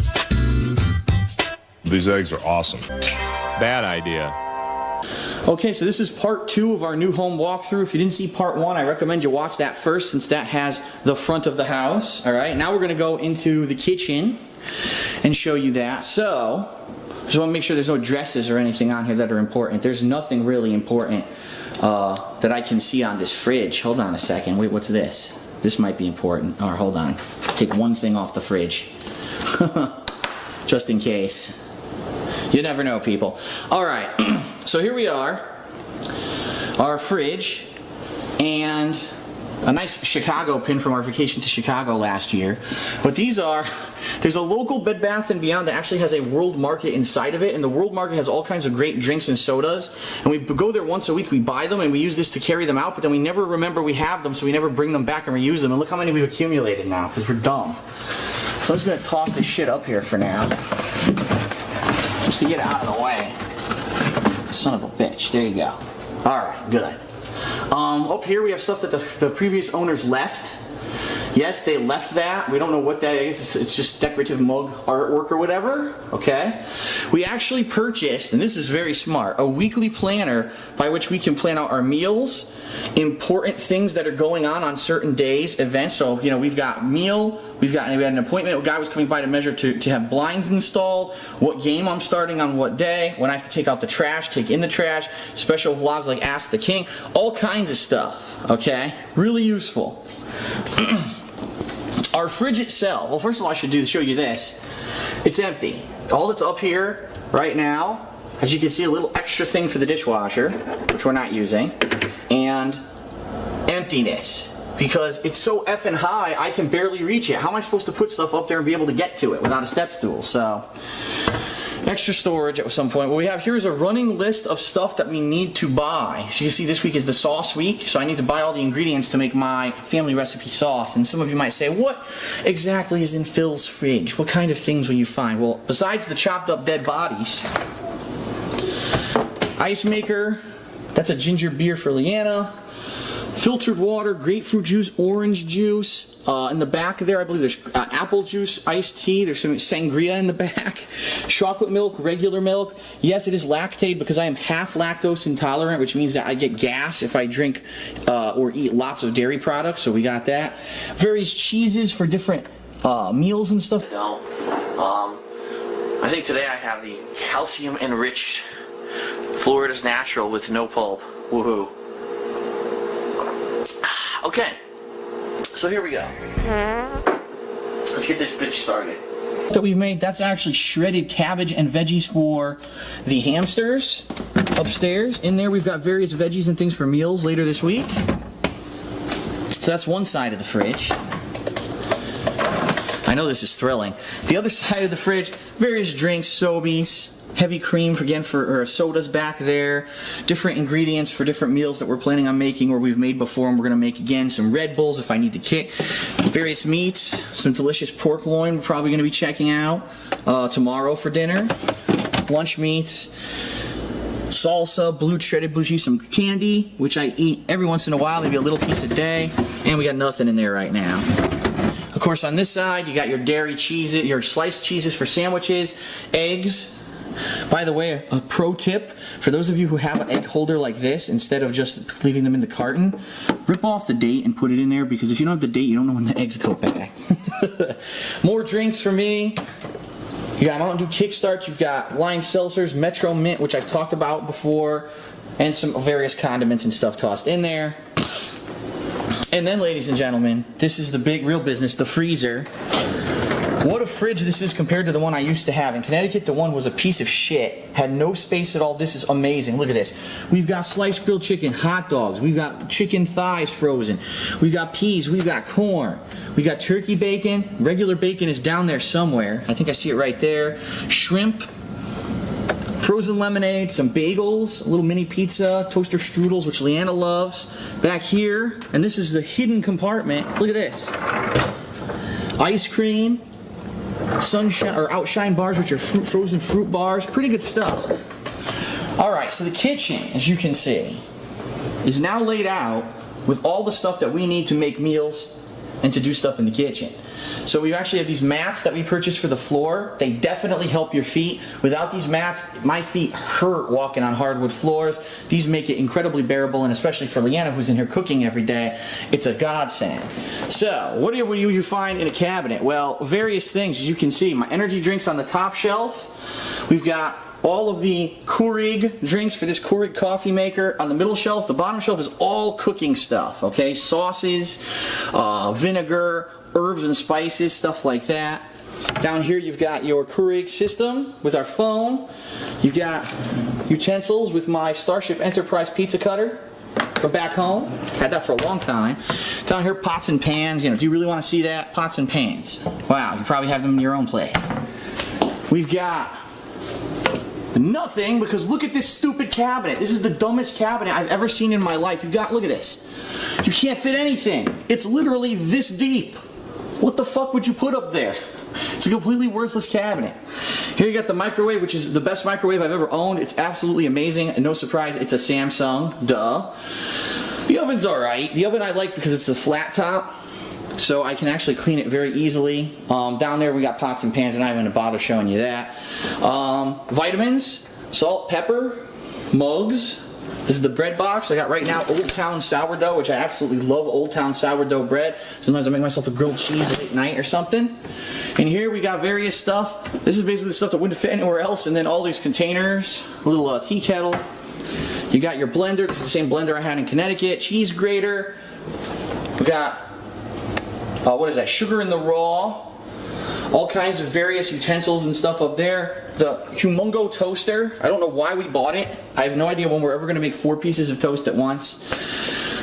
These eggs are awesome. Bad idea. Okay, so this is part 2 of our new home walkthrough. If you didn't see part 1, I recommend you watch that first since that has the front of the house. All right, now we're going to go into the kitchen and show you that. So, just want to make sure there's no dresses or anything on here that are important. There's nothing really important that I can see on this fridge. Hold on a second. Wait, what's this? This might be important. All right, hold on. Take one thing off the fridge. Just in case. You never know, people. All right, so here we are, our fridge, and a nice Chicago pin from our vacation to Chicago last year. But these are, there's a local Bed Bath & Beyond that actually has a World Market inside of it, and the World Market has all kinds of great drinks and sodas, and we go there once a week, we buy them, and we use this to carry them out, but then we never remember we have them, so we never bring them back and reuse them, and look how many we've accumulated now, because we're dumb. So I'm just going to toss this shit up here for now. Just to get it out of the way. Son of a bitch. There you go. Alright, good. Up here we have stuff that the previous owners left. Yes, they left that. We don't know what that is. It's just decorative mug artwork or whatever. Okay. We actually purchased, and this is very smart, a weekly planner by which we can plan out our meals, important things that are going on certain days, events. So, you know, we've got meal, we had an appointment, a guy was coming by to measure to have blinds installed, what game I'm starting on what day, when I have to take out the trash, take in the trash, special vlogs like Ask the King, all kinds of stuff. Okay. Really useful. Our fridge itself, well, first of all, I should show you this. It's empty. All that's up here right now, as you can see, a little extra thing for the dishwasher, which we're not using, and emptiness. Because it's so effing high, I can barely reach it. How am I supposed to put stuff up there and be able to get to it without a step stool? So, extra storage at some point. What we have here is a running list of stuff that we need to buy. So you see this week is the sauce week, so I need to buy all the ingredients to make my family recipe sauce. And some of you might say, what exactly is in Phil's fridge? What kind of things will you find? Well, besides the chopped up dead bodies, ice maker, that's a ginger beer for Leanna, filtered water, grapefruit juice, orange juice. In the back there, I believe there's apple juice, iced tea. There's some sangria in the back. Chocolate milk, regular milk. Yes, it is lactate because I am half lactose intolerant, which means that I get gas if I drink or eat lots of dairy products. So we got that. Various cheeses for different meals and stuff. I think today I have the calcium enriched Florida's Natural with no pulp. Woohoo. Okay, so here we go. Let's get this bitch started. That we've made, that's actually shredded cabbage and veggies for the hamsters upstairs. In there we've got various veggies and things for meals later this week. So that's one side of the fridge. I know this is thrilling. The other side of the fridge, various drinks, Sobeys, heavy cream for sodas back there, different ingredients for different meals that we're planning on making or we've made before and we're going to make again, some Red Bulls if I need to kick, various meats, some delicious pork loin we're probably going to be checking out tomorrow for dinner, lunch meats, salsa, shredded blue cheese, some candy, which I eat every once in a while, maybe a little piece a day, and we got nothing in there right now. Of course, on this side, you got your dairy cheeses, your sliced cheeses for sandwiches, eggs. By the way, a pro tip, for those of you who have an egg holder like this, instead of just leaving them in the carton, rip off the date and put it in there, because if you don't have the date, you don't know when the eggs go bad. More drinks for me. You got Mountain Dew Kickstart, you've got lime seltzers, Metro Mint, which I've talked about before, and some various condiments and stuff tossed in there. And then, ladies and gentlemen, this is the big real business, the freezer. What a fridge this is compared to the one I used to have. In Connecticut, the one was a piece of shit. Had no space at all. This is amazing. Look at this. We've got sliced grilled chicken, hot dogs. We've got chicken thighs frozen. We've got peas. We've got corn. We got turkey bacon. Regular bacon is down there somewhere. I think I see it right there. Shrimp. Frozen lemonade, some bagels, a little mini pizza, toaster strudels, which Leanna loves. Back here, and this is the hidden compartment. Look at this. Ice cream. Sunshine or Outshine bars, which are frozen fruit bars. Pretty good stuff. Alright, so the kitchen, as you can see, is now laid out with all the stuff that we need to make meals and to do stuff in the kitchen. So we actually have these mats that we purchased for the floor. They definitely help your feet. Without these mats, my feet hurt walking on hardwood floors. These make it incredibly bearable, and especially for Leanna, who's in here cooking every day, it's a godsend. So, what do you find in a cabinet? Well, various things. As you can see, my energy drinks on the top shelf. We've got all of the Keurig drinks for this Keurig coffee maker on the middle shelf. The bottom shelf is all cooking stuff, okay? Sauces, vinegar, herbs and spices, stuff like that. Down here you've got your Keurig system with our phone. You've got utensils with my Starship Enterprise pizza cutter from back home. Had that for a long time. Down here, pots and pans. You know, do you really want to see that? Pots and pans. Wow, you probably have them in your own place. We've got nothing, because look at this stupid cabinet. This is the dumbest cabinet I've ever seen in my life. You've got, look at this. You can't fit anything. It's literally this deep. What the fuck would you put up there? It's a completely worthless cabinet. Here you got the microwave, which is the best microwave I've ever owned. It's absolutely amazing, and no surprise, it's a Samsung, duh. The oven's alright. The oven I like because it's a flat top, so I can actually clean it very easily. Down there we got pots and pans, and I'm not even going to bother showing you that. Vitamins, salt, pepper, mugs. This is the bread box I got right now, Old Town sourdough, which I absolutely love Old Town sourdough bread. Sometimes I make myself a grilled cheese late at night or something. And here we got various stuff. This is basically the stuff that wouldn't fit anywhere else, and then all these containers, a little tea kettle. You got your blender, it's the same blender I had in Connecticut, cheese grater. We got, what is that, sugar in the raw. All kinds of various utensils and stuff up there. The Humongo toaster. I don't know why we bought it. I have no idea when we're ever going to make 4 pieces of toast at once.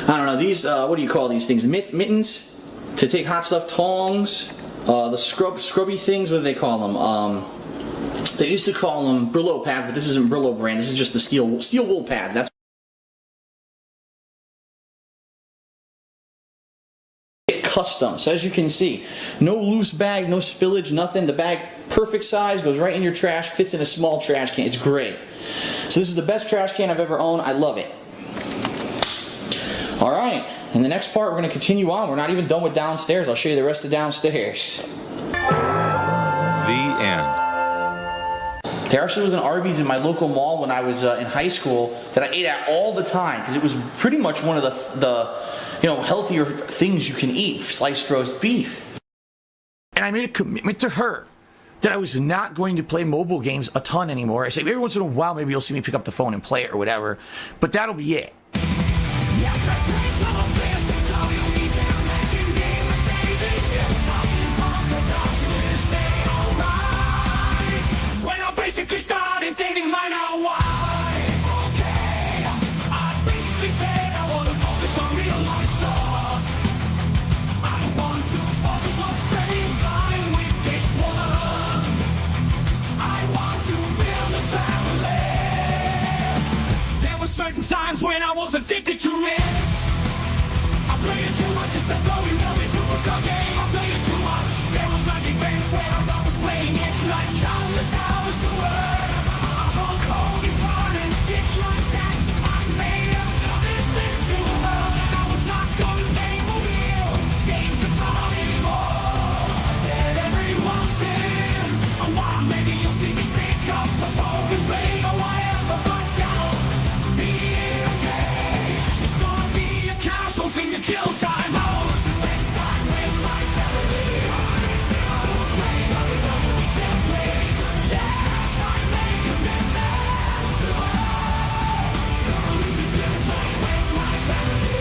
I don't know. These, what do you call these things? Mittens to take hot stuff. Tongs. The scrubby things. What do they call them? They used to call them Brillo pads, but this isn't Brillo brand. This is just the steel wool pads. That's custom. So as you can see, no loose bag, no spillage, nothing. The bag, perfect size, goes right in your trash, fits in a small trash can. It's great. So this is the best trash can I've ever owned. I love it. All right, in the next part, we're going to continue on. We're not even done with downstairs. I'll show you the rest of downstairs. The end. There actually was an Arby's in my local mall when I was in high school that I ate at all the time because it was pretty much one of the healthier things you can eat, sliced roast beef. And I made a commitment to her that I was not going to play mobile games a ton anymore. I say every once in a while, maybe you'll see me pick up the phone and play it or whatever, but that'll be it. Yes, I play some fancy, get too rich. I'm playing too much at the WWE Super Cup game. I'm playing too much. There was nothing famous where I was playing it like countless hours to work. Hulk Hogan, Braun, and shit like that. I made a commitment to her that I was not gonna play mobile games to try anymore. I said everyone's in. A while maybe you'll see me pick up the phone and play or whatever, but that'll be okay. It's gonna be a casual thing to kill time. I want to spend time with my family. I will play WWE templates. Yes, I make commitments to her. This is still playing with my family.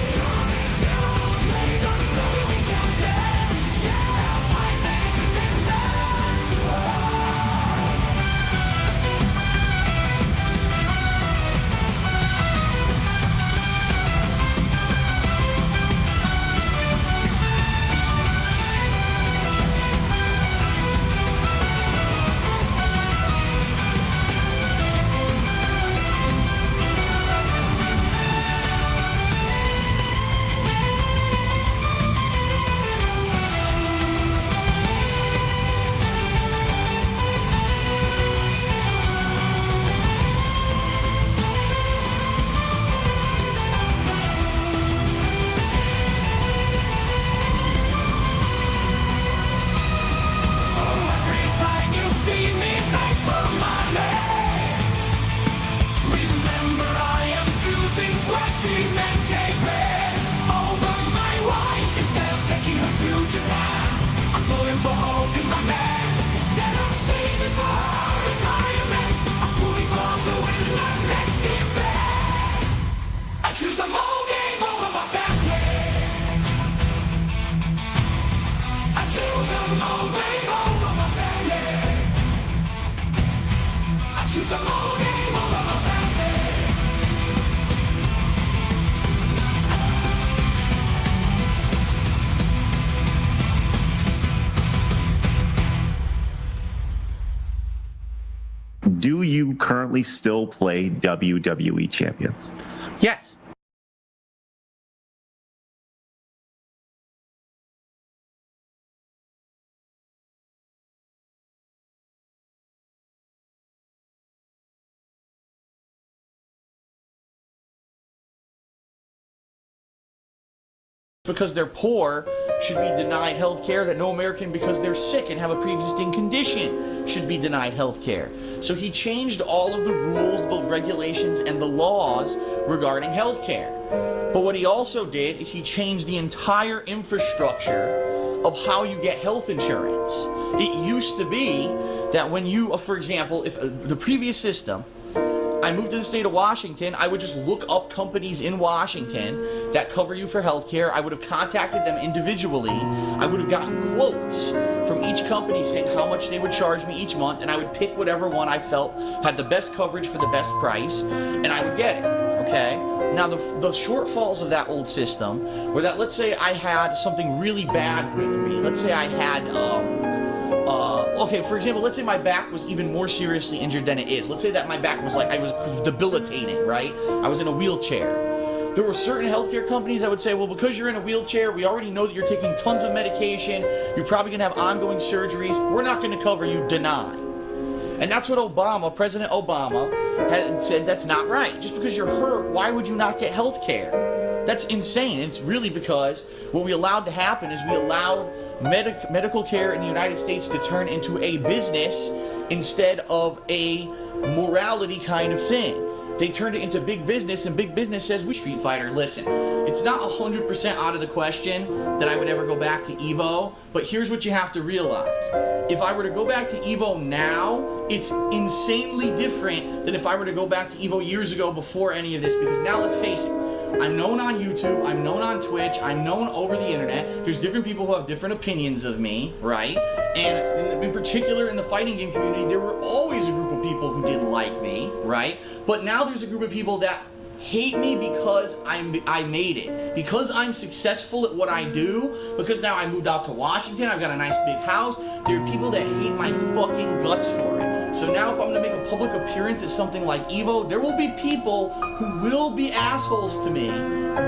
Still play WWE templates. Yes, I make commitments to her. Every time you see me beg for money, remember I am choosing sweaty men tapers over my wife instead of taking her to Japan. I'm pulling for Hogan, my man, instead of saving for her retirement. I'm pulling for to win the next event. I choose a whole game over my family. I choose a whole game over my family. I choose a whole game over my family. Do you currently still play WWE Champions? Yes. Because they're poor should be denied health care, that no American because they're sick and have a pre-existing condition should be denied health care. So he changed all of the rules, the regulations, and the laws regarding health care. But what he also did is he changed the entire infrastructure of how you get health insurance. It used to be that when you, for example, if the previous system, I moved to the state of Washington, I would just look up companies in Washington that cover you for healthcare. I would have contacted them individually. I would have gotten quotes from each company saying how much they would charge me each month, and I would pick whatever one I felt had the best coverage for the best price, and I would get it, okay? Now, the shortfalls of that old system were that, let's say I had something really bad with me. Let's say I had, okay, for example, let's say my back was even more seriously injured than it is. Let's say that my back was like, I was debilitating, right? I was in a wheelchair. There were certain healthcare companies that would say, well, because you're in a wheelchair, we already know that you're taking tons of medication, you're probably gonna have ongoing surgeries, we're not gonna cover you, deny. And that's what President Obama, had said that's not right. Just because you're hurt, why would you not get health care? That's insane. It's really because what we allowed to happen is we allowed medical care in the United States to turn into a business instead of a morality kind of thing. They turned it into big business, and big business says, we Street Fighter, listen, it's not 100% out of the question that I would ever go back to EVO, but here's what you have to realize. If I were to go back to EVO now, it's insanely different than if I were to go back to EVO years ago before any of this, because now let's face it, I'm known on YouTube, I'm known on Twitch, I'm known over the internet. There's different people who have different opinions of me, right? And in particular in the fighting game community, there were always a group of people who didn't like me, right? But now there's a group of people that hate me because I made it. Because I'm successful at what I do, because now I moved out to Washington, I've got a nice big house, there are people that hate my fucking guts for it. So now if I'm gonna make a public appearance at something like EVO, there will be people who will be assholes to me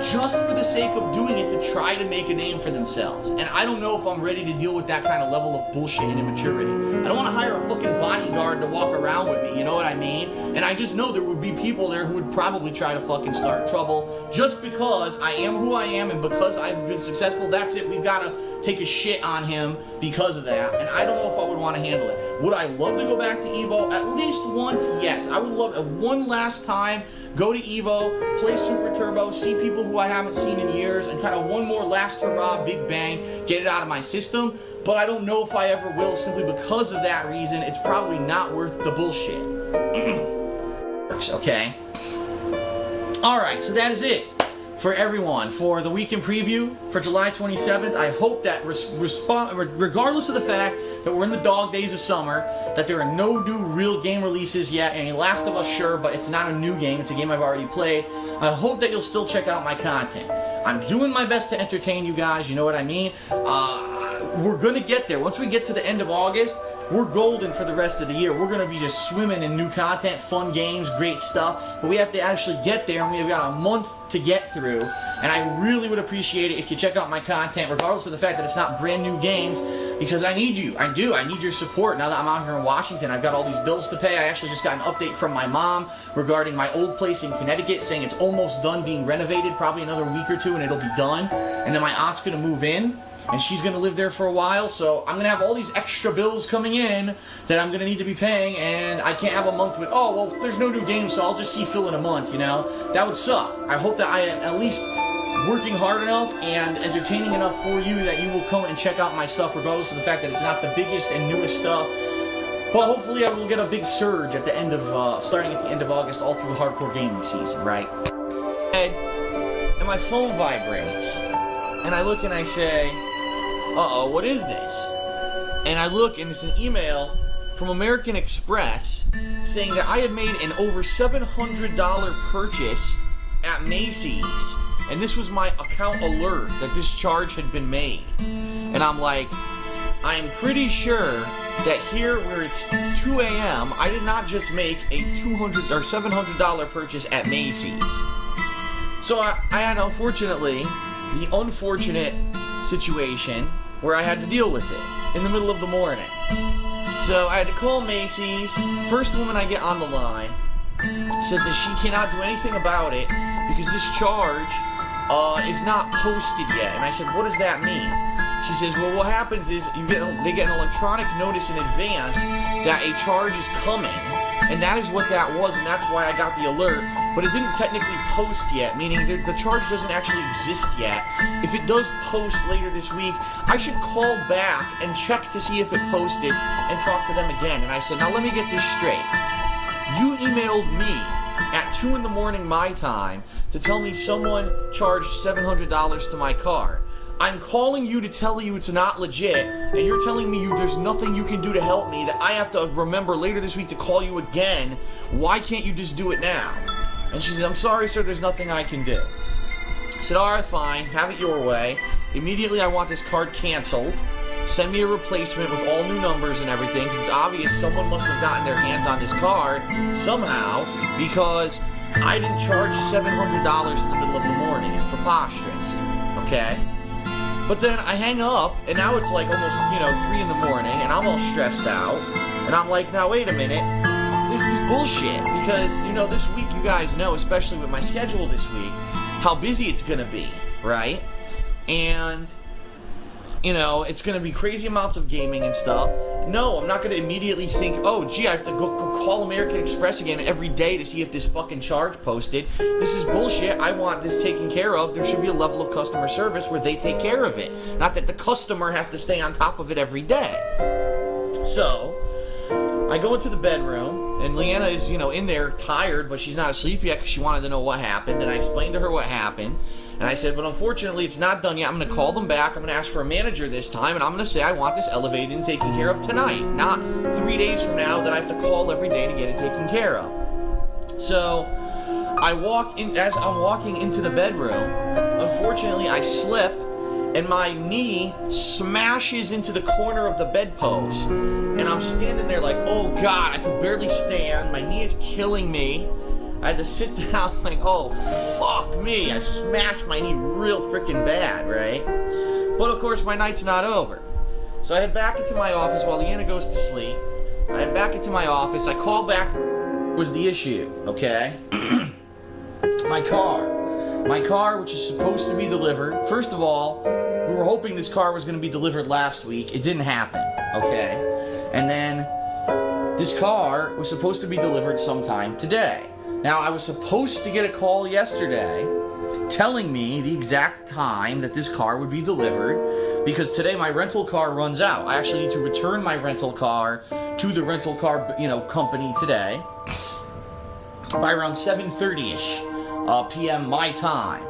just for the sake of doing it to try to make a name for themselves. And I don't know if I'm ready to deal with that kind of level of bullshit and immaturity. I don't want to hire a fucking bodyguard to walk around with me, you know what I mean? And I just know there would be people there who would probably try to fucking start trouble just because I am who I am and because I've been successful. That's it. We've got to take a shit on him because of that. And I don't know if I would want to handle it. Would I love to go back to EVO at least once? Yes. I would love one last time. Go to EVO, play Super Turbo, see people who I haven't seen in years, and kind of one more last hurrah, big bang, get it out of my system. But I don't know if I ever will simply because of that reason. It's probably not worth the bullshit. Okay? Alright, so that is it for everyone for the weekend preview for July 27th. I hope that regardless of the fact that we're in the dog days of summer, that there are no new real game releases yet. Any Last of Us, sure, but it's not a new game. It's a game I've already played. I hope that you'll still check out my content. I'm doing my best to entertain you guys, you know what I mean? We're gonna get there. Once we get to the end of August, we're golden for the rest of the year. We're gonna be just swimming in new content, fun games, great stuff. But we have to actually get there, and we've got a month to get through. And I really would appreciate it if you check out my content, regardless of the fact that it's not brand new games, because I need you. I do. I need your support. Now that I'm out here in Washington, I've got all these bills to pay. I actually just got an update from my mom regarding my old place in Connecticut, saying it's almost done being renovated, probably another week or two, and it'll be done. And then my aunt's gonna move in, and she's going to live there for a while, so I'm going to have all these extra bills coming in that I'm going to need to be paying, and I can't have a month with, oh, well, there's no new game, so I'll just see Phil in a month, you know? That would suck. I hope that I am at least working hard enough and entertaining enough for you that you will come and check out my stuff, regardless of the fact that it's not the biggest and newest stuff. But hopefully I will get a big surge at the end of, starting at the end of August, all through the hardcore gaming season, right? And my phone vibrates, and I look and I say, uh-oh, what is this? And I look, and it's an email from American Express saying that I had made an over $700 purchase at Macy's, and this was my account alert that this charge had been made. And I'm like, I'm pretty sure that here where it's 2 a.m., I did not just make a $200 or $700 purchase at Macy's. So I had, unfortunately, the unfortunate situation where I had to deal with it in the middle of the morning. So I had to call Macy's. First woman I get on the line says that she cannot do anything about it because this charge is not posted yet. And I said, what does that mean? She says, well, what happens is they get an electronic notice in advance that a charge is coming, and that is what that was, and that's why I got the alert. But it didn't technically post yet, meaning the charge doesn't actually exist yet. If it does post later this week, I should call back and check to see if it posted and talk to them again. And I said, now let me get this straight. You emailed me at 2 in the morning my time to tell me someone charged $700 to my card. I'm calling you to tell you it's not legit, and you're telling me there's nothing you can do to help me, that I have to remember later this week to call you again. Why can't you just do it now? And she said, I'm sorry, sir, there's nothing I can do. I said, all right, fine, have it your way. Immediately, I want this card canceled. Send me a replacement with all new numbers and everything, because it's obvious someone must have gotten their hands on this card somehow, because I didn't charge $700 in the middle of the morning. It's preposterous, okay? But then I hang up, and now it's like almost, 3 in the morning, and I'm all stressed out. And I'm like, now wait a minute, this is bullshit. Because, this week you guys know, especially with my schedule this week, how busy it's going to be, right? And, it's going to be crazy amounts of gaming and stuff. No, I'm not going to immediately think, oh, gee, I have to go call American Express again every day to see if this fucking charge posted. This is bullshit. I want this taken care of. There should be a level of customer service where they take care of it. Not that the customer has to stay on top of it every day. So, I go into the bedroom, and Leanna is, in there tired, but she's not asleep yet because she wanted to know what happened. And I explained to her what happened. And I said, but unfortunately, it's not done yet. I'm going to call them back. I'm going to ask for a manager this time, and I'm going to say I want this elevated and taken care of tonight, not 3 days from now that I have to call every day to get it taken care of. So I walk in. As I'm walking into the bedroom, unfortunately, I slip, and my knee smashes into the corner of the bedpost. And I'm standing there like, oh God, I could barely stand. My knee is killing me. I had to sit down like, oh, fuck me. I smashed my knee real freaking bad, right? But of course, my night's not over. So I head back into my office while Leanna goes to sleep. I head back into my office. I call back. Was the issue, okay? My car, which is supposed to be delivered. First of all, we were hoping this car was going to be delivered last week. It didn't happen, okay? And then this car was supposed to be delivered sometime today. Now, I was supposed to get a call yesterday telling me the exact time that this car would be delivered, because today my rental car runs out. I actually need to return my rental car to the rental car, company today by around 7:30ish p.m. my time.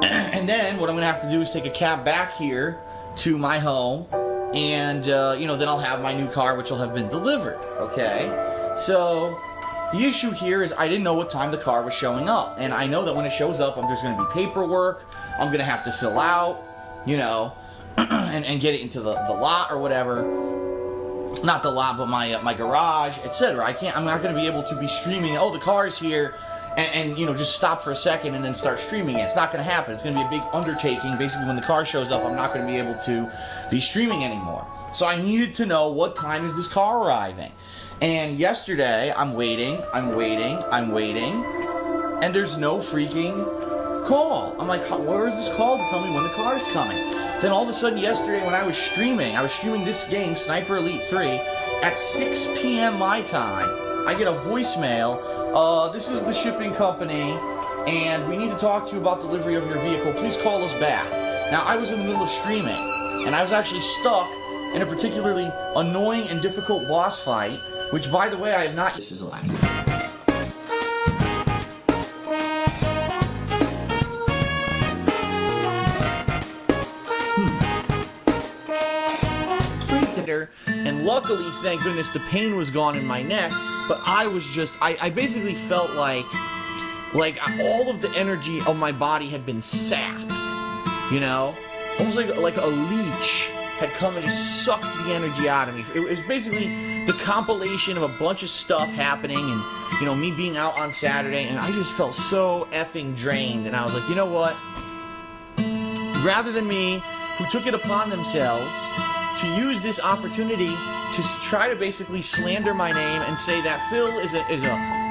And then what I'm gonna have to do is take a cab back here to my home, and then I'll have my new car, which will have been delivered. Okay, so the issue here is I didn't know what time the car was showing up, and I know that when it shows up, there's going to be paperwork I'm going to have to fill out, and get it into the lot or whatever. Not the lot, but my garage, etc. I'm not going to be able to be streaming, oh, the car's here, and just stop for a second and then start streaming it. It's not going to happen. It's going to be a big undertaking. Basically, when the car shows up, I'm not going to be able to be streaming anymore. So I needed to know what time is this car arriving. And yesterday, I'm waiting, and there's no freaking call. I'm like, where is this call to tell me when the car's coming? Then all of a sudden yesterday when I was streaming this game, Sniper Elite 3, at 6 p.m. my time, I get a voicemail, this is the shipping company, and we need to talk to you about delivery of your vehicle. Please call us back. Now, I was in the middle of streaming, and I was actually stuck in a particularly annoying and difficult boss fight, which, by the way, I have not. This is lag. And luckily, thank goodness, the pain was gone in my neck. But I was just, I basically felt like all of the energy of my body had been sapped. Almost like a leech had come and just sucked the energy out of me. It was basically the compilation of a bunch of stuff happening, and me being out on Saturday, and I just felt so effing drained. And I was like, you know what? Rather than me, who took it upon themselves to use this opportunity to try to basically slander my name and say that Phil is a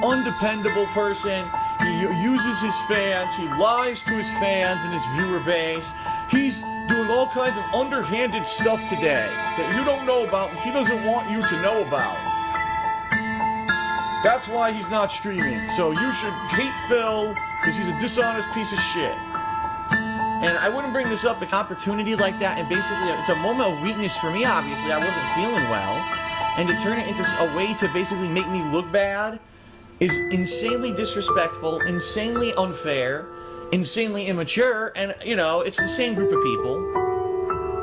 undependable person. He uses his fans. He lies to his fans and his viewer base. He's doing all kinds of underhanded stuff today that you don't know about and he doesn't want you to know about. That's why he's not streaming. So you should hate Phil because he's a dishonest piece of shit. And I wouldn't bring this up, an opportunity like that, and basically it's a moment of weakness for me, obviously. I wasn't feeling well. And to turn it into a way to basically make me look bad is insanely disrespectful, insanely unfair, insanely immature, and, it's the same group of people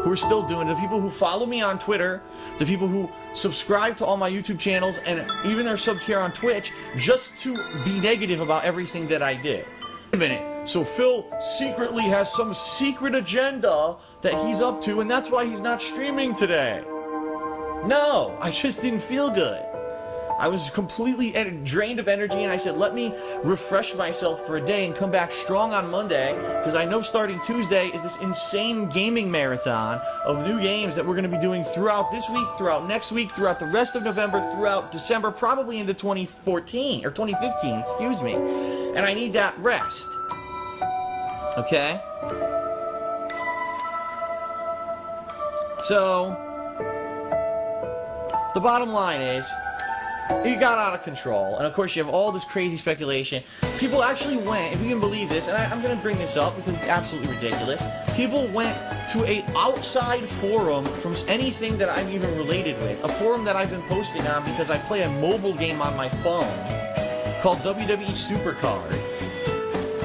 who are still doing it. The people who follow me on Twitter, the people who subscribe to all my YouTube channels, and even are subbed here on Twitch, just to be negative about everything that I did. Wait a minute. So Phil secretly has some secret agenda that he's up to, and that's why he's not streaming today. No, I just didn't feel good. I was completely drained of energy, and I said, let me refresh myself for a day and come back strong on Monday, because I know starting Tuesday is this insane gaming marathon of new games that we're going to be doing throughout this week, throughout next week, throughout the rest of November, throughout December, probably into 2014, or 2015, excuse me. And I need that rest. Okay? So, the bottom line is, it got out of control, and of course you have all this crazy speculation. People actually went, if you can believe this, and I'm going to bring this up because it's absolutely ridiculous, people went to a outside forum from anything that I'm even related with, a forum that I've been posting on because I play a mobile game on my phone called WWE Supercard.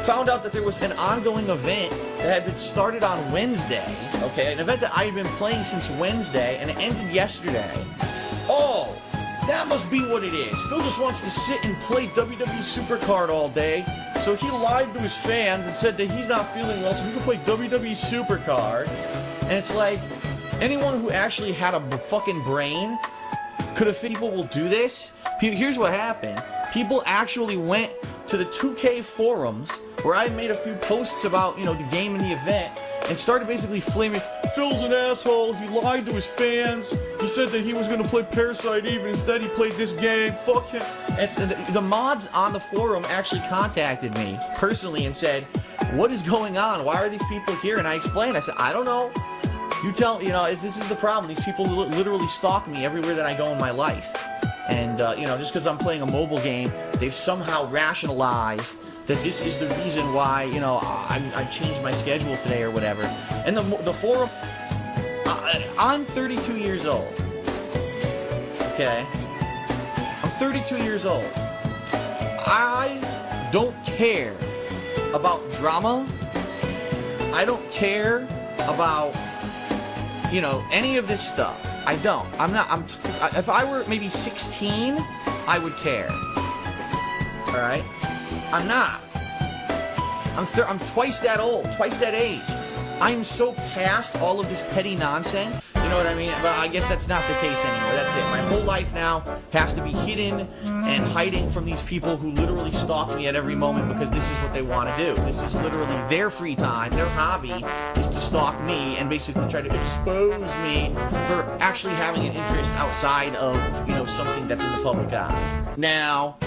Found out that there was an ongoing event that had been started on Wednesday, okay, an event that I had been playing since Wednesday, and it ended yesterday. Oh, that must be what it is. Phil just wants to sit and play WWE Supercard all day, so he lied to his fans and said that he's not feeling well, so he can play WWE Supercard. And it's like, anyone who actually had a fucking brain could have people will do this. Here's what happened. People actually went to the 2K forums where I made a few posts about, the game and the event, and started basically flaming, Phil's an asshole, he lied to his fans, he said that he was going to play Parasite Eve, and instead he played this game, fuck him. And the mods on the forum actually contacted me personally and said, what is going on? Why are these people here? And I explained, I said, I don't know. You tell, this is the problem. These people literally stalk me everywhere that I go in my life. And, just because I'm playing a mobile game, they've somehow rationalized that this is the reason why, I changed my schedule today or whatever. And the forum, I'm 32 years old. Okay? I'm 32 years old. I don't care about drama. I don't care about, any of this stuff. I don't. If I were maybe 16, I would care. Alright? I'm not. I'm twice that old, twice that age. I'm so past all of this petty nonsense. You know what I mean? But I guess that's not the case anymore. That's it. My whole life now has to be hidden and hiding from these people who literally stalk me at every moment because this is what they want to do. This is literally their free time. Their hobby is to stalk me and basically try to expose me for actually having an interest outside of, something that's in the public eye. Now,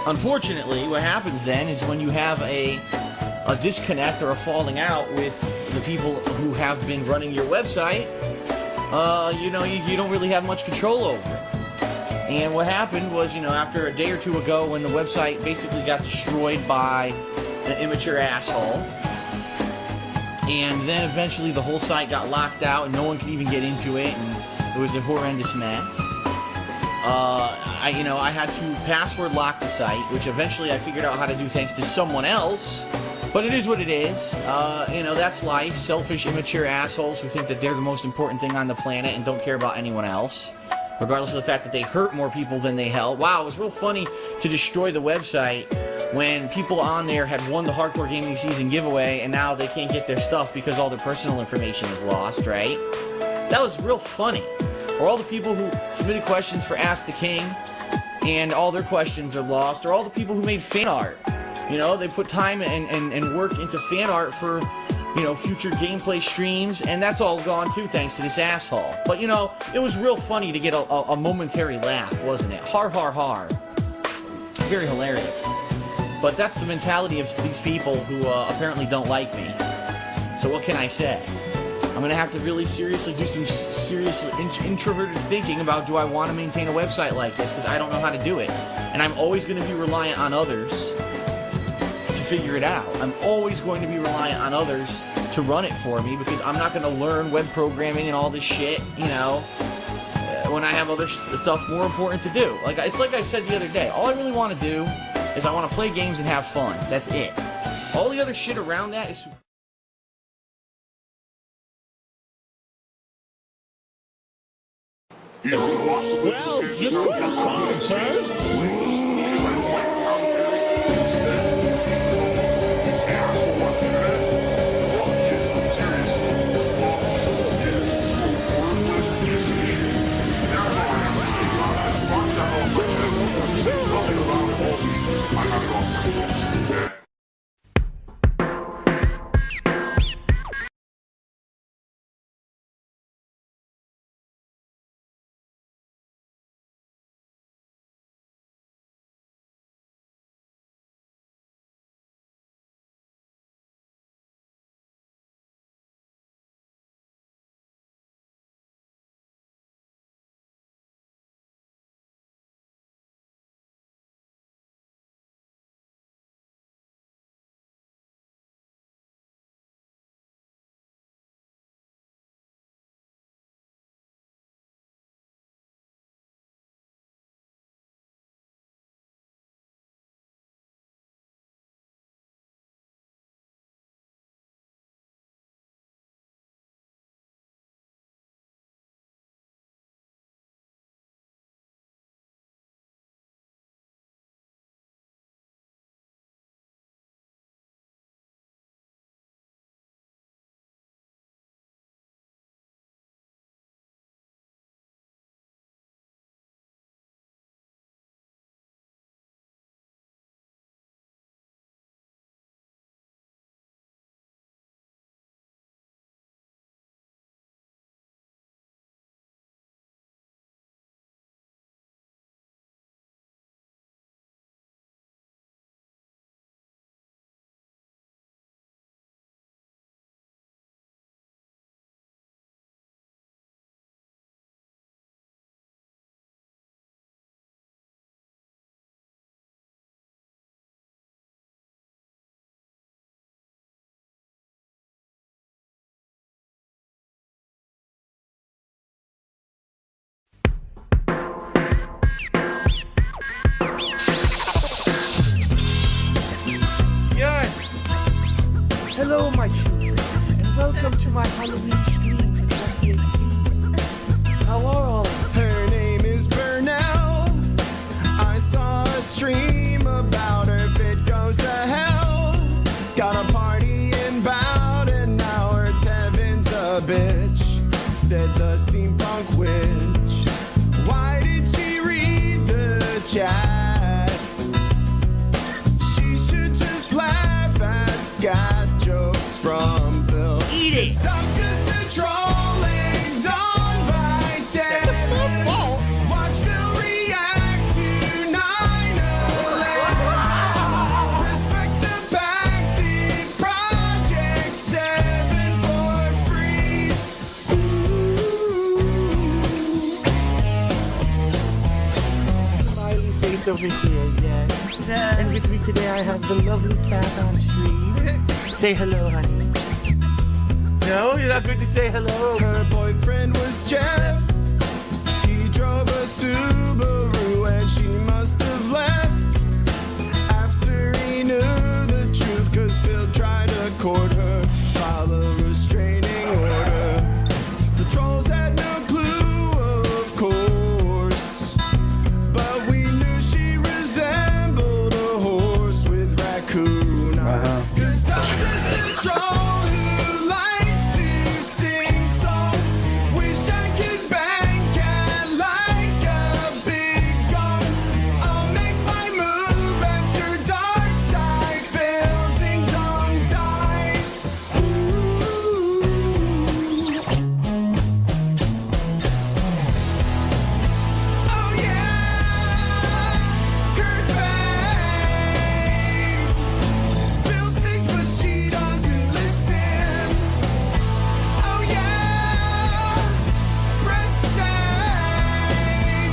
unfortunately, what happens then is when you have a disconnect or a falling out with the people who have been running your website, you don't really have much control over it. And what happened was, after a day or two ago when the website basically got destroyed by an immature asshole, and then eventually the whole site got locked out and no one could even get into it, and it was a horrendous mess. I had to password lock the site, which eventually I figured out how to do thanks to someone else. But it is what it is. That's life. Selfish, immature assholes who think that they're the most important thing on the planet and don't care about anyone else, regardless of the fact that they hurt more people than they help. Wow, it was real funny to destroy the website when people on there had won the Hardcore Gaming Season giveaway and now they can't get their stuff because all their personal information is lost, right? That was real funny. Or all the people who submitted questions for Ask the King and all their questions are lost, or all the people who made fan art. They put time and work into fan art for, future gameplay streams, and that's all gone too thanks to this asshole. But, it was real funny to get a momentary laugh, wasn't it? Har, har, har. Very hilarious. But that's the mentality of these people who apparently don't like me. So what can I say? I'm going to have to really seriously do some serious introverted thinking about, do I want to maintain a website like this? Because I don't know how to do it. And I'm always going to be reliant on others to figure it out. I'm always going to be reliant on others to run it for me because I'm not going to learn web programming and all this shit, when I have other stuff more important to do. It's like I said the other day. All I really want to do is I want to play games and have fun. That's it. All the other shit around that is... Well, you could have called first. Hello, my children, and welcome to my Halloween stream for 2018. How are all of you? Her name is Burnell. I saw a stream about her, if it goes to hell. Got a party inbound, and now her Tevin's a bitch. Said the steampunk witch. Why did she read the chat? She should just laugh at Scott jokes from Phil. Eat it! I'm just a trolling Dawn by 10. That's my fault. Watch Phil react to 9/11. Respect the pact in Project 7 for free. Smiley face over here, yes. And with me today I have the lovely cat on stream. Say hello, honey. No, you're not going to say hello. Her boyfriend was Jeff. He drove a Subaru and she must have left after he knew the truth, cause Phil tried to court her, file a restraining order. The trolls had no clue, of course, but we knew she resembled a horse with raccoon eyes. Cause I'm just a troll who likes to sing songs. Wish I could bang cat like a big gong. I'll make my move after dark side Phil ding dong dies. Oh yeah, Kurt bangs. Phil speaks but she doesn't listen. Oh yeah, breast tag.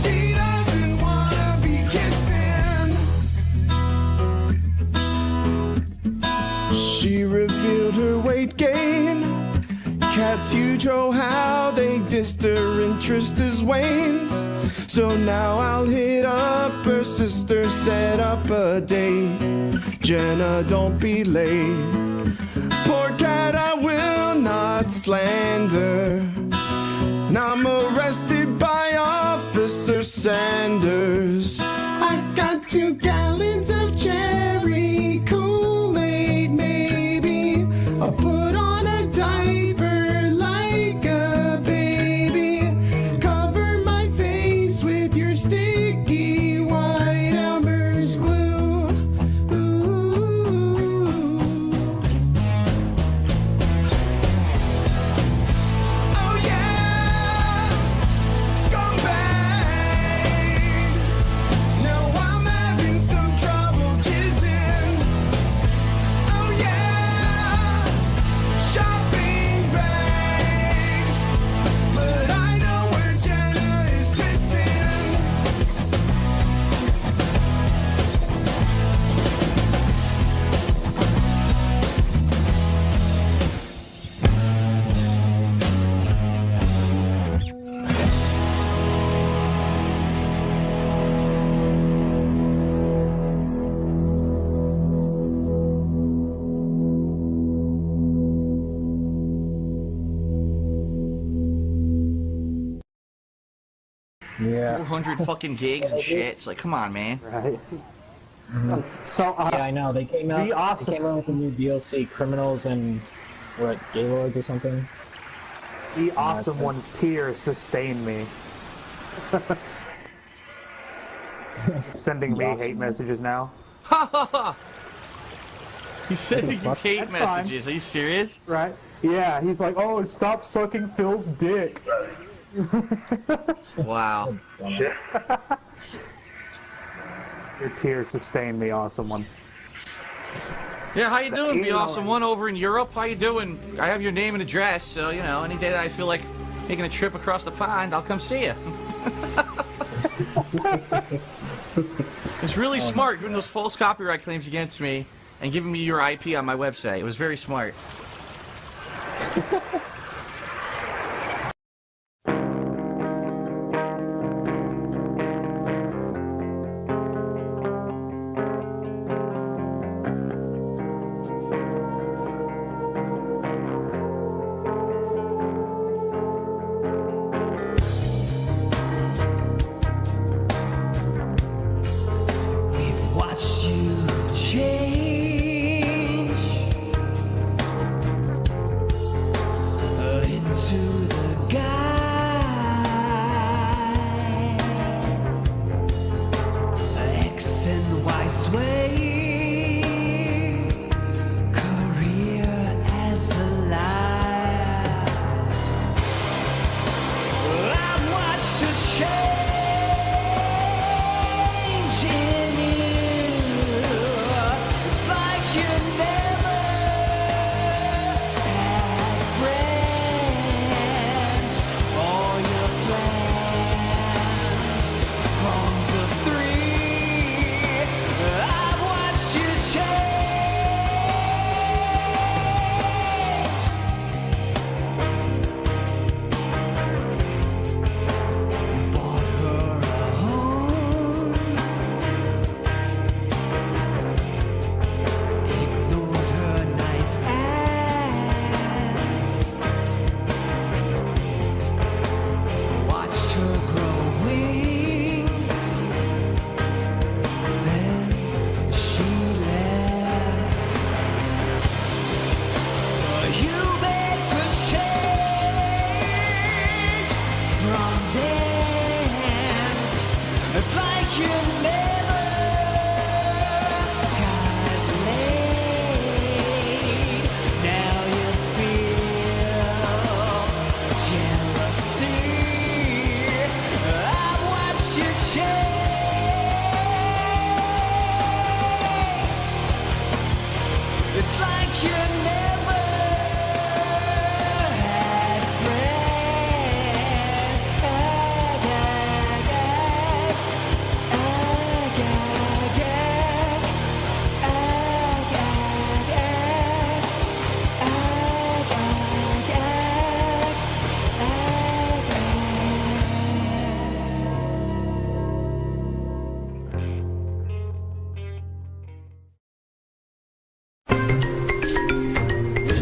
She doesn't wanna be kissing. She revealed her weight gain. Cats huge, oh how they dissed, her interest has waned. So now I'll hit up her sister, set up a date. Jenna, don't be late. Poor cat, I will not slander. And I'm arrested by Officer Sanders. I've got 2 gallons of cherry Kool-Aid, maybe. I'll put on a diaper like a baby. Cover my face with your sticky white Elmer's glue. Ooh. Oh yeah, scumbag. Now I'm having some trouble kissing. Oh yeah, shopping bags. But I know where Jenna is pissing. Yeah. 400 fucking gigs and shit. It's like, come on, man. Right. So yeah, I know they came out. awesome. They came out with a new DLC, Criminals and what, Gaylords or something. The awesome one's tears sustain me. Sending me hate messages now. Ha ha ha! He's sending you hate That's fine. messages. Are you serious? Right? Yeah, he's like, oh, stop sucking Phil's dick. Wow. Your tears sustain me, awesome one. Yeah, how you doing? Be email awesome one over in Europe. How you doing? I have your name and address, so you know, any day that I feel like taking a trip across the pond, I'll come see you. It's really smart doing those false copyright claims against me and giving me your IP on my website. It was very smart.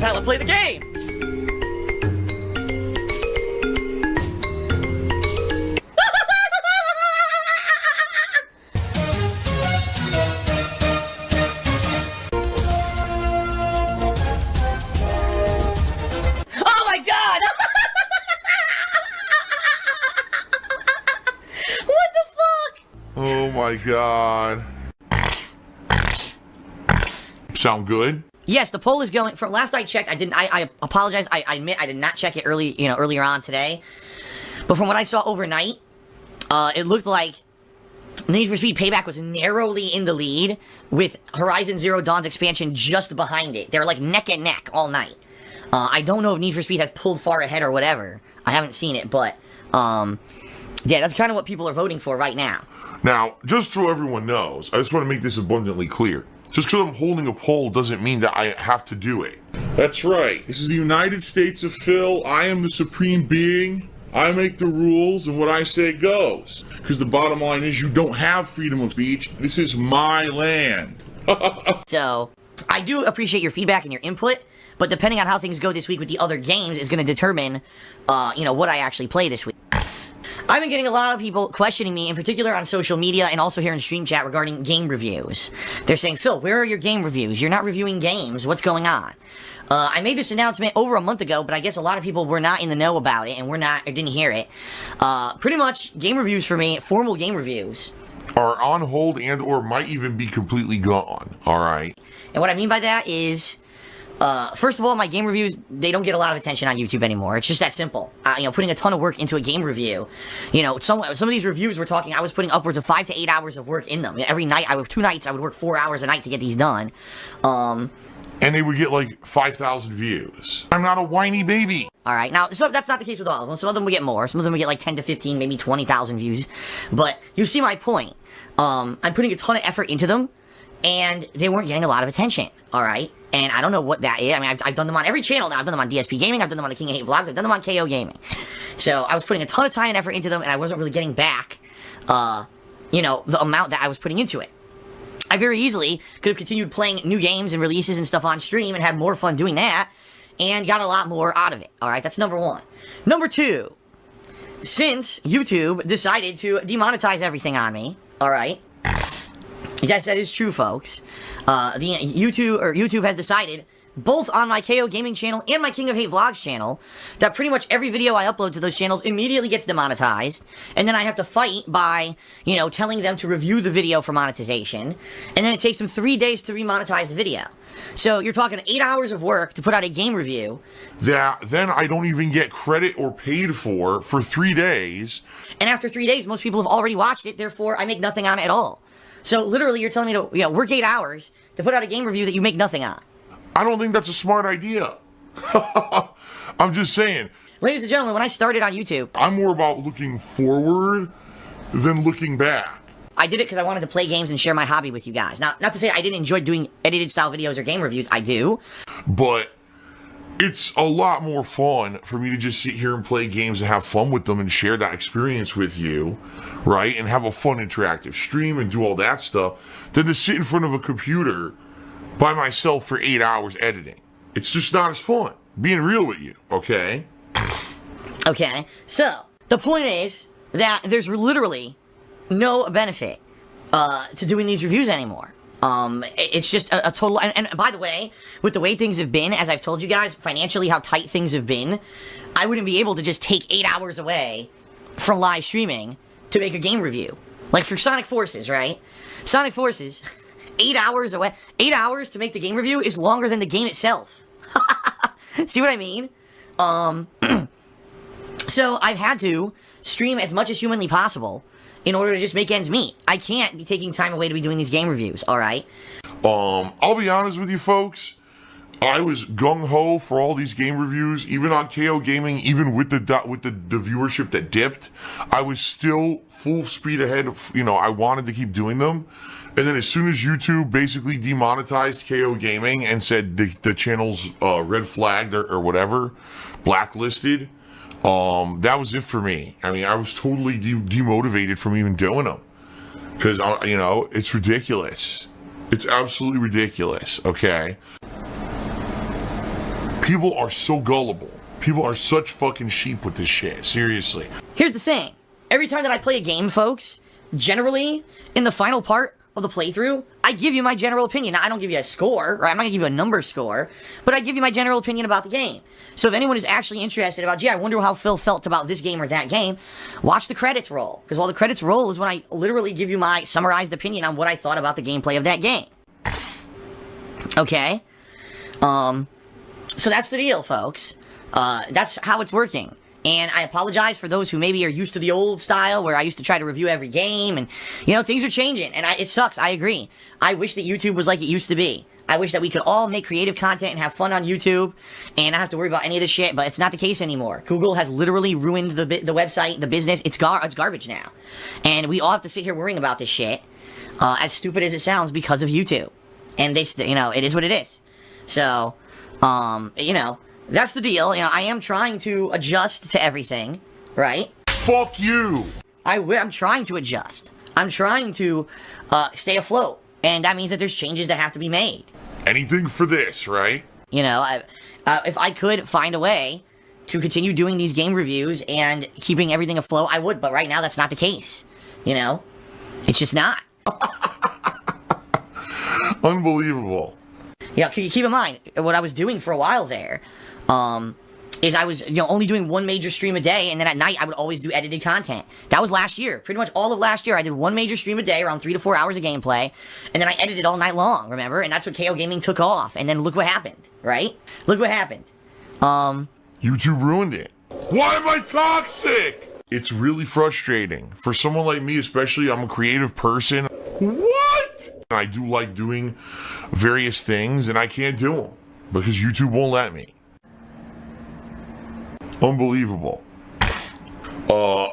is how I play the game. Oh my god! What the fuck? Oh my god. Sound good? Yes, the poll is going. From last I checked, I apologize. I admit I did not check it earlier on today. But from what I saw overnight, it looked like Need for Speed Payback was narrowly in the lead, with Horizon Zero Dawn's expansion just behind it. They're like neck and neck all night. I don't know if Need for Speed has pulled far ahead or whatever. I haven't seen it, but yeah, that's kind of what people are voting for right now. Now, just so everyone knows, I just want to make this abundantly clear. Just because I'm holding a poll doesn't mean that I have to do it. That's right. This is the United States of Phil. I am the supreme being. I make the rules, and what I say goes. Because the bottom line is you don't have freedom of speech. This is my land. So, I do appreciate your feedback and your input, but depending on how things go this week with the other games is going to determine, what I actually play this week. I've been getting a lot of people questioning me, in particular on social media and also here in stream chat regarding game reviews. They're saying, Phil, where are your game reviews? You're not reviewing games. What's going on? I made this announcement over a month ago, but I guess a lot of people were not in the know about it and didn't hear it. Pretty much, game reviews for me, formal game reviews, are on hold and or might even be completely gone. All right. And what I mean by that is, first of all, my game reviews, they don't get a lot of attention on YouTube anymore. It's just that simple. Putting a ton of work into a game review. Some of these reviews we're talking, I was putting upwards of 5 to 8 hours of work in them. Every night, 2 nights, I would work 4 hours a night to get these done. And they would get like 5,000 views. I'm not a whiny baby. All right, now, so that's not the case with all of them. Some of them would get more. Some of them would get like 10 to 15, maybe 20,000 views. But you see my point. I'm putting a ton of effort into them, and they weren't getting a lot of attention. All right? And I don't know what that is. I mean, I've done them on every channel now. I've done them on DSP Gaming. I've done them on the King of Hate Vlogs. I've done them on KO Gaming. So I was putting a ton of time and effort into them, and I wasn't really getting back, the amount that I was putting into it. I very easily could have continued playing new games and releases and stuff on stream and had more fun doing that and got a lot more out of it. All right, that's number one. Number two, since YouTube decided to demonetize everything on me, all right, yes, that is true, folks. YouTube has decided, both on my KO Gaming channel and my King of Hate Vlogs channel, that pretty much every video I upload to those channels immediately gets demonetized, and then I have to fight by, telling them to review the video for monetization, and then it takes them 3 days to remonetize the video. So you're talking 8 hours of work to put out a game review. That then I don't even get credit or paid for 3 days. And after 3 days, most people have already watched it, therefore I make nothing on it at all. So literally you're telling me to work 8 hours to put out a game review that you make nothing on. I don't think that's a smart idea. I'm just saying. Ladies and gentlemen, when I started on YouTube, I'm more about looking forward than looking back. I did it because I wanted to play games and share my hobby with you guys. Now, not to say I didn't enjoy doing edited style videos or game reviews. I do. But it's a lot more fun for me to just sit here and play games and have fun with them and share that experience with you, right? And have a fun interactive stream and do all that stuff than to sit in front of a computer by myself for 8 hours editing. It's just not as fun, being real with you, okay? Okay, so the point is that there's literally no benefit to doing these reviews anymore. It's just a total, and by the way, with the way things have been, as I've told you guys, financially how tight things have been, I wouldn't be able to just take 8 hours away from live streaming to make a game review. Like for Sonic Forces, right? Sonic Forces, 8 hours away. 8 hours to make the game review is longer than the game itself. See what I mean? So I've had to stream as much as humanly possible in order to just make ends meet. I can't be taking time away to be doing these game reviews, alright? I'll be honest with you folks, I was gung-ho for all these game reviews, even on KO Gaming, even with the viewership that dipped, I was still full speed ahead of, I wanted to keep doing them. And then as soon as YouTube basically demonetized KO Gaming and said the channel's red flagged or whatever, blacklisted, that was it for me. I mean, I was totally demotivated from even doing them. Because, it's ridiculous. It's absolutely ridiculous, okay? People are so gullible. People are such fucking sheep with this shit. Seriously. Here's the thing. Every time that I play a game, folks, generally, in the final part of the playthrough, I give you my general opinion. Now, I don't give you a score, right? I'm not gonna give you a number score, but I give you my general opinion about the game. So if anyone is actually interested about, gee, I wonder how Phil felt about this game or that game, watch the credits roll. Because while the credits roll is when I literally give you my summarized opinion on what I thought about the gameplay of that game. Okay? So that's the deal, folks. That's how it's working. And I apologize for those who maybe are used to the old style where I used to try to review every game and, you know, things are changing and it sucks. I agree. I wish that YouTube was like it used to be. I wish that we could all make creative content and have fun on YouTube and not have to worry about any of this shit, but it's not the case anymore. Google has literally ruined the website, the business. It's garbage now. And we all have to sit here worrying about this shit, as stupid as it sounds, because of YouTube. And they, you know, it is what it is. So, you know, that's the deal. You know, I am trying to adjust to everything, right? Fuck you! I'm trying to adjust. I'm trying to stay afloat. And that means that there's changes that have to be made. Anything for this, right? You know, if I could find a way to continue doing these game reviews and keeping everything afloat, I would. But right now, that's not the case. You know? It's just not. Unbelievable. Yeah, keep in mind, what I was doing for a while there, is I was, you know, only doing one major stream a day, and then at night I would always do edited content. That was last year. Pretty much all of last year, I did one major stream a day, around 3 to 4 hours of gameplay, and then I edited all night long, remember? And that's what KO Gaming took off, and then look what happened, right? Look what happened. YouTube ruined it. Why am I toxic? It's really frustrating. For someone like me, especially, I'm a creative person. What? I do like doing various things, and I can't do them because YouTube won't let me. Unbelievable.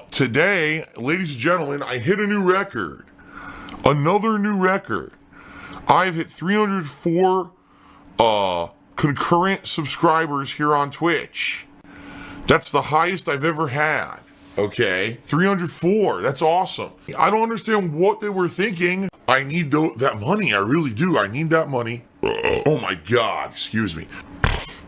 Today, ladies and gentlemen, I hit a new record. Another new record. I've hit 304 concurrent subscribers here on Twitch. That's the highest I've ever had. Okay, 304. That's awesome. I don't understand what they were thinking. I need that money. I really do. I need that money. Oh my God. Excuse me.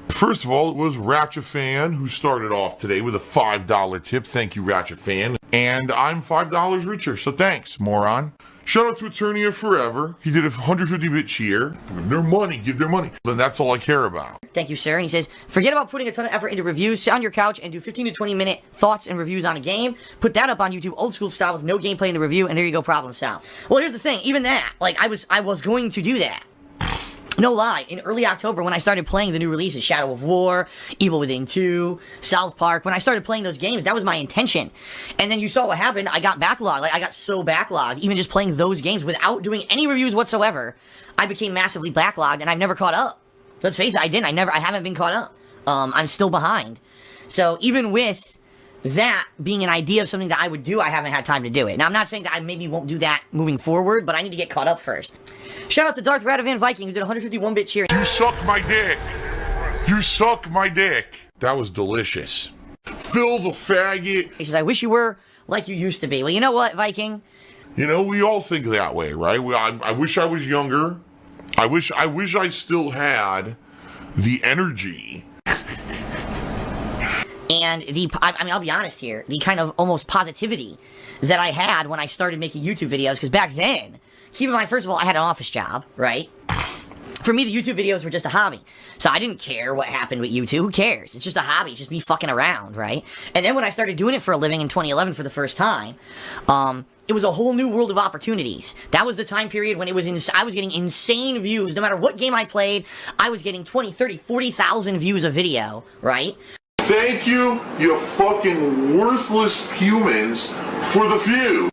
First of all, it was Ratchet Fan who started off today with a $5 tip. Thank you, Ratchet Fan. And I'm $5 richer, so thanks, moron. Shout out to Eternia Forever. He did a 150-bit cheer. Give their money, give their money. Then that's all I care about. Thank you, sir. And he says, forget about putting a ton of effort into reviews. Sit on your couch and do 15 to 20 minute thoughts and reviews on a game. Put that up on YouTube, old school style, with no gameplay in the review, and there you go, problem solved. Well, here's the thing. Even that, like, I was going to do that. No lie, in early October when I started playing the new releases, Shadow of War, Evil Within 2, South Park, when I started playing those games, that was my intention. And then you saw what happened, I got backlogged. Like, I got so backlogged, even just playing those games without doing any reviews whatsoever, I became massively backlogged, and I've never caught up. Let's face it, I haven't been caught up. I'm still behind. So even with that being an idea of something that I would do, I haven't had time to do it. Now, I'm not saying that I maybe won't do that moving forward, but I need to get caught up first. Shout out to Darth Radovan Viking, who did 151-bit cheer. You suck my dick. You suck my dick. That was delicious. Phil's a faggot. He says, I wish you were like you used to be. Well, you know what, Viking? You know, we all think that way, right? I wish I was younger. I wish I still had the energy. And I mean, I'll be honest here, the kind of almost positivity that I had when I started making YouTube videos, because back then, keep in mind, first of all, I had an office job, right? For me, the YouTube videos were just a hobby. So I didn't care what happened with YouTube. Who cares? It's just a hobby. It's just me fucking around, right? And then when I started doing it for a living in 2011 for the first time, it was a whole new world of opportunities. That was the time period when I was getting insane views. No matter what game I played, I was getting 20, 30, 40,000 views a video, right? Thank you, you fucking worthless humans, for the few.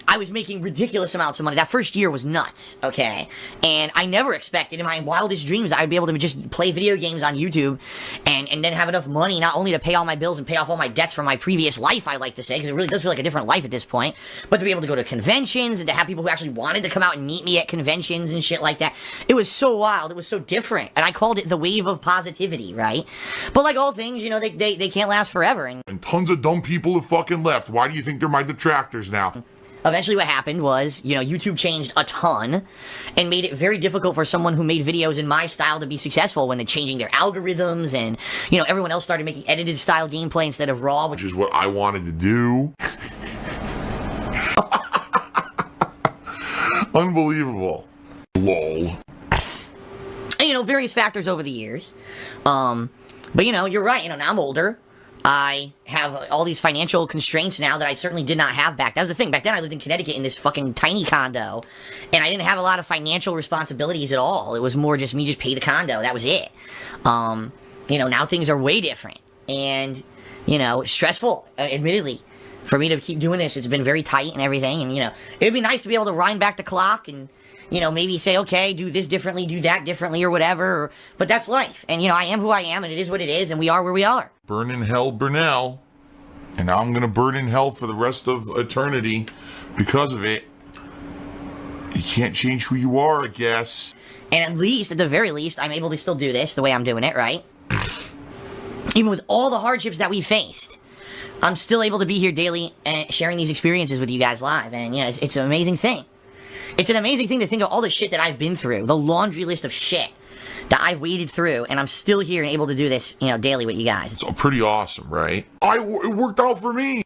I was making ridiculous amounts of money. That first year was nuts, okay? And I never expected in my wildest dreams that I would be able to just play video games on YouTube and then have enough money not only to pay all my bills and pay off all my debts from my previous life, I like to say, because it really does feel like a different life at this point, but to be able to go to conventions and to have people who actually wanted to come out and meet me at conventions and shit like that. It was so wild. It was so different. And I called it the wave of positivity, right? But like all things, you know, they can't last forever. And tons of dumb people have fucking left. Why do you think they're my detractors now? eventually what happened was, you know, YouTube changed a ton and made it very difficult for someone who made videos in my style to be successful when they're changing their algorithms and, you know, everyone else started making edited style gameplay instead of raw, which is what I wanted to do. Unbelievable. Lol. And, you know, various factors over the years. But, you know, you're right. You know, now I'm older. I have all these financial constraints now that I certainly did not have back. That was the thing. Back then, I lived in Connecticut in this fucking tiny condo, and I didn't have a lot of financial responsibilities at all. It was more just me just pay the condo. That was it. You know, now things are way different, and, you know, stressful, admittedly. For me to keep doing this, it's been very tight and everything, and, you know, it'd be nice to be able to wind back the clock and, you know, maybe say, okay, do this differently, do that differently, or whatever, but that's life. And, you know, I am who I am, and it is what it is, and we are where we are. Burn in hell, Burnell. And now I'm gonna burn in hell for the rest of eternity because of it. You can't change who you are, I guess. And at least, at the very least, I'm able to still do this the way I'm doing it, right? Even with all the hardships that we faced, I'm still able to be here daily and sharing these experiences with you guys live, and, you know, it's an amazing thing. It's an amazing thing to think of all the shit that I've been through, the laundry list of shit that I've waded through, and I'm still here and able to do this, you know, daily with you guys. It's pretty awesome, right? It worked out for me.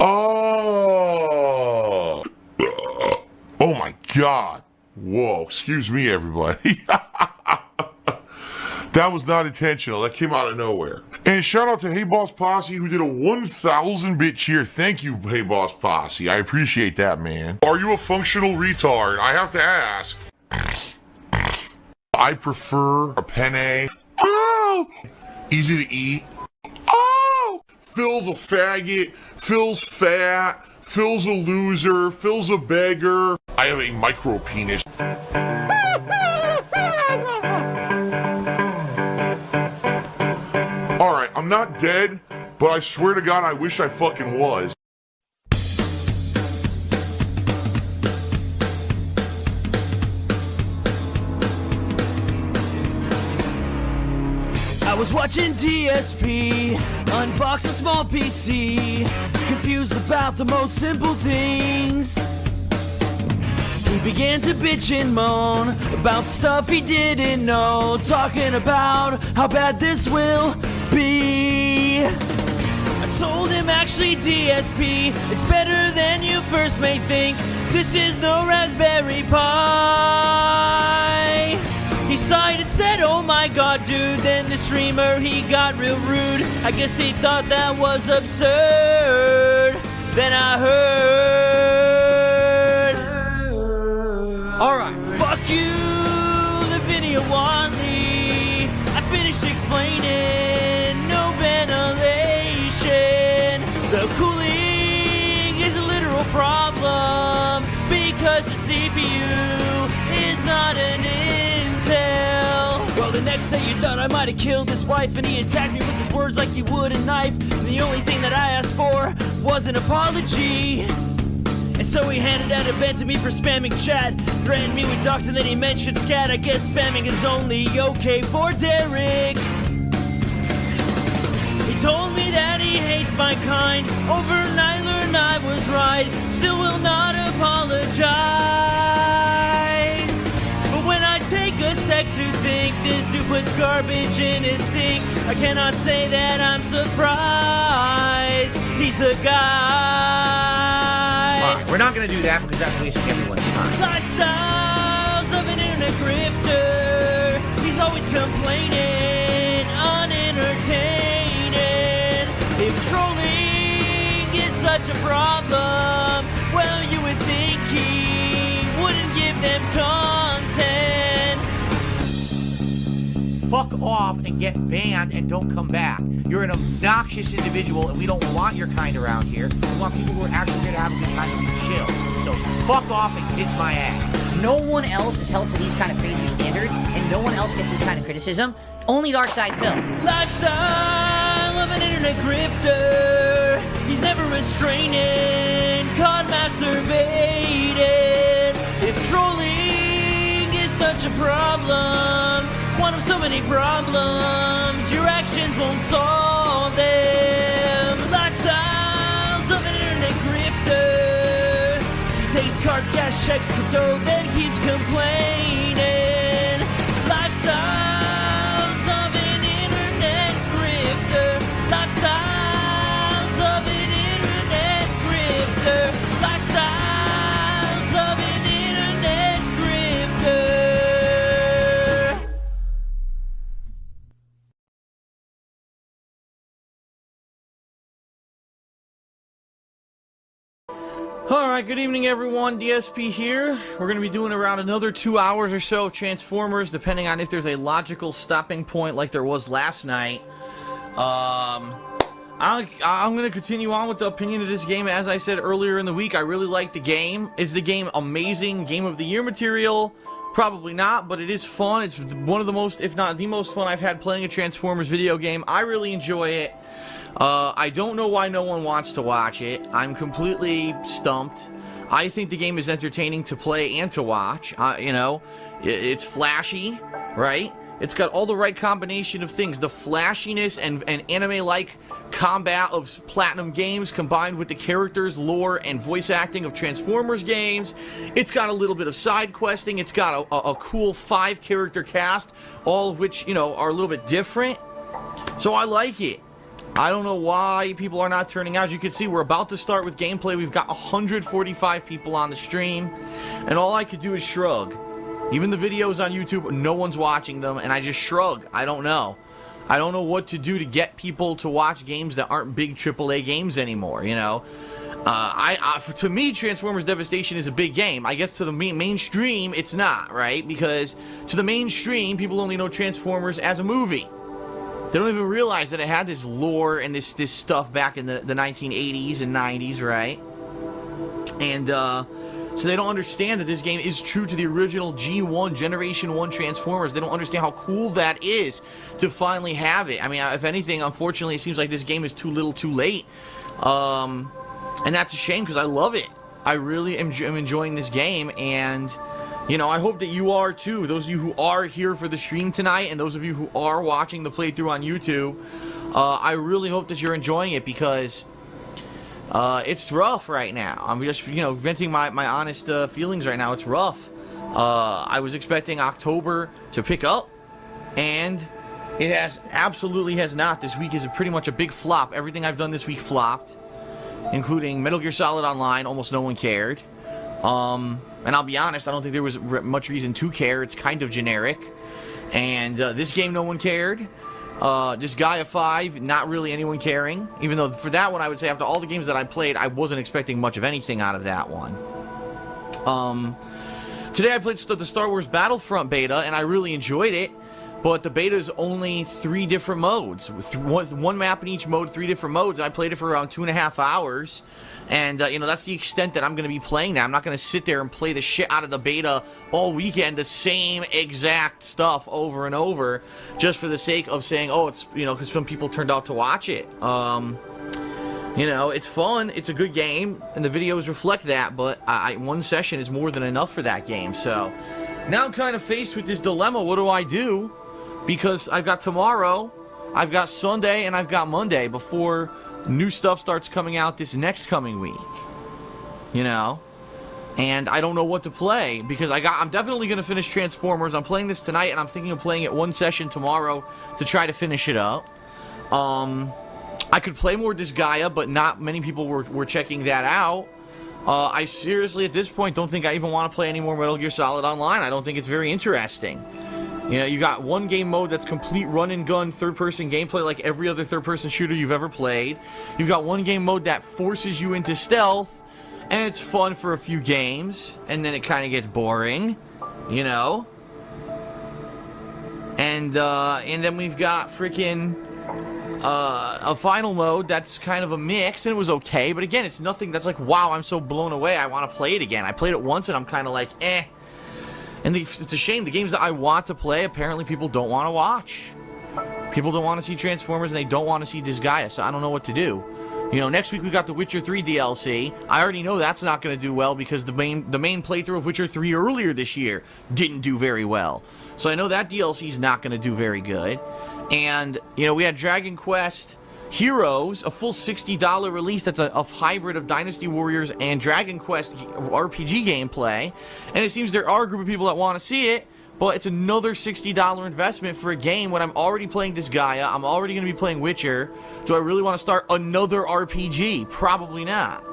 Oh. Oh my God. Whoa, excuse me, everybody. That was not intentional. That came out of nowhere. And shout out to Hey Boss Posse who did a 1,000-bit cheer. Thank you, Hey Boss Posse. I appreciate that, man. Are you a functional retard? I have to ask. I prefer a penne. Oh! Easy to eat. Oh! Phil's a faggot. Phil's fat. Phil's a loser. Phil's a beggar. I have a micro penis. Alright, I'm not dead, but I swear to God, I wish I fucking was. I was watching DSP unbox a small PC, confused about the most simple things. He began to bitch and moan about stuff he didn't know, talking about how bad this will be. I told him actually DSP, it's better than you first may think. This is no Raspberry Pi. He sighed and said, oh my God, dude. Then the streamer, he got real rude. I guess he thought that was absurd. Then I heard, alright, fuck you, Lavinia Wanley. I finished explaining, no ventilation. The cooling is a literal problem because the CPU is not an Intel. Well, the next day you thought I might have killed his wife, and he attacked me with his words like he would a knife. And the only thing that I asked for was an apology. And so he handed out a bed to me for spamming chat, threatened me with docs, and then he mentioned scat. I guess spamming is only okay for Derek. He told me that he hates my kind. Overnight learned I was right. Still will not apologize. But when I take a sec to think, this dude puts garbage in his sink. I cannot say that I'm surprised. He's the guy. Alright, we're not gonna do that because that's wasting everyone's time. Lifestyles of an internet grifter. He's always complaining, unentertaining. If trolling is such a problem, well, you would think he wouldn't give them content. Fuck off and get banned and don't come back. You're an obnoxious individual and we don't want your kind around here. We want people who are actually here to have a good time and be chill. So fuck off and kiss my ass. No one else is held to these kind of crazy standards, and no one else gets this kind of criticism. Only Darkside Phil. Lifestyle of an internet grifter. He's never restraining, caught masturbating. If trolling is such a problem, one of so many problems, your actions won't solve them. Lifestyles of an internet grifter. takes cards, cash, checks, crypto, then keeps complaining. Lifestyles of an internet grifter. Lifestyles of an internet grifter. Lifestyles of an internet grifter. Alright, good evening everyone, DSP here. We're going to be doing around another 2 hours or so of Transformers, depending on if there's a logical stopping point like there was last night. I'm going to continue on with the opinion of this game. As I said earlier in the week, I really like the game. Is the game amazing? Game of the Year material? Probably not, but it is fun. It's one of the most, if not the most fun I've had playing a Transformers video game. I really enjoy it. I don't know why no one wants to watch it. I'm completely stumped. I think the game is entertaining to play and to watch. You know, it's flashy, right? It's got all the right combination of things. The flashiness and anime-like combat of Platinum games combined with the characters, lore, and voice acting of Transformers games. It's got a little bit of side questing. It's got a cool 5-character cast, all of which, you know, are a little bit different. So I like it. I don't know why people are not turning out. As you can see, we're about to start with gameplay. We've got 145 people on the stream, and all I could do is shrug. Even the videos on YouTube, no one's watching them, and I just shrug. I don't know. I don't know what to do to get people to watch games that aren't big AAA games anymore, you know? To me, Transformers Devastation is a big game. I guess to the mainstream, it's not, right? Because to the mainstream, people only know Transformers as a movie. They don't even realize that it had this lore and this stuff back in the 1980s and 90s, right? And, so they don't understand that this game is true to the original G1, Generation 1 Transformers. They don't understand how cool that is to finally have it. I mean, if anything, unfortunately, it seems like this game is too little too late. And that's a shame because I love it. I really am enjoying this game, and, you know, I hope that you are too. Those of you who are here for the stream tonight and those of you who are watching the playthrough on YouTube, I really hope that you're enjoying it because it's rough right now. I'm just, you know, venting my honest feelings right now. It's rough. I was expecting October to pick up, and it absolutely has not. This week is pretty much a big flop. Everything I've done this week flopped, including Metal Gear Solid Online. Almost no one cared. And I'll be honest, I don't think there was much reason to care. It's kind of generic. And this game, no one cared. Just Gaia 5, not really anyone caring. Even though for that one, I would say after all the games that I played, I wasn't expecting much of anything out of that one. Today I played the Star Wars Battlefront beta, and I really enjoyed it. But the beta is only 3 different modes. With one map in each mode, 3 different modes. And I played it for around 2.5 hours. And, you know, that's the extent that I'm going to be playing now. I'm not going to sit there and play the shit out of the beta all weekend, the same exact stuff over and over, just for the sake of saying, oh, it's, you know, because some people turned out to watch it. You know, it's fun, it's a good game, and the videos reflect that, but one session is more than enough for that game. So now I'm kind of faced with this dilemma. What do I do? Because I've got tomorrow, I've got Sunday, and I've got Monday before new stuff starts coming out this next coming week, you know, and I don't know what to play because I'm definitely going to finish Transformers. I'm playing this tonight, and I'm thinking of playing it one session tomorrow to try to finish it up. I could play more Disgaea, but not many people were checking that out. I seriously, at this point, don't think I even want to play any more Metal Gear Solid Online. I don't think it's very interesting. You know, you got one game mode that's complete run-and-gun third-person gameplay like every other third-person shooter you've ever played. You've got one game mode that forces you into stealth, and it's fun for a few games, and then it kind of gets boring, you know? And then we've got freaking a final mode that's kind of a mix, and it was okay, but again, it's nothing that's like, wow, I'm so blown away, I want to play it again. I played it once, and I'm kind of like, eh. And it's a shame. The games that I want to play, apparently people don't want to watch. People don't want to see Transformers, and they don't want to see Disgaea, so I don't know what to do. You know, next week we got the Witcher 3 DLC. I already know that's not going to do well because the main playthrough of Witcher 3 earlier this year didn't do very well. So I know that DLC is not going to do very good. And, you know, we had Dragon Quest Heroes, a full $60 release that's a hybrid of Dynasty Warriors and Dragon Quest RPG gameplay. And it seems there are a group of people that want to see it, but it's another $60 investment for a game when I'm already playing Disgaea, I'm already going to be playing Witcher. Do I really want to start another RPG? Probably not.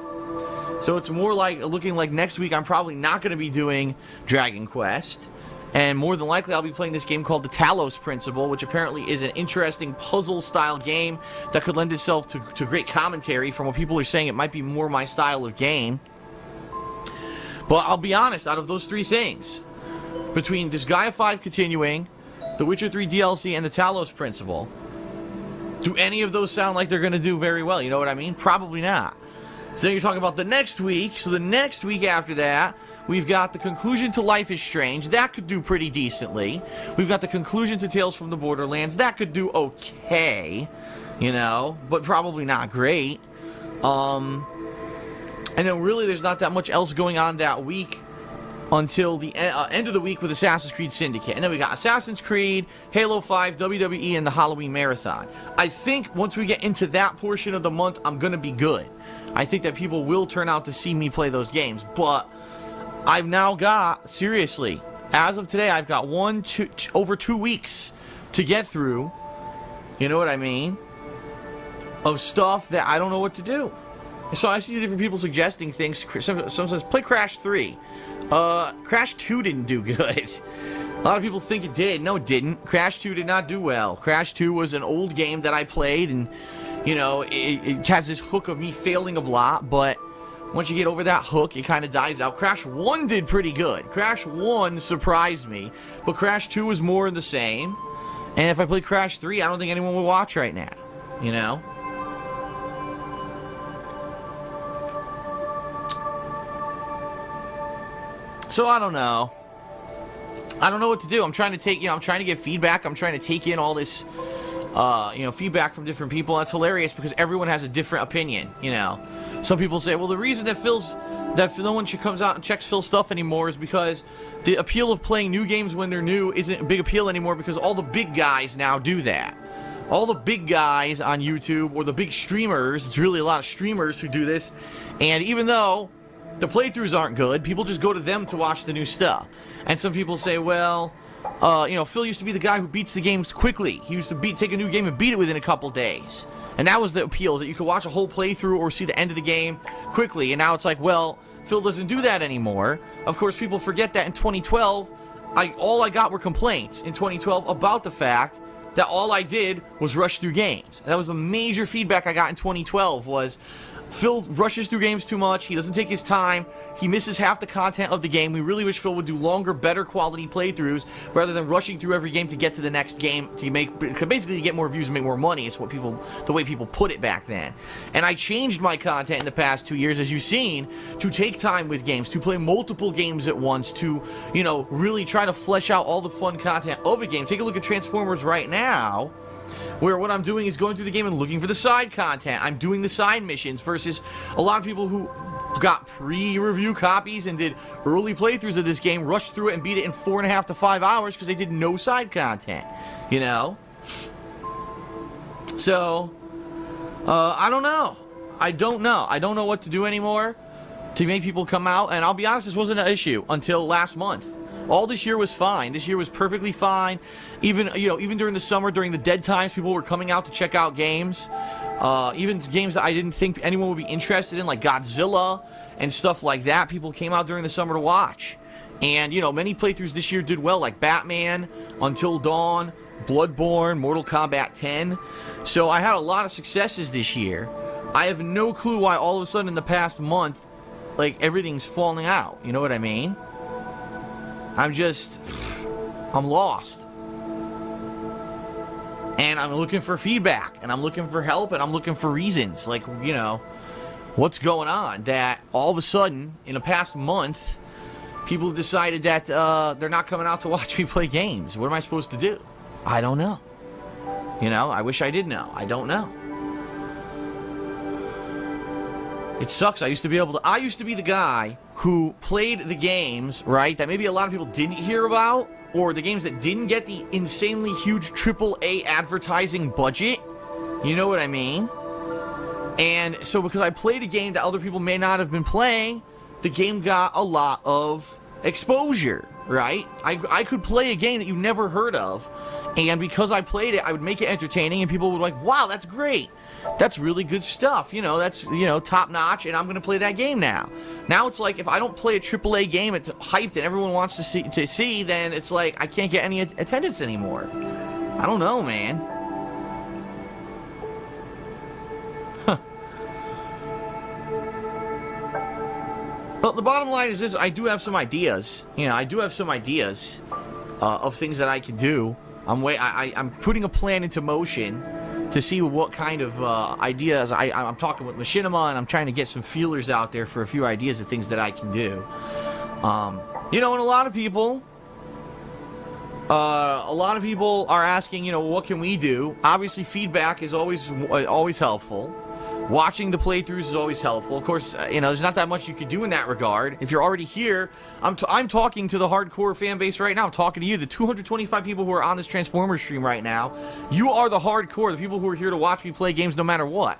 So it's more like looking like next week I'm probably not going to be doing Dragon Quest. And more than likely, I'll be playing this game called The Talos Principle, which apparently is an interesting puzzle-style game that could lend itself to great commentary. From what people are saying, it might be more my style of game. But I'll be honest, out of those three things, between Disgaea 5 continuing, The Witcher 3 DLC, and The Talos Principle, do any of those sound like they're going to do very well? You know what I mean? Probably not. So you're talking about the next week. So the next week after that, we've got the conclusion to Life is Strange. That could do pretty decently. We've got the conclusion to Tales from the Borderlands. That could do okay, you know, but probably not great. And then really there's not that much else going on that week until the end of the week with Assassin's Creed Syndicate. And then we got Assassin's Creed, Halo 5, WWE, and the Halloween Marathon. I think once we get into that portion of the month, I'm going to be good. I think that people will turn out to see me play those games. But I've now got, seriously, as of today, I've got over 2 weeks to get through, you know what I mean, of stuff that I don't know what to do. So I see different people suggesting things. Someone says, play Crash 3. Crash 2 didn't do good. A lot of people think it did. No, it didn't. Crash 2 did not do well. Crash 2 was an old game that I played, and, you know, it has this hook of me failing a lot, but once you get over that hook, it kind of dies out. Crash 1 did pretty good. Crash 1 surprised me, but Crash 2 is more of the same. And if I play Crash 3, I don't think anyone will watch right now, you know? So I don't know. I don't know what to do. I'm trying to take, I'm trying to get feedback. I'm trying to take in all this, feedback from different people. That's hilarious because everyone has a different opinion, you know. Some people say, well, the reason that no one comes out and checks Phil's stuff anymore is because the appeal of playing new games when they're new isn't a big appeal anymore because all the big guys now do that. All the big guys on YouTube or the big streamers, it's really a lot of streamers who do this, and even though the playthroughs aren't good, people just go to them to watch the new stuff. And some people say, well, Phil used to be the guy who beats the games quickly. He used to take a new game and beat it within a couple days. And that was the appeal, is that you could watch a whole playthrough or see the end of the game quickly. And now it's like, well, Phil doesn't do that anymore. Of course, people forget that in 2012, all I got were complaints in 2012 about the fact that all I did was rush through games. That was the major feedback I got in 2012 was, Phil rushes through games too much. He doesn't take his time. He misses half the content of the game. We really wish Phil would do longer, better quality playthroughs rather than rushing through every game to get to the next game basically get more views and make more money. It's the way people put it back then. And I changed my content in the past 2 years, as you've seen, to take time with games, to play multiple games at once, to, really try to flesh out all the fun content of a game. Take a look at Transformers right now, where what I'm doing is going through the game and looking for the side content. I'm doing the side missions versus a lot of people who got pre-review copies and did early playthroughs of this game, rushed through it and beat it in 4.5 to 5 hours because they did no side content, So, I don't know. I don't know what to do anymore to make people come out, and I'll be honest, this wasn't an issue until last month. All this year was fine. This year was perfectly fine. Even during the summer, during the dead times, people were coming out to check out games. Even games that I didn't think anyone would be interested in, like Godzilla and stuff like that. People came out during the summer to watch. And, many playthroughs this year did well, like Batman, Until Dawn, Bloodborne, Mortal Kombat 10. So I had a lot of successes this year. I have no clue why all of a sudden in the past month, everything's falling out. You know what I mean? I'm lost. And I'm looking for feedback, and I'm looking for help, and I'm looking for reasons. What's going on? That all of a sudden, in the past month, people have decided that they're not coming out to watch me play games. What am I supposed to do? I don't know. I wish I did know. I don't know. It sucks. I used to be the guy who played the games, right, that maybe a lot of people didn't hear about, or the games that didn't get the insanely huge AAA advertising budget, You know what I mean? And so because I played a game that other people may not have been playing, the game got a lot of exposure, right? I could play a game that you never heard of, and because I played it, I would make it entertaining, and people would be like, wow, that's great. That's really good stuff. You know, that's, you know, top notch, and I'm going to play that game now. Now it's like, if I don't play a AAA game, it's hyped and everyone wants to see, then it's like, I can't get any attendance anymore. I don't know, man. Well, the bottom line is this: I do have some ideas. You know, I do have some ideas of things that I can do. I'm putting a plan into motion to see what kind of ideas. I'm talking with Machinima, and I'm trying to get some feelers out there for a few ideas of things that I can do. You know, and a lot of people are asking, you know, what can we do? Obviously, feedback is always helpful. Watching the playthroughs is always helpful. Of course, you know, there's not that much you could do in that regard. If you're already here, I'm talking to the hardcore fan base right now. I'm talking to you, the 225 people who are on this Transformers stream right now. You are the hardcore, the people who are here to watch me play games no matter what.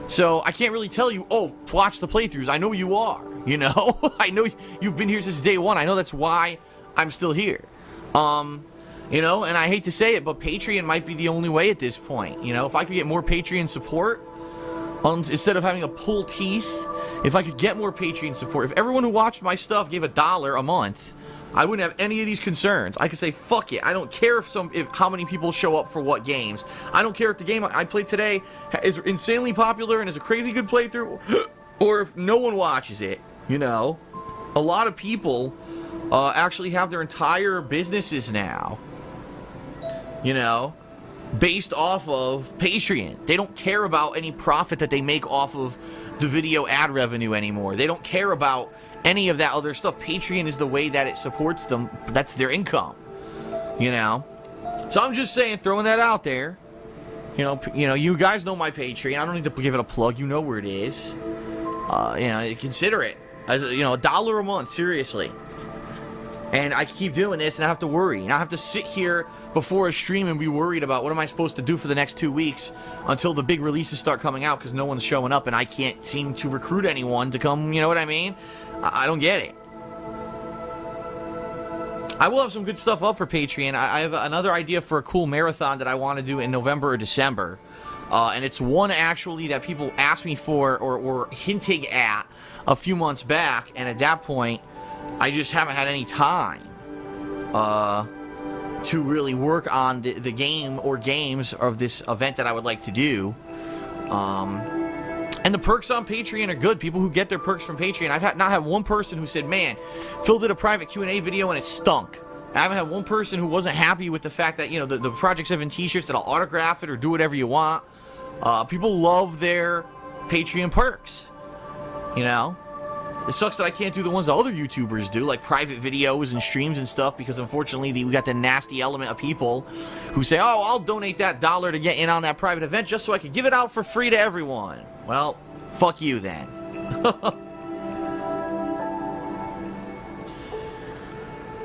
So I can't really tell you, oh, watch the playthroughs. I know you are, you know? I know you've been here since day one. I know that's why I'm still here. You know, and I hate to say it, but Patreon might be the only way at this point. You know, if I could get more Patreon support, instead of having to pull teeth, if I could get more Patreon support, if everyone who watched my stuff gave $1 a month, I wouldn't have any of these concerns. I could say, fuck it. I don't care if how many people show up for what games. I don't care if the game I played today is insanely popular and is a crazy good playthrough, or if no one watches it, you know. A lot of people actually have their entire businesses now, you know, based off of Patreon. They don't care about any profit that they make off of the video ad revenue anymore. They don't care about any of that other stuff. Patreon is the way that it supports them. That's their income, you know. So I'm just saying, throwing that out there. You know, you guys know my Patreon. I don't need to give it a plug. You know where it is. You know, consider it as, you know, $1 a month. Seriously. And I keep doing this, and I have to worry. And I have to sit here before a stream and be worried about what am I supposed to do for the next 2 weeks until the big releases start coming out, because no one's showing up and I can't seem to recruit anyone to come, you know what I mean? I don't get it. I will have some good stuff up for Patreon. I have another idea for a cool marathon that I want to do in November or December. And it's one actually that people asked me for or were hinting at a few months back, and at that point, I just haven't had any time to really work on the game or games of this event that I would like to do. And the perks on Patreon are good. People who get their perks from Patreon, I've not had one person who said, man, Phil did a private Q&A video and it stunk. I haven't had one person who wasn't happy with the fact that, you know, the Project 7 t-shirts, that I'll autograph it or do whatever you want. People love their Patreon perks, you know. It sucks that I can't do the ones that other YouTubers do, like private videos and streams and stuff, because unfortunately we got the nasty element of people who say, oh, I'll donate that $1 to get in on that private event just so I can give it out for free to everyone. Well, fuck you then.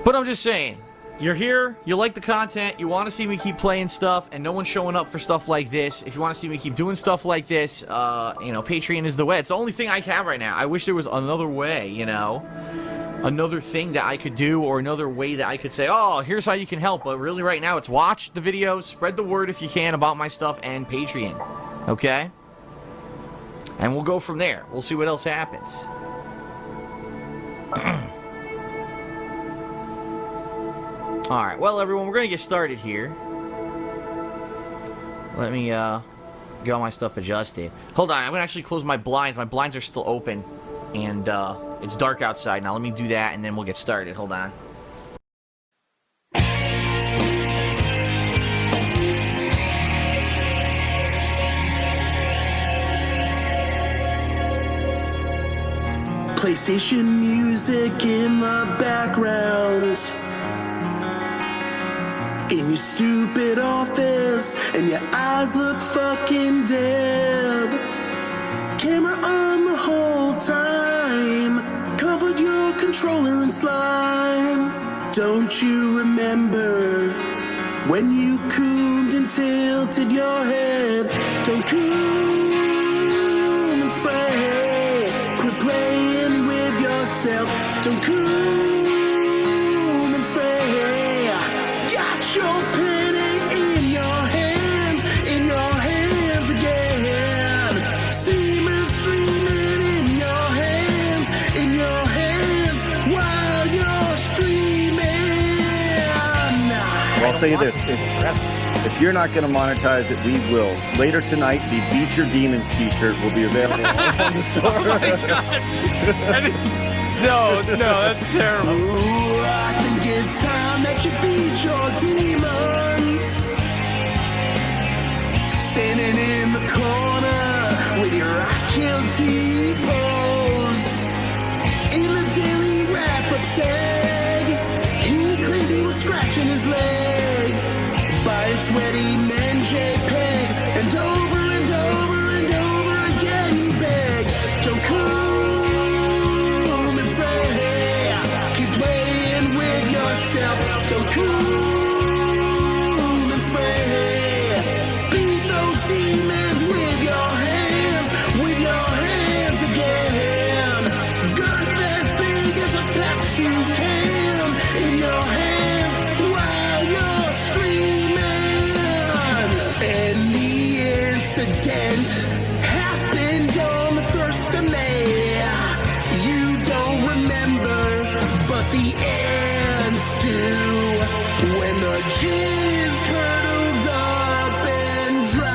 But I'm just saying, you're here, you like the content, you want to see me keep playing stuff, and no one's showing up for stuff like this. If you want to see me keep doing stuff like this, you know, Patreon is the way. It's the only thing I have right now. I wish there was another way, you know, another thing that I could do, or another way that I could say, oh, here's how you can help. But really right now, it's watch the videos, spread the word if you can about my stuff, and Patreon, okay? And we'll go from there. We'll see what else happens. Alright, well, everyone, we're going to get started here. Let me, get all my stuff adjusted. Hold on, I'm going to actually close my blinds. My blinds are still open, and, it's dark outside. Now, let me do that, and then we'll get started. Hold on. PlayStation music in the background, in your stupid office, and your eyes look fucking dead. Camera on the whole time, covered your controller in slime. Don't you remember when you cooned until tilted your head. Don't cool and spray. Quit playing with yourself. Don't cool and spray. Got your penny in your hands again. Semen streaming in your hands while you're streaming. Well, I'll say this. If you're not going to monetize it, we will. Later tonight, the Beat Your Demons t-shirt will be available on the store. Oh my God. No, that's terrible. Ooh, I think it's time that you beat your demons. Standing in the corner with your I kill T-pose. In the daily wrap-up seg, he claimed he was scratching his leg. Buying sweaty men JPEGs, and over and over and over again he begged. Don't cool and spray. Keep playing with yourself. Don't cool and spray. Beat those demons with your hands again. Girth as big as a Pepsi can in your hands while you're streaming. And the incident happened on the 1st of May. You don't remember, but the ants do. When the jizz curdled up and dried.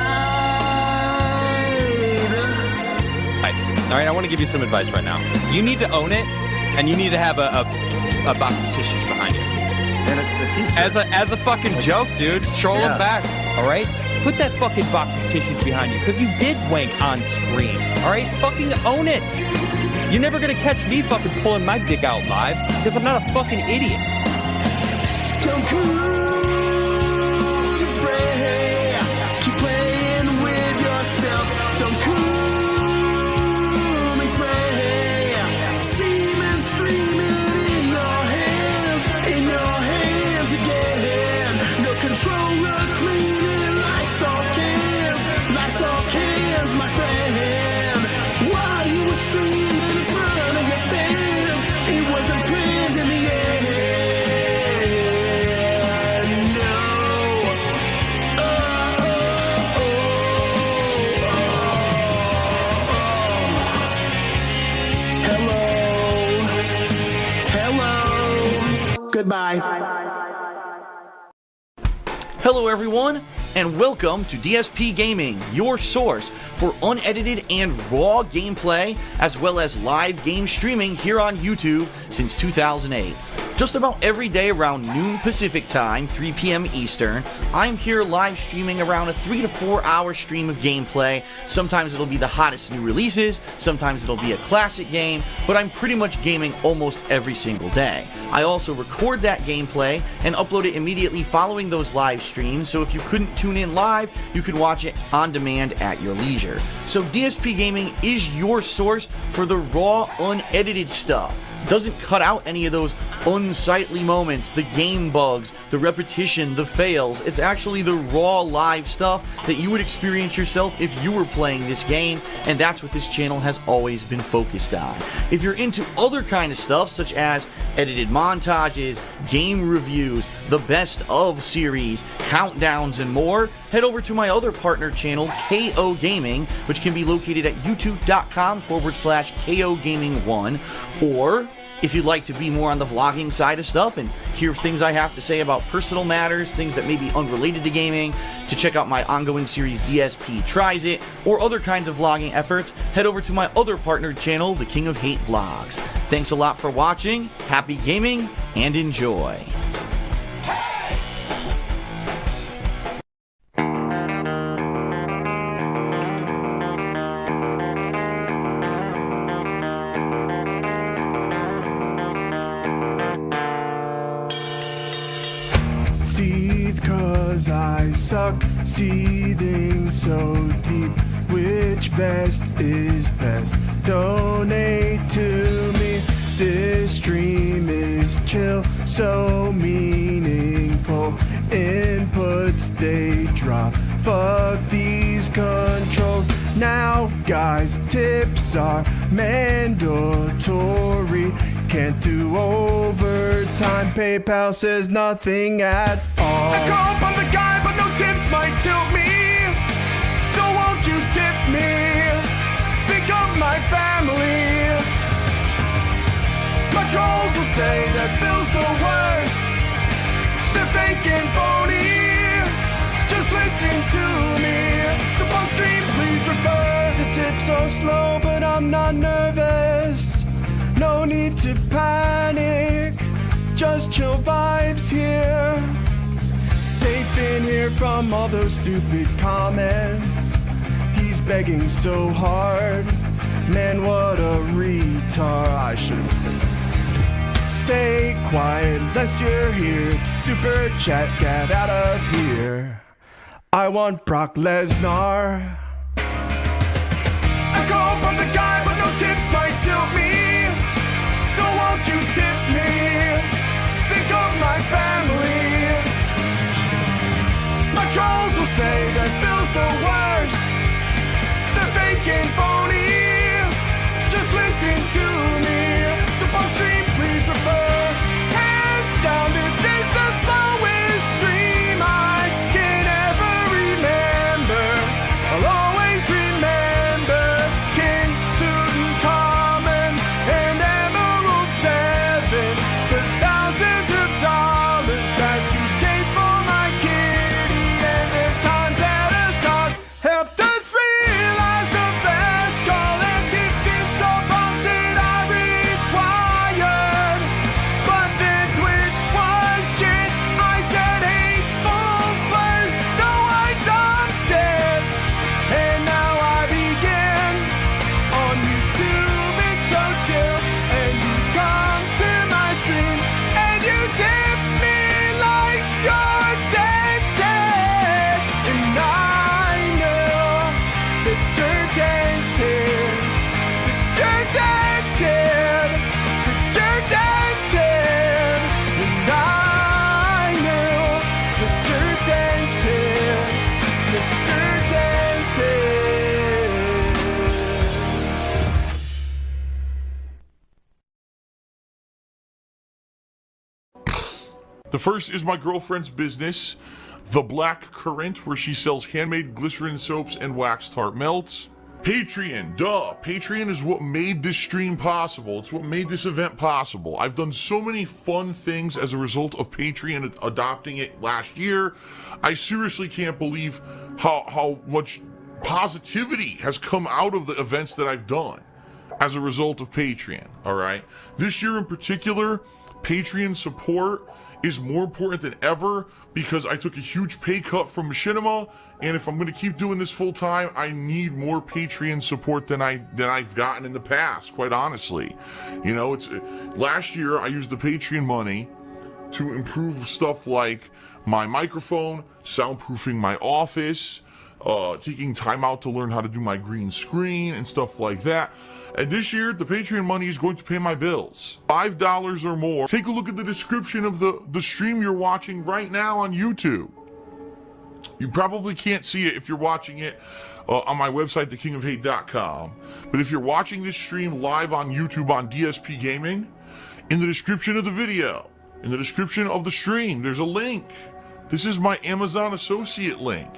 Nice. All right, I want to give you some advice right now. You need to own it, and you need to have a box of tissues behind you. And a t-shirt. As a fucking joke, dude. Troll them back. All right. Put that fucking box of tissues behind you, because you did wank on screen. All right. Fucking own it. You're never gonna catch me fucking pulling my dick out live, because I'm not a fucking idiot. Don't cool and spray. Keep playing with yourself. Don't cool and spray. Semen streaming in your hands again. No controller cleaning Lysol cans, my friend. While you were streaming in front of your fans, it wasn't planned in the end. Hello. Goodbye. Hello, everyone, and welcome to DSP Gaming, your source for unedited and raw gameplay, as well as live game streaming here on YouTube since 2008. Just about every day around noon Pacific time, 3 p.m. Eastern, I'm here live streaming around a 3 to 4 hour stream of gameplay. Sometimes it'll be the hottest new releases, sometimes it'll be a classic game, but I'm pretty much gaming almost every single day. I also record that gameplay and upload it immediately following those live streams, so if you couldn't tune in live, you can watch it on demand at your leisure. So DSP Gaming is your source for the raw, unedited stuff. Doesn't cut out any of those unsightly moments, the game bugs, the repetition, the fails. It's actually the raw live stuff that you would experience yourself if you were playing this game, and that's what this channel has always been focused on. If you're into other kind of stuff, such as edited montages, game reviews, the best of series, countdowns, and more, head over to my other partner channel, KO Gaming, which can be located at youtube.com/KO Gaming 1, or if you'd like to be more on the vlogging side of stuff and hear things I have to say about personal matters, things that may be unrelated to gaming, to check out my ongoing series DSP Tries It, or other kinds of vlogging efforts, head over to my other partnered channel, The King of Hate Vlogs. Thanks a lot for watching, happy gaming, and enjoy. Seethe 'cause I suck, seething so deep. Which vest is best? Donate to me. This stream is chill, so meaningful. Inputs they drop Fuck these controls. Now, guys, tips are mandatory. Can't do overtime. PayPal says nothing at all. I come from the guy, but no tips might tilt me. So won't you tip me? Think of my family. My trolls will say that Bill's the worst. They're fake and phony. Just listen to me. The phone stream, please refer. The tips are slow, but I'm not nervous. No need to panic, just chill vibes here. Safe in here from all those stupid comments. He's begging so hard, man, what a retard. I should've said that. Stay quiet unless you're here to super chat, get out of here. I want Brock Lesnar. I come from the guy, but no tips might tilt me. So won't you tip me? Think of my family. My trolls will say that Bill's the worst. They're fake and phony. Just listen to me. The phone stream, please refer. Hands down, this is the slowest stream I can ever remember. I'll always remember King Tutankhamun and Emerald 7. The thousands of dollars that you gave for my kitty and the times that a song helped us realize the best call and gifted songs that I required. But then Twitch was shit. I said hateful slurs, so I dumped it. And now I begin on YouTube. It's so chill, and you come to my stream and you tip me like you're dead, dead. And I know that you're dead, dead. That you're dead, dead. That you're dead, dead. And I know that you're dead, dead. That you're dead, dead. The first is my girlfriend's business, The Black Currant, where she sells handmade glycerin soaps and wax tart melts. Patreon, duh. Patreon is what made this stream possible. It's what made this event possible. I've done so many fun things as a result of Patreon adopting it last year. I seriously can't believe how much positivity has come out of the events that I've done as a result of Patreon, all right? This year in particular, Patreon support is more important than ever because I took a huge pay cut from Machinima, and if I'm going to keep doing this full time, I need more Patreon support than I've gotten in the past, quite honestly. You know, it's last year I used the Patreon money to improve stuff like my microphone, soundproofing my office, taking time out to learn how to do my green screen and stuff like that. And this year, the Patreon money is going to pay my bills. $5 or more. Take a look at the description of the stream you're watching right now on YouTube. You probably can't see it if you're watching it on my website, thekingofhate.com. But if you're watching this stream live on YouTube on DSP Gaming, in the description of the video, in the description of the stream, there's a link. This is my Amazon associate link.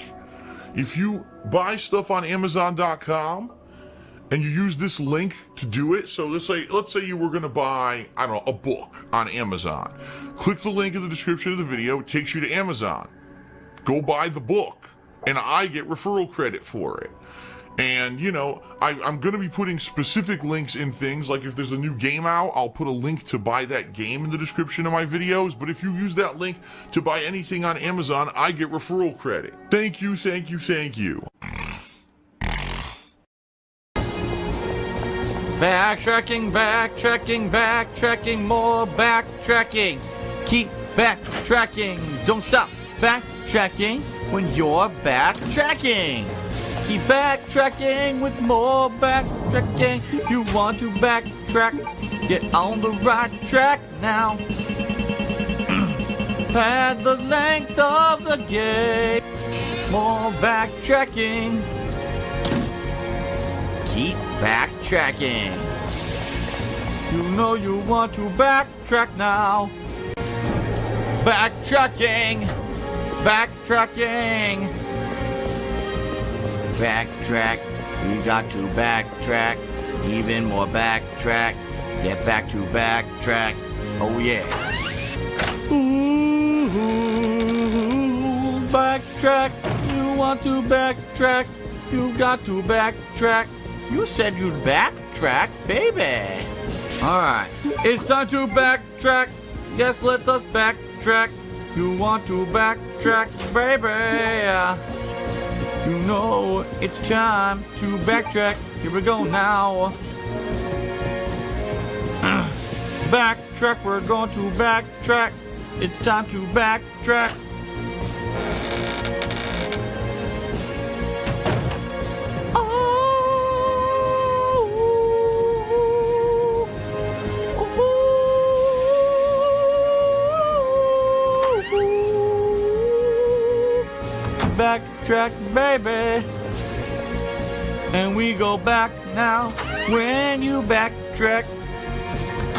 If you buy stuff on Amazon.com and you use this link to do it, so let's say you were going to buy, I don't know, a book on Amazon. Click the link in the description of the video. It takes you to Amazon. Go buy the book, and I get referral credit for it. And, you know, I'm going to be putting specific links in things, like if there's a new game out, I'll put a link to buy that game in the description of my videos. But if you use that link to buy anything on Amazon, I get referral credit. Thank you, thank you, thank you. Backtracking, backtracking, backtracking, more backtracking. Keep backtracking. Don't stop backtracking when you're backtracking. Keep backtracking with more backtracking. You want to backtrack? Get on the right track now. Pad the length of the game. More backtracking. Keep backtracking. You know you want to backtrack now. Backtracking. Backtracking. Backtrack. We got to backtrack. Even more backtrack. Get back to backtrack. Oh yeah. Ooh, backtrack. You want to backtrack. You got to backtrack. You said you'd backtrack, baby. Alright. It's time to backtrack. Yes, let us backtrack. You want to backtrack, baby. You know it's time to backtrack. Here we go now. Backtrack, we're going to backtrack. It's time to backtrack. Backtrack, baby. And we go back now when you backtrack.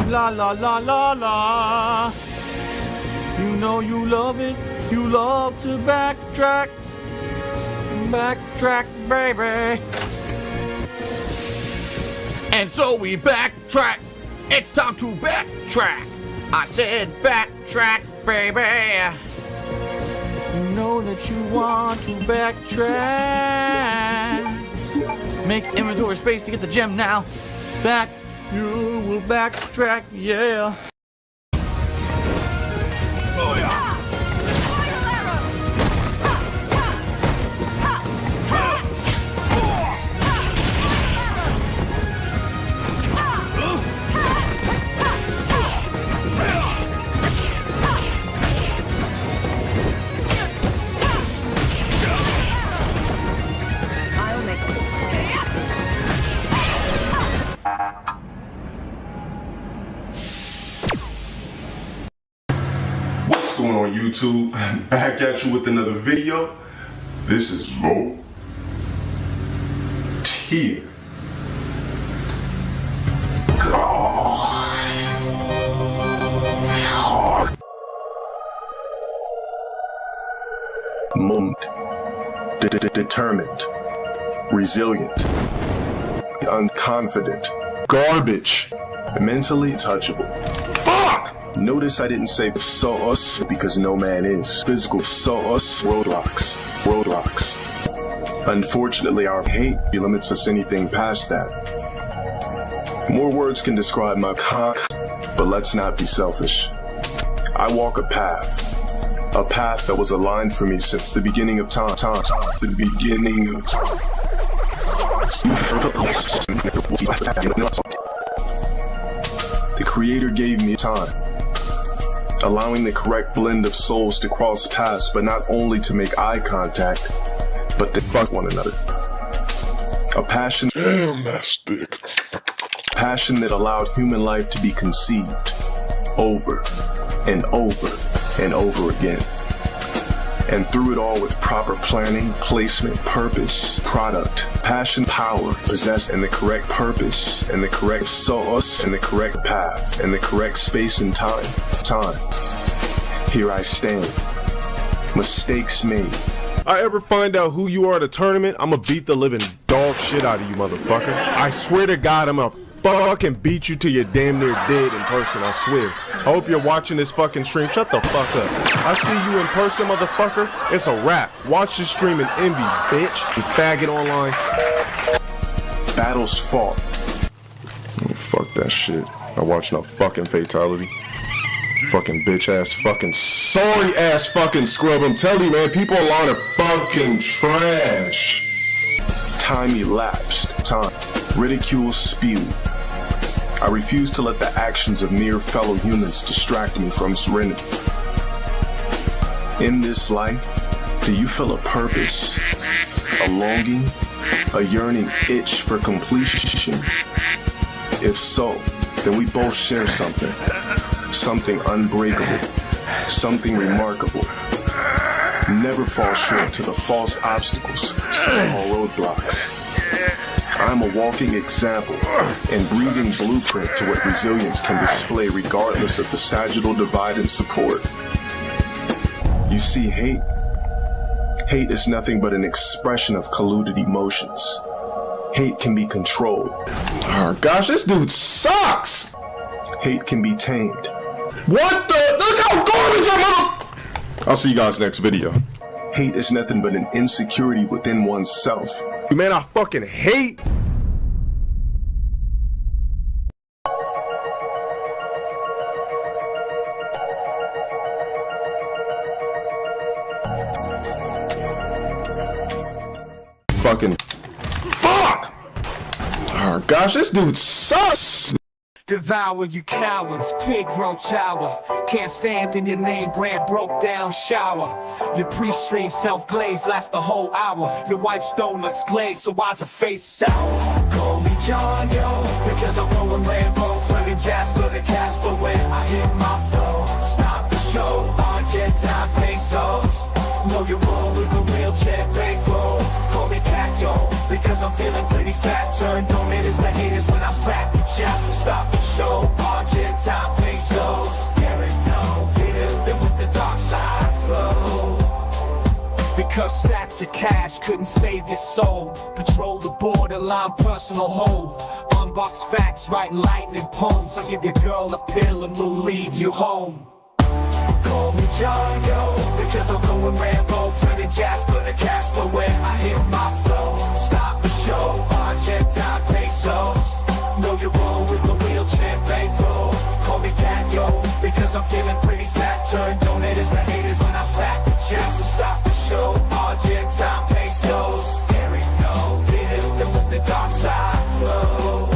La la la la la. You know you love it. You love to backtrack. Backtrack, baby. And so we backtrack. It's time to backtrack. I said backtrack, baby. You know that you want to backtrack. Make inventory space to get the gem now. Back, you will backtrack, yeah. Oh yeah. What's going on YouTube? Back at you with another video. This is low tier. Moment. Determined. Resilient. Unconfident. Garbage. Mentally touchable. Fuck! Notice I didn't say saw us because no man is. Physical saw us roadblocks. Roadblocks. Unfortunately, our hate limits us anything past that. More words can describe my cock, but let's not be selfish. I walk a path that was aligned for me since the beginning of time. The beginning of time. The Creator gave me time, allowing the correct blend of souls to cross paths, but not only to make eye contact, but to fuck one another. A passion. Damn, that's thick. Passion that allowed human life to be conceived over and over and over again. And through it all with proper planning, placement, purpose, product, passion, power, possessed, and the correct purpose, and the correct sauce, and the correct path, and the correct space and time. Here I stand. Mistakes made. I ever find out who you are at a tournament, I'ma beat the living dog shit out of you, motherfucker. I swear to God, I'ma fucking beat you till you're damn near dead in person, I swear. I hope you're watching this fucking stream. Shut the fuck up. I see you in person, motherfucker. It's a wrap. Watch this stream and envy, bitch. You faggot online. Battles fought. Fuck that shit. I watch no fucking fatality. Fucking bitch ass, fucking sorry ass fucking scrub. I'm telling you, man, people online are fucking trash. Time elapsed. Time. Ridicule spewed. I refuse to let the actions of mere fellow humans distract me from serenity. In this life, do you feel a purpose, a longing, a yearning itch for completion? If so, then we both share something unbreakable, something remarkable. never fall short to the false obstacles, so-called roadblocks. I'm a walking example and breathing blueprint to what resilience can display regardless of the sagittal divide and support. You see, hate is nothing but an expression of colluded emotions. Hate can be controlled. Oh gosh, this dude sucks! Hate can be tamed. What the? Look how garbage I'm. I'll see you guys next video. Hate is nothing but an insecurity within oneself. Man, I fucking hate. Fucking fuck! Oh gosh, this dude sucks! Devour you cowards, pig roach hour. Can't stand in your name brand, broke down shower. Your pre-stream self-glaze lasts the whole hour. Your wife's donuts glaze, so why's her face sour? Call me John, yo, because I'm going Rambo, turning Jasper to Casper when I hit my flow. Stop the show, Argentine pesos. Know you roll with the wheelchair bankroll. Call me Pacto, because I'm feeling pretty fat. Turn dominators to haters when I strap the jazz to stop the show. Argentine pesos. Derek, no, hit them with the dark side flow. Because stacks of cash couldn't save your soul. Patrol the borderline personal hold. Unbox facts, write lightning poems. I'll give your girl a pill and we'll leave you home. Call me John, yo, because I'm going Rambo, turning Jasper to Casper when I hit my flow. Stop the show, Argentine pesos. Know you roll with the wheelchair bankroll. Call me Cat, yo, because I'm feeling pretty fat. Turn donators to haters when I stack the jazz to stop the show. Argentine pesos. Derek, no, hit them with the dark side flow.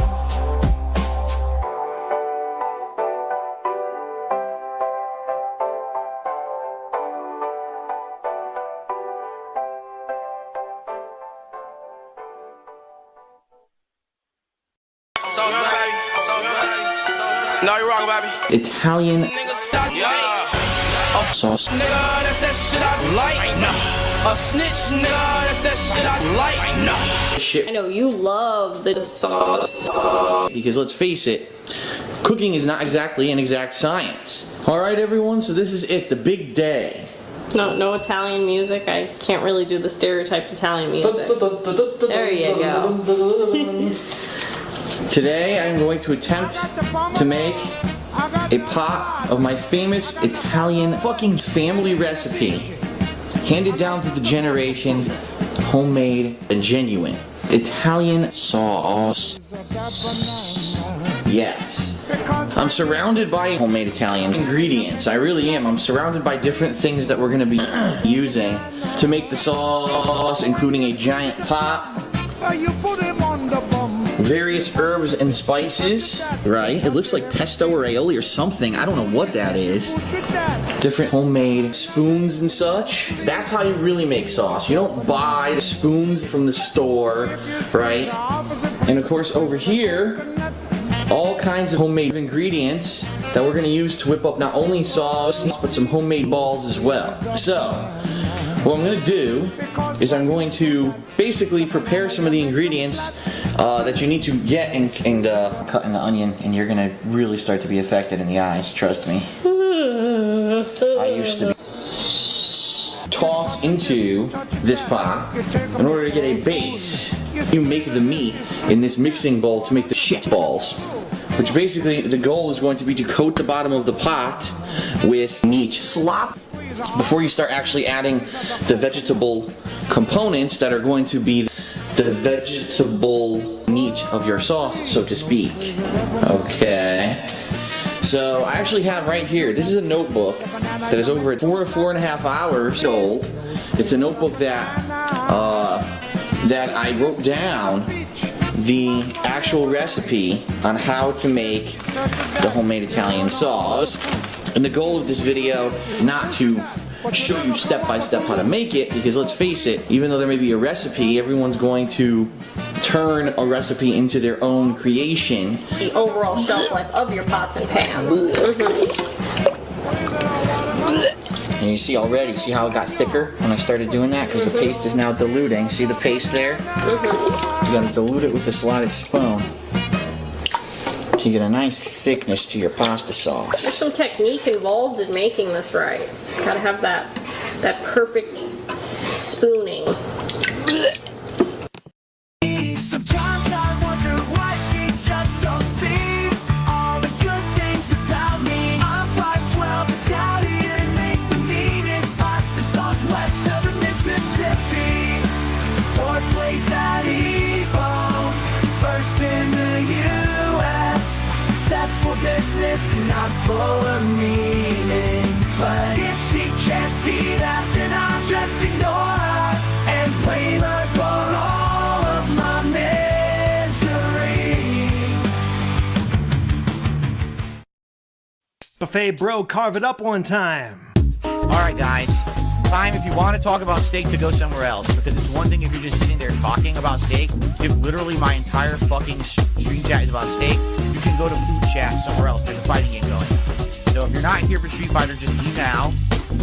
No, you're wrong, baby. Italian sauce. Nigga, that's that shit I like. No. A snitch, nigga, that's that shit I like. No. Shit. I know you love the sauce. Because let's face it, cooking is not exactly an exact science. Alright everyone, so this is it, the big day. No Italian music. I can't really do the stereotyped Italian music. There you go. Today I'm going to attempt to make a pot of my famous Italian fucking family recipe, handed down through the generations, homemade and genuine Italian sauce. Yes. I'm surrounded by homemade Italian ingredients. I really am. I'm surrounded by different things that we're going to be using to make the sauce, including a giant pot, various herbs and spices, right? It looks like pesto or aioli or something. I don't know what that is. Different homemade spoons and such. That's how you really make sauce. You don't buy the spoons from the store, right? And of course over here, all kinds of homemade ingredients that we're going to use to whip up not only sauce, but some homemade balls as well. So, what I'm going to do is I'm going to basically prepare some of the ingredients that you need to get and cut in the onion, and you're going to really start to be affected in the eyes, trust me. I used to be. Toss into this pot. In order to get a base, you make the meat in this mixing bowl to make the shit balls. Which basically, the goal is going to be to coat the bottom of the pot with meat slop before you start actually adding the vegetable components that are going to be the vegetable meat of your sauce, so to speak. Okay. So I actually have right here, this is a notebook that is over 4 to 4.5 hours old. It's a notebook that that I wrote down the actual recipe on how to make the homemade Italian sauce. And the goal of this video is not to show you step by step how to make it, because let's face it, even though there may be a recipe, everyone's going to turn a recipe into their own creation. The overall shelf life of your pots and pans. And you see already, see how it got thicker when I started doing that? Because the paste is now diluting. See the paste there? You gotta dilute it with the slotted spoon. So you get a nice thickness to your pasta sauce. There's some technique involved in making this right. Gotta have that perfect spooning. Sometimes I wonder why she just don't see all the good things about me. I'm 5'12", Italian, make the meanest pasta sauce west of the Mississippi. 4th place at Evo, first in the U.S. Successful business, not full of meaning. But if she can't see that, then I'll just ignore her and blame her for all of my misery. Buffet bro, carve it up one time. Alright, guys. Time, if you want to talk about steak, to go somewhere else. Because it's one thing if you're just sitting there talking about steak. If literally my entire fucking stream chat is about steak, you can go to food chat somewhere else. There's a fighting game going. So if you're not here for Street Fighter, just leave now.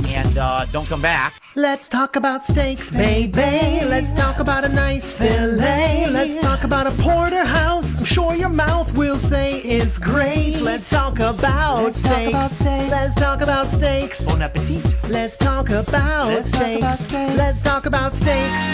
And don't come back. Let's talk about steaks, baby. Let's talk about a nice fillet. Let's talk about a porterhouse. I'm sure your mouth will say it's great. Let's talk about steaks. Let's talk about steaks. Bon appetit. Let's talk about steaks. Let's talk about steaks.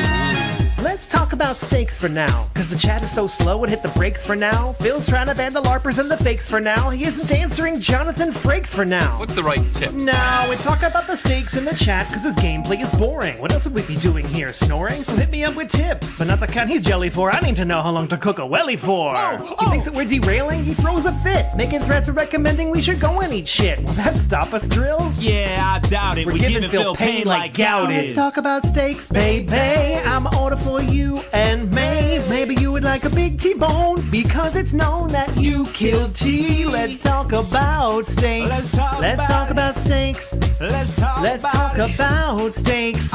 Let's talk about steaks for now, cause the chat is so slow it hit the brakes for now. Phil's trying to ban the LARPers and the fakes for now. He isn't answering Jonathan Frakes for now. What's the right tip? Now we talk about the steaks in the chat cause his gameplay is boring. What else would we be doing here? Snoring? So hit me up with tips, but not the kind he's jelly for. I need to know how long to cook a welly for. He thinks that we're derailing, he throws a fit, making threats and recommending we should go and eat shit. Will that stop us, Drill? Yeah, I doubt it. We're giving Phil pain like gout is. Let's talk about steaks, baby. I'm order for you and May. Maybe you would like a big T-bone because it's known that you killed T. Let's talk about steaks. Let's talk about steaks. Let's talk about steaks.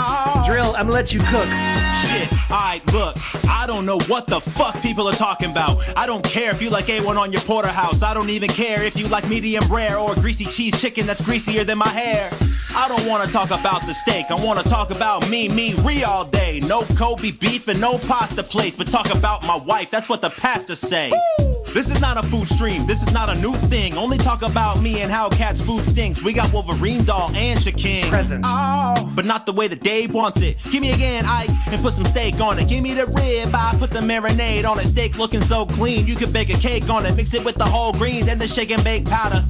Drill, I'm gonna let you cook. Shit, alright, look, I don't know what the fuck people are talking about. I don't care if you like A1 on your porterhouse. I don't even care if you like medium rare or greasy cheese chicken that's greasier than my hair. I don't want to talk about the steak. I want to talk about me all day. No Kobe beef and no pasta plates, but talk about my wife. That's what the pastors say. This is not a food stream. This is not a new thing. Only talk about me and how Cat's food stinks. We got Wolverine doll and Shaking. Present. Oh, but not the way that Dave wants it. Give me again, Ike, and put some steak on it. Give me the rib, I put the marinade on it. Steak looking so clean, you could bake a cake on it. Mix it with the whole greens and the shake and bake powder.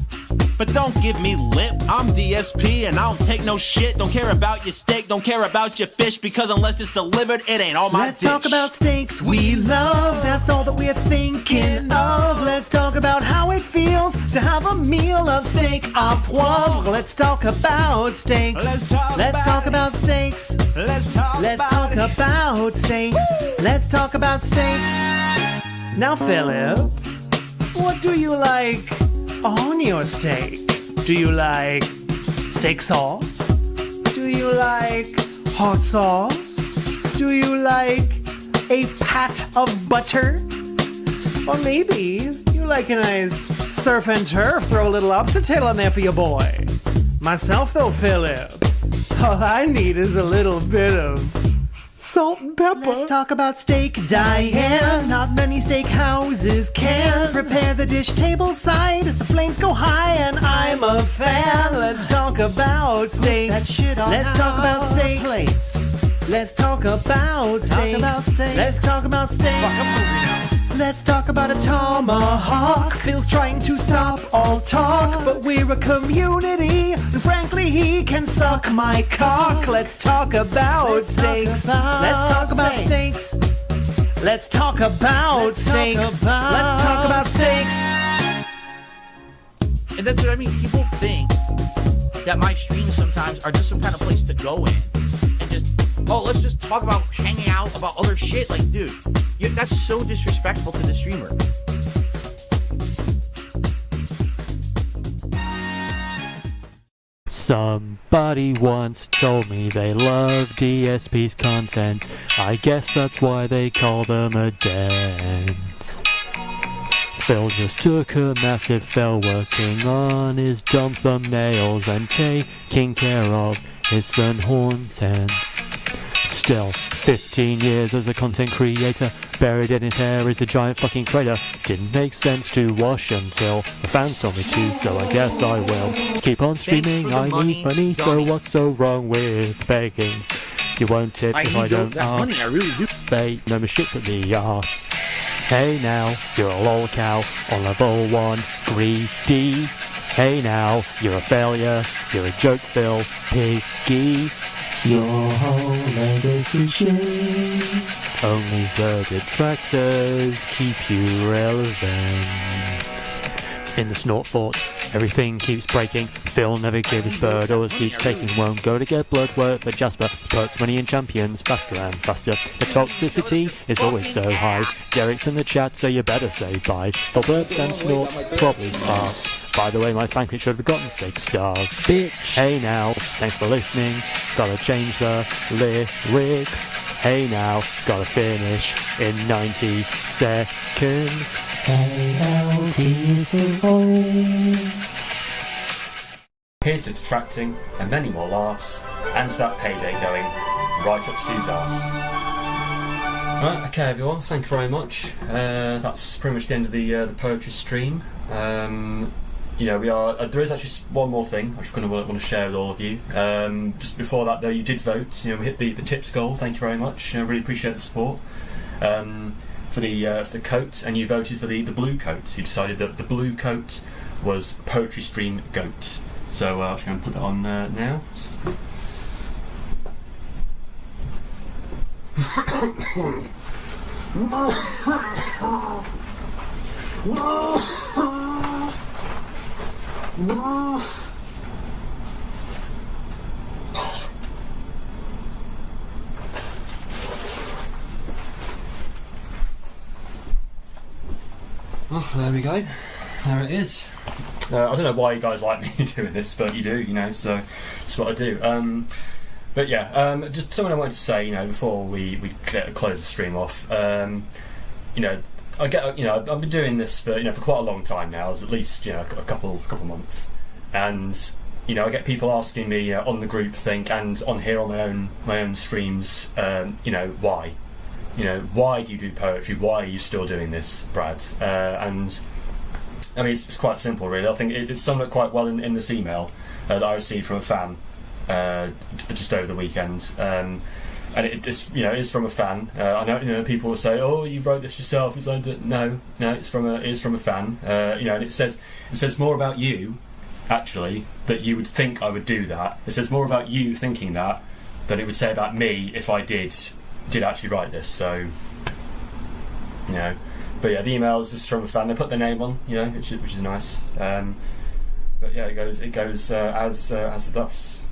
But don't give me lip, I'm DSP and I don't take no shit. Don't care about your steak, don't care about your fish, because unless it's delivered, it ain't all my Let's dish. talk about steaks we love, that's all that we're thinking of. Let's talk about how it feels to have a meal of steak au poivre. Let's talk about steaks. Let's talk about steaks. Let's talk about steaks. Let's talk about steaks. Now, Philip, what do you like on your steak? Do you like steak sauce? Do you like hot sauce? Do you like a pat of butter? Or maybe you like a nice surf and turf, throw a little lobster tail on there for your boy. Myself though, Philip, all I need is a little bit of salt and pepper. Let's talk about steak, Diane. Not many steak houses can prepare the dish table side. The flames go high and I'm a fan. Let's talk about steaks. Let's talk about steaks. Let's talk about steaks. Let's talk about steaks. Let's talk about a tomahawk. Phil's trying to stop all talk, but we're a community, and frankly he can suck my cock. Let's talk about steaks. Let's talk about steaks. Let's talk about steaks. Let's talk about steaks. And that's what I mean. People think that my streams sometimes are just some kind of place to go in and just, oh, let's just talk about hanging out about other shit. Like, dude, that's so disrespectful to the streamer. Somebody once told me they love DSP's content. I guess that's why they call them a dent. Phil just took a massive L working on his dumb thumbnails and taking care of It's unhaunted. Still, 15 years as a content creator, buried in his hair is a giant fucking crater. Didn't make sense to wash until the fans told me to, so I guess I will. Keep on streaming, I need money, so what's so wrong with begging? You won't tip if I don't ask. Money, I really do. They know my shit's at the arse. Hey now, you're a lol cow on level 1, greedy. Hey now, you're a failure, you're a joke, Phil, piggy. Your whole legacy shit. Only the detractors keep you relevant. In the snort fort, everything keeps breaking. Phil never gives bird, always keeps taking. Won't go to get blood work, but Jasper puts money in champions faster and faster. The toxicity is always so high. Derek's in the chat, so you better say bye. For burps and snorts, probably farts. By the way, my fan clip should have gotten 6 stars. Bitch. Hey now, thanks for listening. Gotta change the lyrics. Hey now, gotta finish in 90 seconds. Here's to detracting and many more laughs, and that payday going right up Stu's arse. Right, okay everyone, thank you very much. That's pretty much the end of the poetry stream. You know, we are. There is actually one more thing I just want to share with all of you. Just before that, though, you did vote. You know, we hit the tips goal. Thank you very much. You know, really appreciate the support for the coat, and you voted for the blue coat. You decided that the blue coat was poetry stream goat. So I'm just going to put that on now. Oh, there we go. There it is. I don't know why you guys like me doing this, but you do, you know, so it's what I do. But yeah, just something I wanted to say, you know, before we close the stream off. You know, I get, you know, I've been doing this for, you know, for quite a long time now. It's at least, you know, a couple months, and you know, I get people asking me on the group think and on here on my own streams, you know, why? You know, why do you do poetry? Why are you still doing this, Brad? And I mean, it's quite simple, really. I think it's summed up quite well in this email that I received from a fan just over the weekend. And it's, you know, it's from a fan. I know, you know, people will say, "Oh, you wrote this yourself." It's like, no, it's from a fan. You know, and it says more about you, actually, that you would think I would do that. It says more about you thinking that than it would say about me if I did actually write this. So, you know, but yeah, the email is just from a fan. They put their name on, you know, which is nice. But yeah, it goes as thus.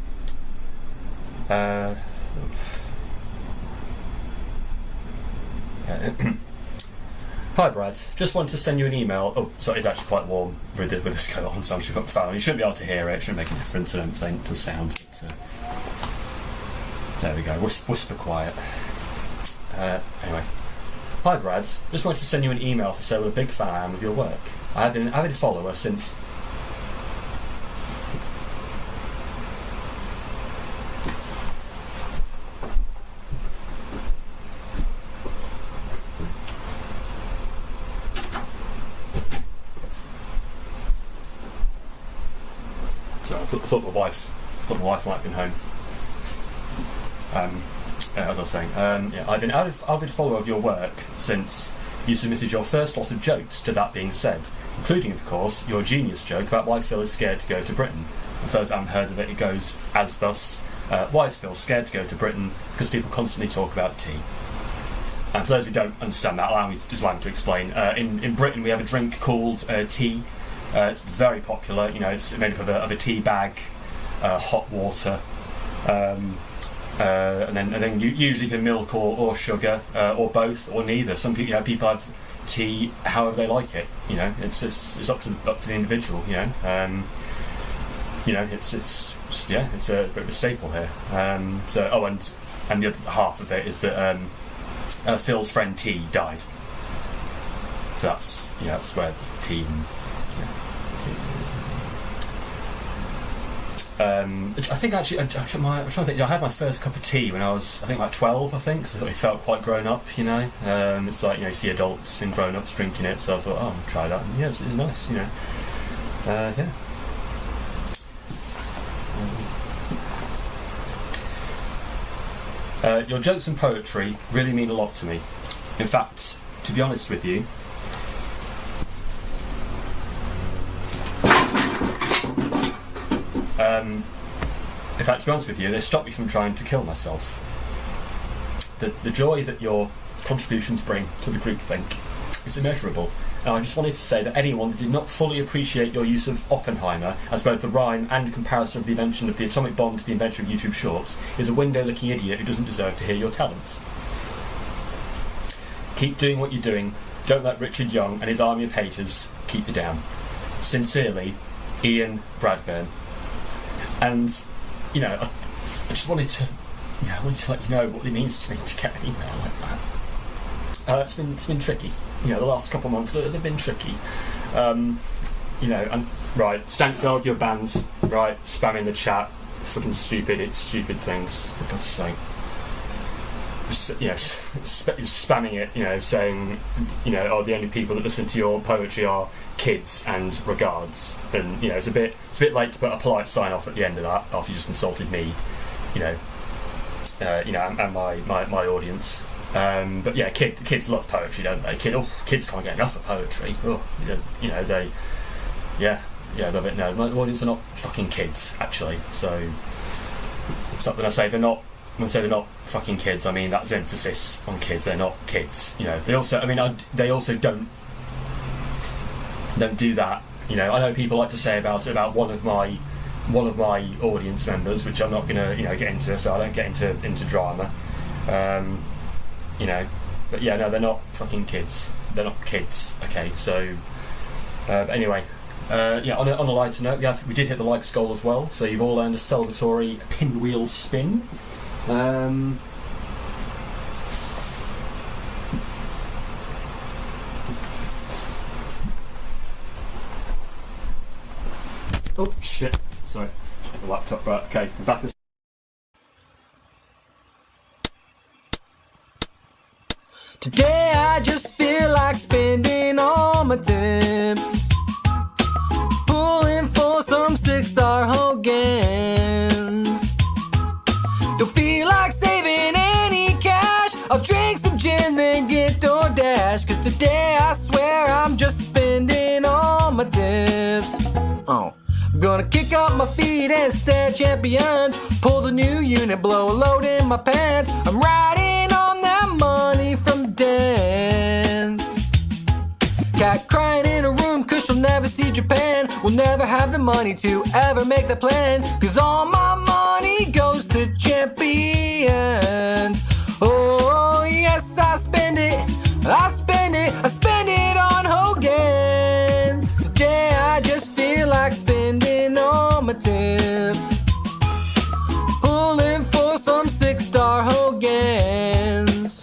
Hi Brad, just wanted to send you an email. Oh, sorry, it's actually quite warm with this coat on, so I'm just got the fan. You shouldn't be able to hear it. It shouldn't make a difference, I don't think, to sound. But, there we go. Whisper quiet. Anyway, hi Brad, just wanted to send you an email to say what a big fan I am of your work. I have been an avid follower since. So I thought my wife might have been home. As I was saying, yeah, I've been an avid follower of your work since you submitted your first lot of jokes to That Being Said, including, of course, your genius joke about why Phil is scared to go to Britain. And for those that haven't heard of it, it goes as thus: why is Phil scared to go to Britain? Because people constantly talk about tea. And for those who don't understand that, allow me to explain. In Britain, we have a drink called tea. It's very popular. You know, it's made up of a tea bag, hot water. And then you usually for milk or sugar or both or neither. Some people, you know, people have tea however they like it. You know, it's up to the individual. You know, it's a bit of a staple here. And the other half of it is that Phil's friend T died. So that's where tea. I think actually, I'm trying to think. I had my first cup of tea when I was, I think, like 12. I think, because it felt quite grown up. You know, it's like, you know, you see adults and grown ups drinking it, so I thought, oh, I'll try that. And yeah, it was nice. You know, yeah. Your jokes and poetry really mean a lot to me. In fact, to be honest with you, they stop me from trying to kill myself. The joy that your contributions bring to the groupthink is immeasurable. And I just wanted to say that anyone that did not fully appreciate your use of Oppenheimer as both the rhyme and comparison of the invention of the atomic bomb to the invention of YouTube Shorts is a window-looking idiot who doesn't deserve to hear your talents. Keep doing what you're doing. Don't let Richard Young and his army of haters keep you down. Sincerely, Ian Bradburn. And, you know, I just wanted to let you know what it means to me to get an email like that. It's been tricky. You know, the last couple of months, they've been tricky. You know, and, right, Stankdog, your band, right, spamming the chat, fucking stupid things, for God's sake. Yes, spamming it, you know, saying, you know, oh, the only people that listen to your poetry are kids and regards. And, you know, it's a bit late to put a polite sign off at the end of that after you just insulted me, you know, and my audience. But yeah, kids love poetry, don't they? Kids can't get enough of poetry. Oh, you know, they love it. No, my audience are not fucking kids, actually. So when I say they're not fucking kids, I mean that's emphasis on kids. They're not kids. You know, they also don't do that. You know, I know people like to say about one of my audience members, which I'm not gonna, you know, get into, so I don't get into drama. You know, but yeah, no, they're not fucking kids. They're not kids. Okay, so but anyway, yeah. On a lighter note, we did hit the likes goal as well. So you've all earned a celebratory pinwheel spin. Oh shit! Sorry, the laptop. Right, okay, I'm back. Today I just feel like spending all my tips, pulling for some 6-star Hogans. Don't feel like saving any cash. I'll drink some gin, then get DoorDash. Cause today I swear I'm just spending all my tips. Oh. I'm gonna kick up my feet and stare at champions, pull the new unit, blow a load in my pants. I'm riding on that money from dance. Cat crying in a room cause she'll never see Japan. We'll never have the money to ever make the plan, cause all my money goes to champions. Oh yes, I spend it on Hogan. Today I just feel like spending all my tips, pulling for some 6-star Hogans.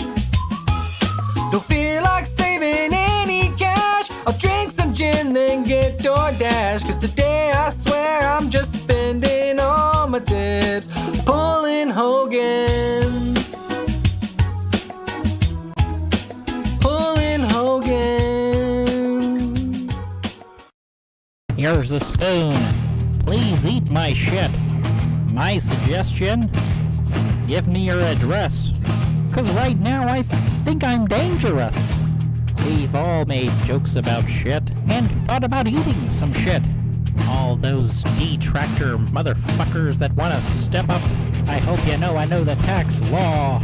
Don't feel like saving any cash. I'll drink some gin, then get DoorDash. Cause today I swear I'm just spending all my tips, pulling Hogan. Pulling Hogan. Here's the spoon. Please eat my shit. My suggestion, give me your address. Cause right now I think I'm dangerous. We've all made jokes about shit and thought about eating some shit. All those detractor motherfuckers that want to step up, I hope you know I know the tax law.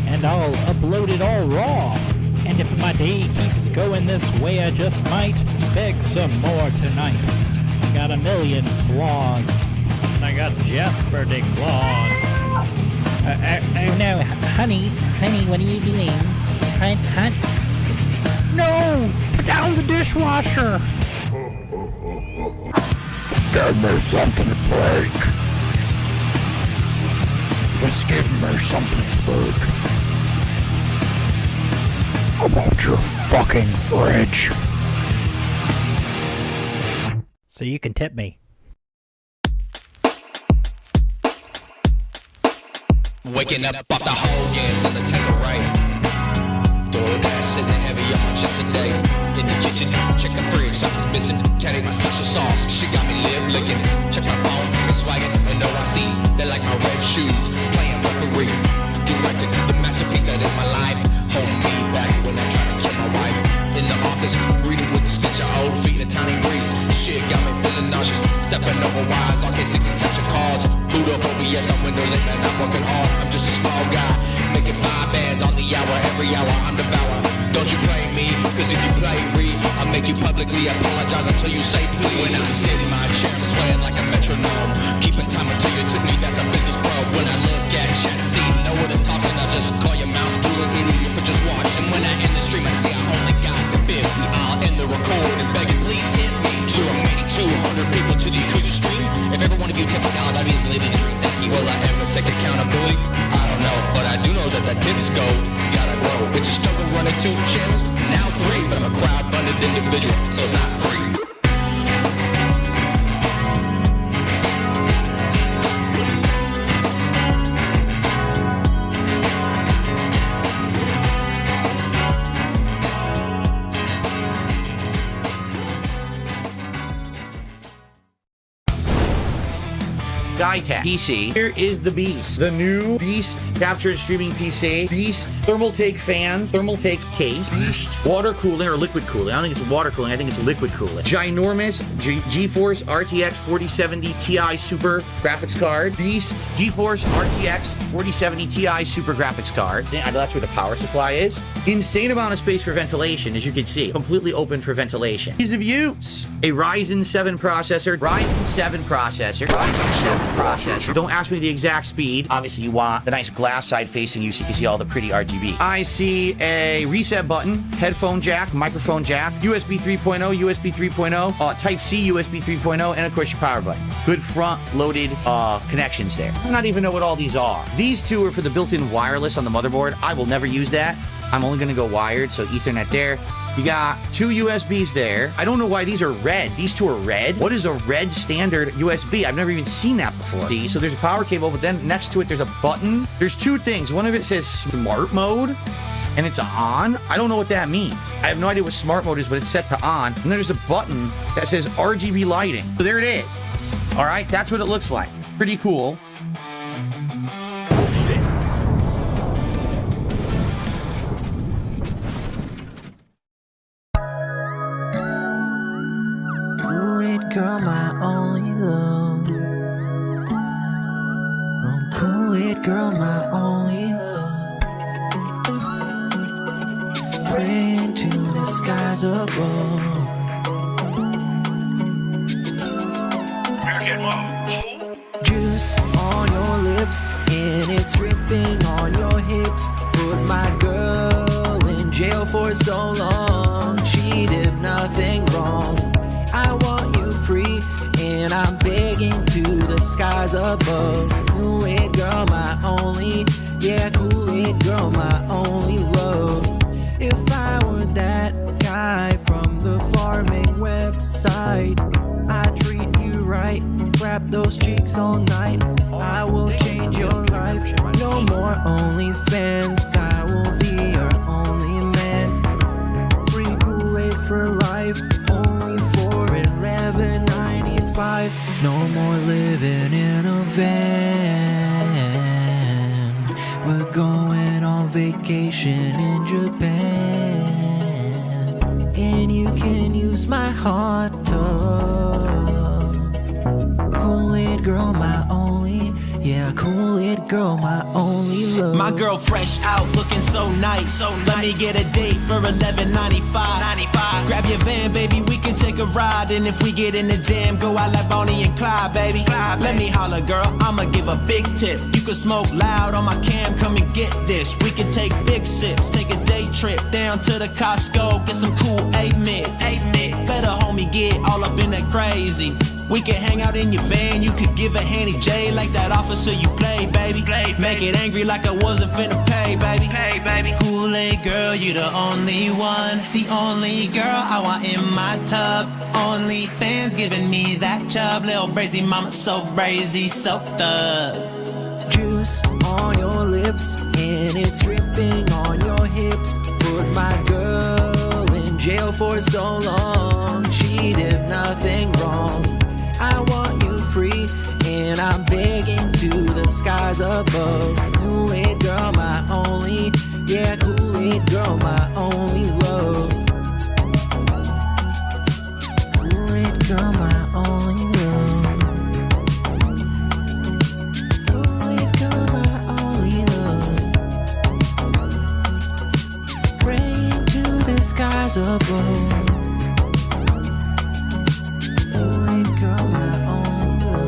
And I'll upload it all raw. And if my day keeps going this way, I just might beg some more tonight. I got a million flaws. And I got Jasper declawed. No, honey, what are you doing? Hun? No! Put down the dishwasher! Give me something to break. Just give me something to break. I want your fucking fridge. So you can tip me. waking up off the Hogans and the Tanqueray. DoorDash sitting heavy on my chest today. In the kitchen, check the fridge, something's missing. Can't eat my special sauce, she got me lip licking. Check my phone, it's swagging, and no I see. They like my red shoes, playing referee. Directed the masterpiece that is my life. Hold me back when I try to kill my wife. In the office, breathing with the stench of old feet and a tiny breeze. Shit got me feeling nauseous. Stepping over wires, arcade sticks and capture cards. Boot up OBS on Windows 8, man, I'm working hard. I'm just a small guy, making 5 bands on the hour. Every hour I'm devour. Don't you play me, cause if you play me, I'll make you publicly apologize until you say please. When I sit in my chair, I'm swaying like a metronome. Keeping time until you took me, that's a business pro. When I look at chat, see, know what it's talking, I'll just call your mouth, drooling, idiot, but just watch. And when I end the stream, I see I only got to 50. I'll end the record and beg it, please tip me. To the remaining 200 people to the Yakuza stream. If every one of you tip $1, I'd be living the dream. Thank you. Will I ever take accountability? I don't know, but I do know that the tips go. Gotta grow. Bitches struggle running 2 channels, now 3. But I'm a crowd-funded individual, so it's not free. SkyTech PC. Here is the Beast. The new Beast capture and streaming PC. Beast Thermaltake fans. Thermaltake case. Beast water cooling or liquid cooling. I don't think it's water cooling. I think it's liquid cooling. Ginormous GeForce RTX 4070 Ti Super graphics card. Beast GeForce RTX 4070 Ti Super graphics card. That's where the power supply is. Insane amount of space for ventilation, as you can see. Completely open for ventilation. Ease of use. A Ryzen 7 processor. Ryzen 7 processor. Ryzen 7 processor. Don't ask me the exact speed. Obviously, you want the nice glass side facing you so you can see all the pretty RGB. I see a reset button, headphone jack, microphone jack, USB 3.0, USB 3.0, Type-C USB 3.0, and of course your power button. Good front-loaded connections there. I don't even know what all these are. These two are for the built-in wireless on the motherboard. I will never use that. I'm only going to go wired, so Ethernet there. You got 2 USBs there. I don't know why these are red. These two are red. What is a red standard USB? I've never even seen that before. See, so there's a power cable, but then next to it, there's a button. There's 2 things. One of it says smart mode, and it's on. I don't know what that means. I have no idea what smart mode is, but it's set to on. And then there's a button that says RGB lighting. So there it is. All right, that's what it looks like. Pretty cool. Oh, shit. Girl, my only love. Oh, cool it, girl, my only love. Praying to the skies above. Juice on your lips, and it's dripping on your hips. Put my girl in jail for so long. She did nothing wrong. I want you free, and I'm begging to the skies above. Cool it, girl, my only, yeah, cool it, girl, my only love. If I were that guy from the farming website, I'd treat you right, grab those cheeks all night. I will change your life, no more OnlyFans, I will be your only man. Free Kool-Aid for life, only for $11.95. No more living in a van. We're going on vacation in Japan, and you can use my hot tub. Kool-Aid girl, my only, yeah, Kool-Aid girl, my only love. My girl fresh out, looking so nice. Let me get a date for $11.95. Grab your van, baby, we can take a ride. And if we get in the jam, go out like Bonnie and Clyde, baby. Let me holler, girl, I'ma give a big tip. You can smoke loud on my cam, come and get this. We can take big sips, take a day trip down to the Costco, get some cool 8 mix. Let a homie get all up in that crazy. We can hang out in your van, you could give a handy J like that officer you play, baby. Make it angry like I wasn't finna pay, baby. Kool-Aid girl, you the only one, the only girl I want in my tub. Only fans giving me that chub, little brazy mama, so brazy, so thug. Juice juice on your lips, and it's dripping on your hips. Put my girl in jail for so long. She did nothing wrong. I want you free, and I'm begging to the skies above. Kool-Aid girl, my only, yeah, Kool-Aid girl, my only love. Kool-Aid girl, my only love. Kool-Aid girl, my only love. Praying to the skies above. Kool-Aid girl, my only love.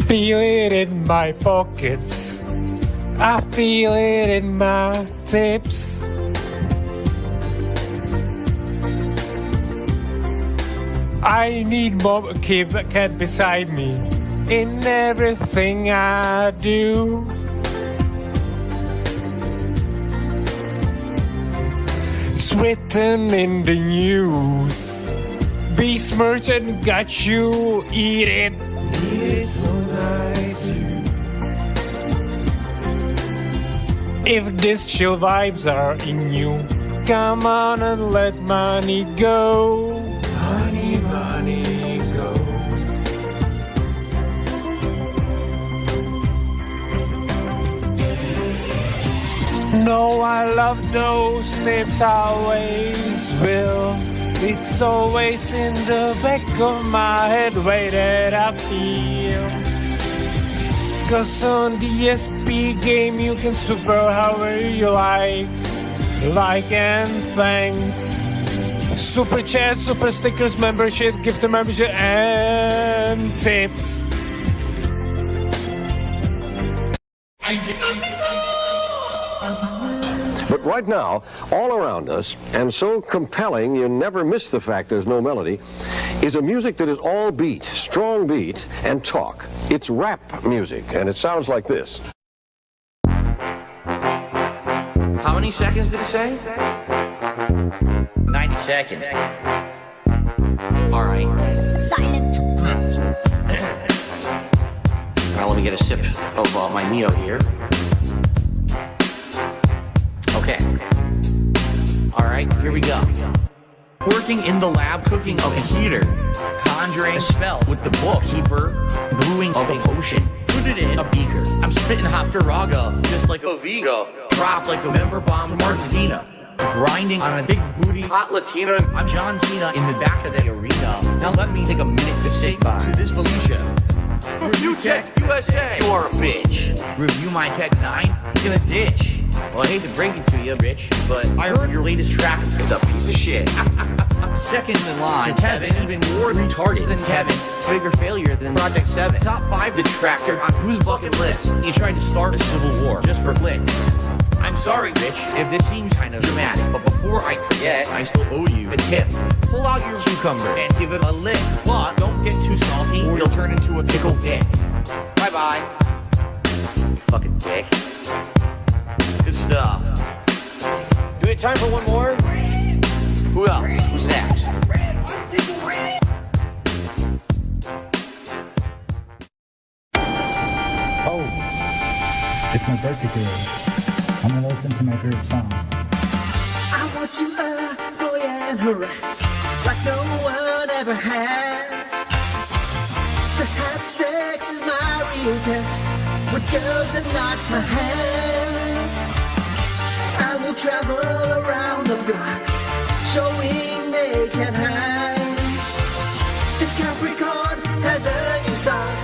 Feel it in my pockets. I feel it in my tips. I need more keep a cat beside me in everything I do. It's written in the news. Besmirch and got you, eat it. It's so nice, you. If these chill vibes are in you, come on and let money go. Money, money, go. No, I love those lips, always will. It's always in the back of my head, way that I feel. Cause on the SP game you can super however you like and thanks. Super chat, super stickers, membership, gift to membership, and tips. But right now, all around us, and so compelling you never miss the fact there's no melody, is a music that is all beat, strong beat, and talk. It's rap music, and it sounds like this. How many seconds did it say? 90 seconds. All right. Silent. Now let me get a sip of my Neo here. Okay. All right, here we go. Working in the lab, cooking of a heater, conjuring a spell with the bookkeeper, brewing of a potion. Put it in a beaker. I'm spitting hot Faraga, just like a Vigo. Drop like a member bomb from Argentina. Grinding on a big booty hot Latina. I'm John Cena in the back of the arena. Now let me take a minute to say bye to this Felicia. Review Tech USA. You are a bitch. Review my Tech 9 in a ditch. Well, I hate to break it to you, bitch, but I heard your latest track is a piece of shit. Second in line, Kevin, even more retarded than Kevin. Bigger failure than Project 7. Top 5 detractor on whose bucket list? You tried to start a civil war just for clicks. I'm sorry, bitch, if this seems kind of dramatic, but before I forget, I still owe you a tip. Pull out your cucumber and give it a lick, but don't get too salty or you'll turn into a pickled dick. Bye-bye. You fucking dick. Good stuff. Do we have time for one more? Who else? Who's next? Oh, it's my birthday today. I'm gonna listen to my favorite song. I want to annoy and harass like no one ever has. To have sex is my real test with girls and not my hands. I will travel around the blocks showing they can hide. This Capricorn has a new song,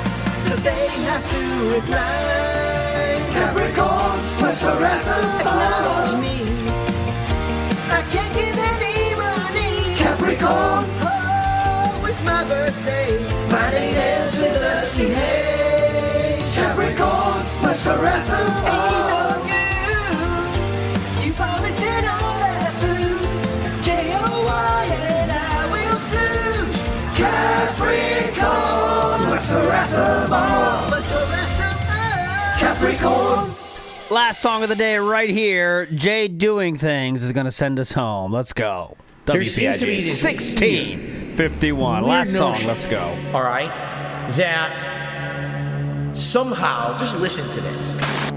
so they have to reply. Capricorn must harass them, acknowledge me. I can't give any money. Capricorn, oh, it's my birthday. My name ends with a CH. Capricorn must harass them, oh, you vomited all that food. J-O-Y and I will stooge. Capricorn must Capricorn. Last song of the day right here. Jay Doing Things is going to send us home. Let's go. There seems to be WPIG this 1651. Last weird song. notion, Let's go. All right, that somehow, just listen to this.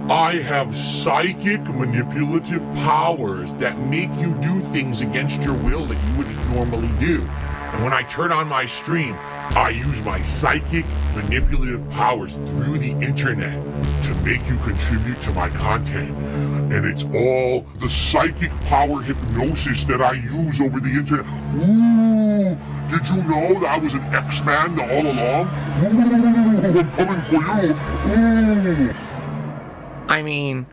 I have psychic manipulative powers that make you do things against your will that you wouldn't normally do. And when I turn on my stream, I use my psychic manipulative powers through the internet to make you contribute to my content. And it's all the psychic power hypnosis that I use over the internet. Ooh, did you know that I was an X-Man all along? Ooh, I'm coming for you. Ooh. I mean,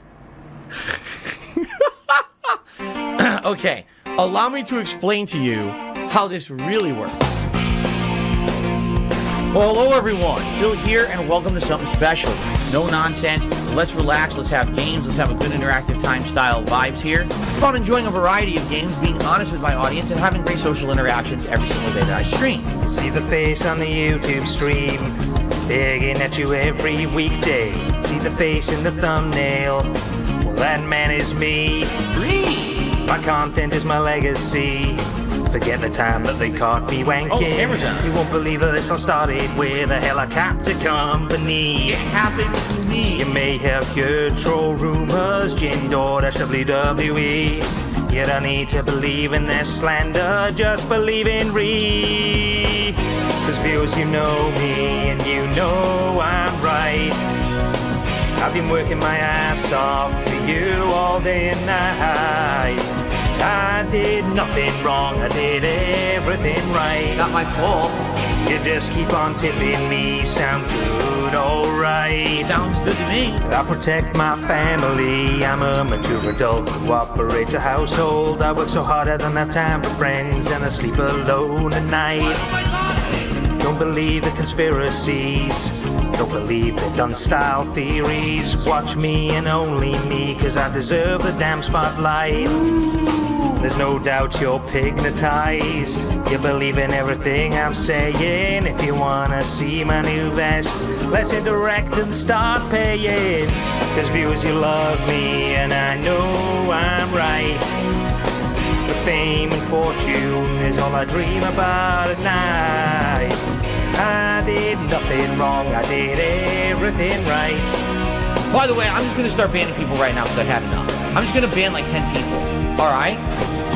okay, allow me to explain to you how this really works. Well, hello everyone, Phil here, and welcome to something special. No nonsense, let's relax, let's have games, let's have a good interactive time style vibes here. I'm enjoying a variety of games, being honest with my audience, and having great social interactions every single day that I stream. See the face on the YouTube stream, begging at you every weekday. See the face in the thumbnail, well that man is me. My content is my legacy. Forget the time that they caught me wanking. Oh, camera's on. You won't believe that this all started with a helicopter company. It happened to me. You may have heard troll rumors, Jin-Door-WWE. You don't need to believe in their slander, just believe in Ree. Cause viewers, you know me and you know I'm right. I've been working my ass off for you all day and night. I did nothing wrong, I did everything right. Not my fault. You just keep on tipping me, sound good, alright. Sounds good to me. I protect my family, I'm a mature adult who operates a household. I work so hard I don't have time for friends, and I sleep alone at night. Don't believe the conspiracies, don't believe the done style theories. Watch me and only me, cause I deserve the damn spotlight. There's no doubt you're pignatized. You believe in everything I'm saying. If you wanna see my new vest, let's interact and start paying. Cause viewers, you love me and I know I'm right. The fame and fortune is all I dream about at night. I did nothing wrong, I did everything right. By the way, I'm just gonna start banning people right now because I've had enough. I'm just gonna ban like 10 people. Alright?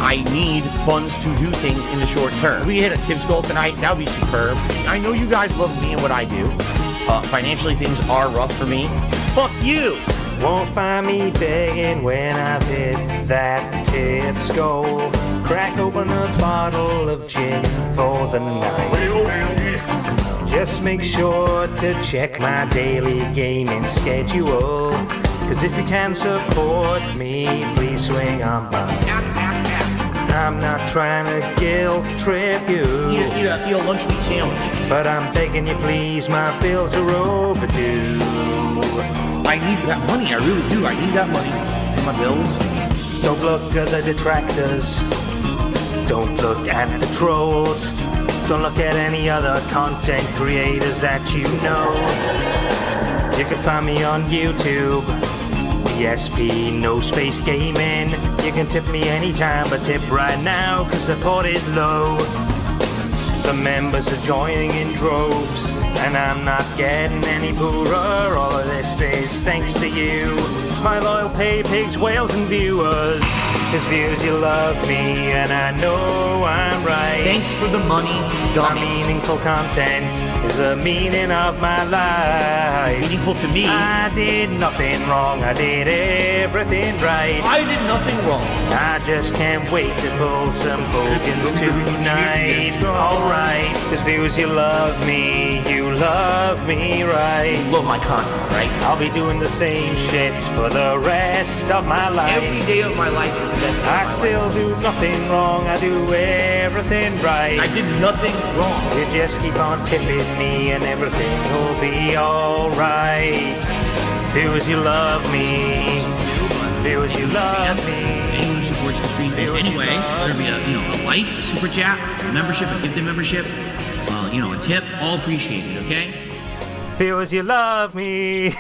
I need funds to do things in the short term. If we hit a Tips goal tonight, that would be superb. I know you guys love me and what I do. Financially, things are rough for me. Fuck you! Won't find me begging when I've hit that Tips goal. Crack open a bottle of gin for the night. Just make sure to check my daily gaming schedule. Cause if you can support me, please swing on by. I'm not trying to guilt trip you. Eat a lunch meat sandwich. But I'm begging you please, my bills are overdue. I need that money, I really do. I need that money for my bills. Don't look at the detractors. Don't look at the trolls. Don't look at any other content creators that you know. You can find me on YouTube. ESP, no space gaming. You can tip me anytime, but tip right now, cause support is low. The members are joining in droves, and I'm not getting any poorer. All of this is thanks to you, my loyal pay pigs, whales, and viewers. Cause viewers, you love me, and I know I'm right. Thanks for the money, dummies. My meaningful content is the meaning of my life. Meaningful to me. I did nothing wrong, I did everything right. I did nothing wrong. I just can't wait to pull some Hogans tonight. Alright, cause viewers, you love me right. Love my content, right? I'll be doing the same shit for the rest of my life. Every day of my life is the best. I still do nothing wrong, I do everything right. I did nothing wrong. You just keep on tipping me and everything will be alright. Viewers, you love me. Viewers, you love me. Anyone who supports the stream in any way, whether it be a like, a super chat, a membership, a gifted membership, a tip, all appreciated, okay? feels you love me.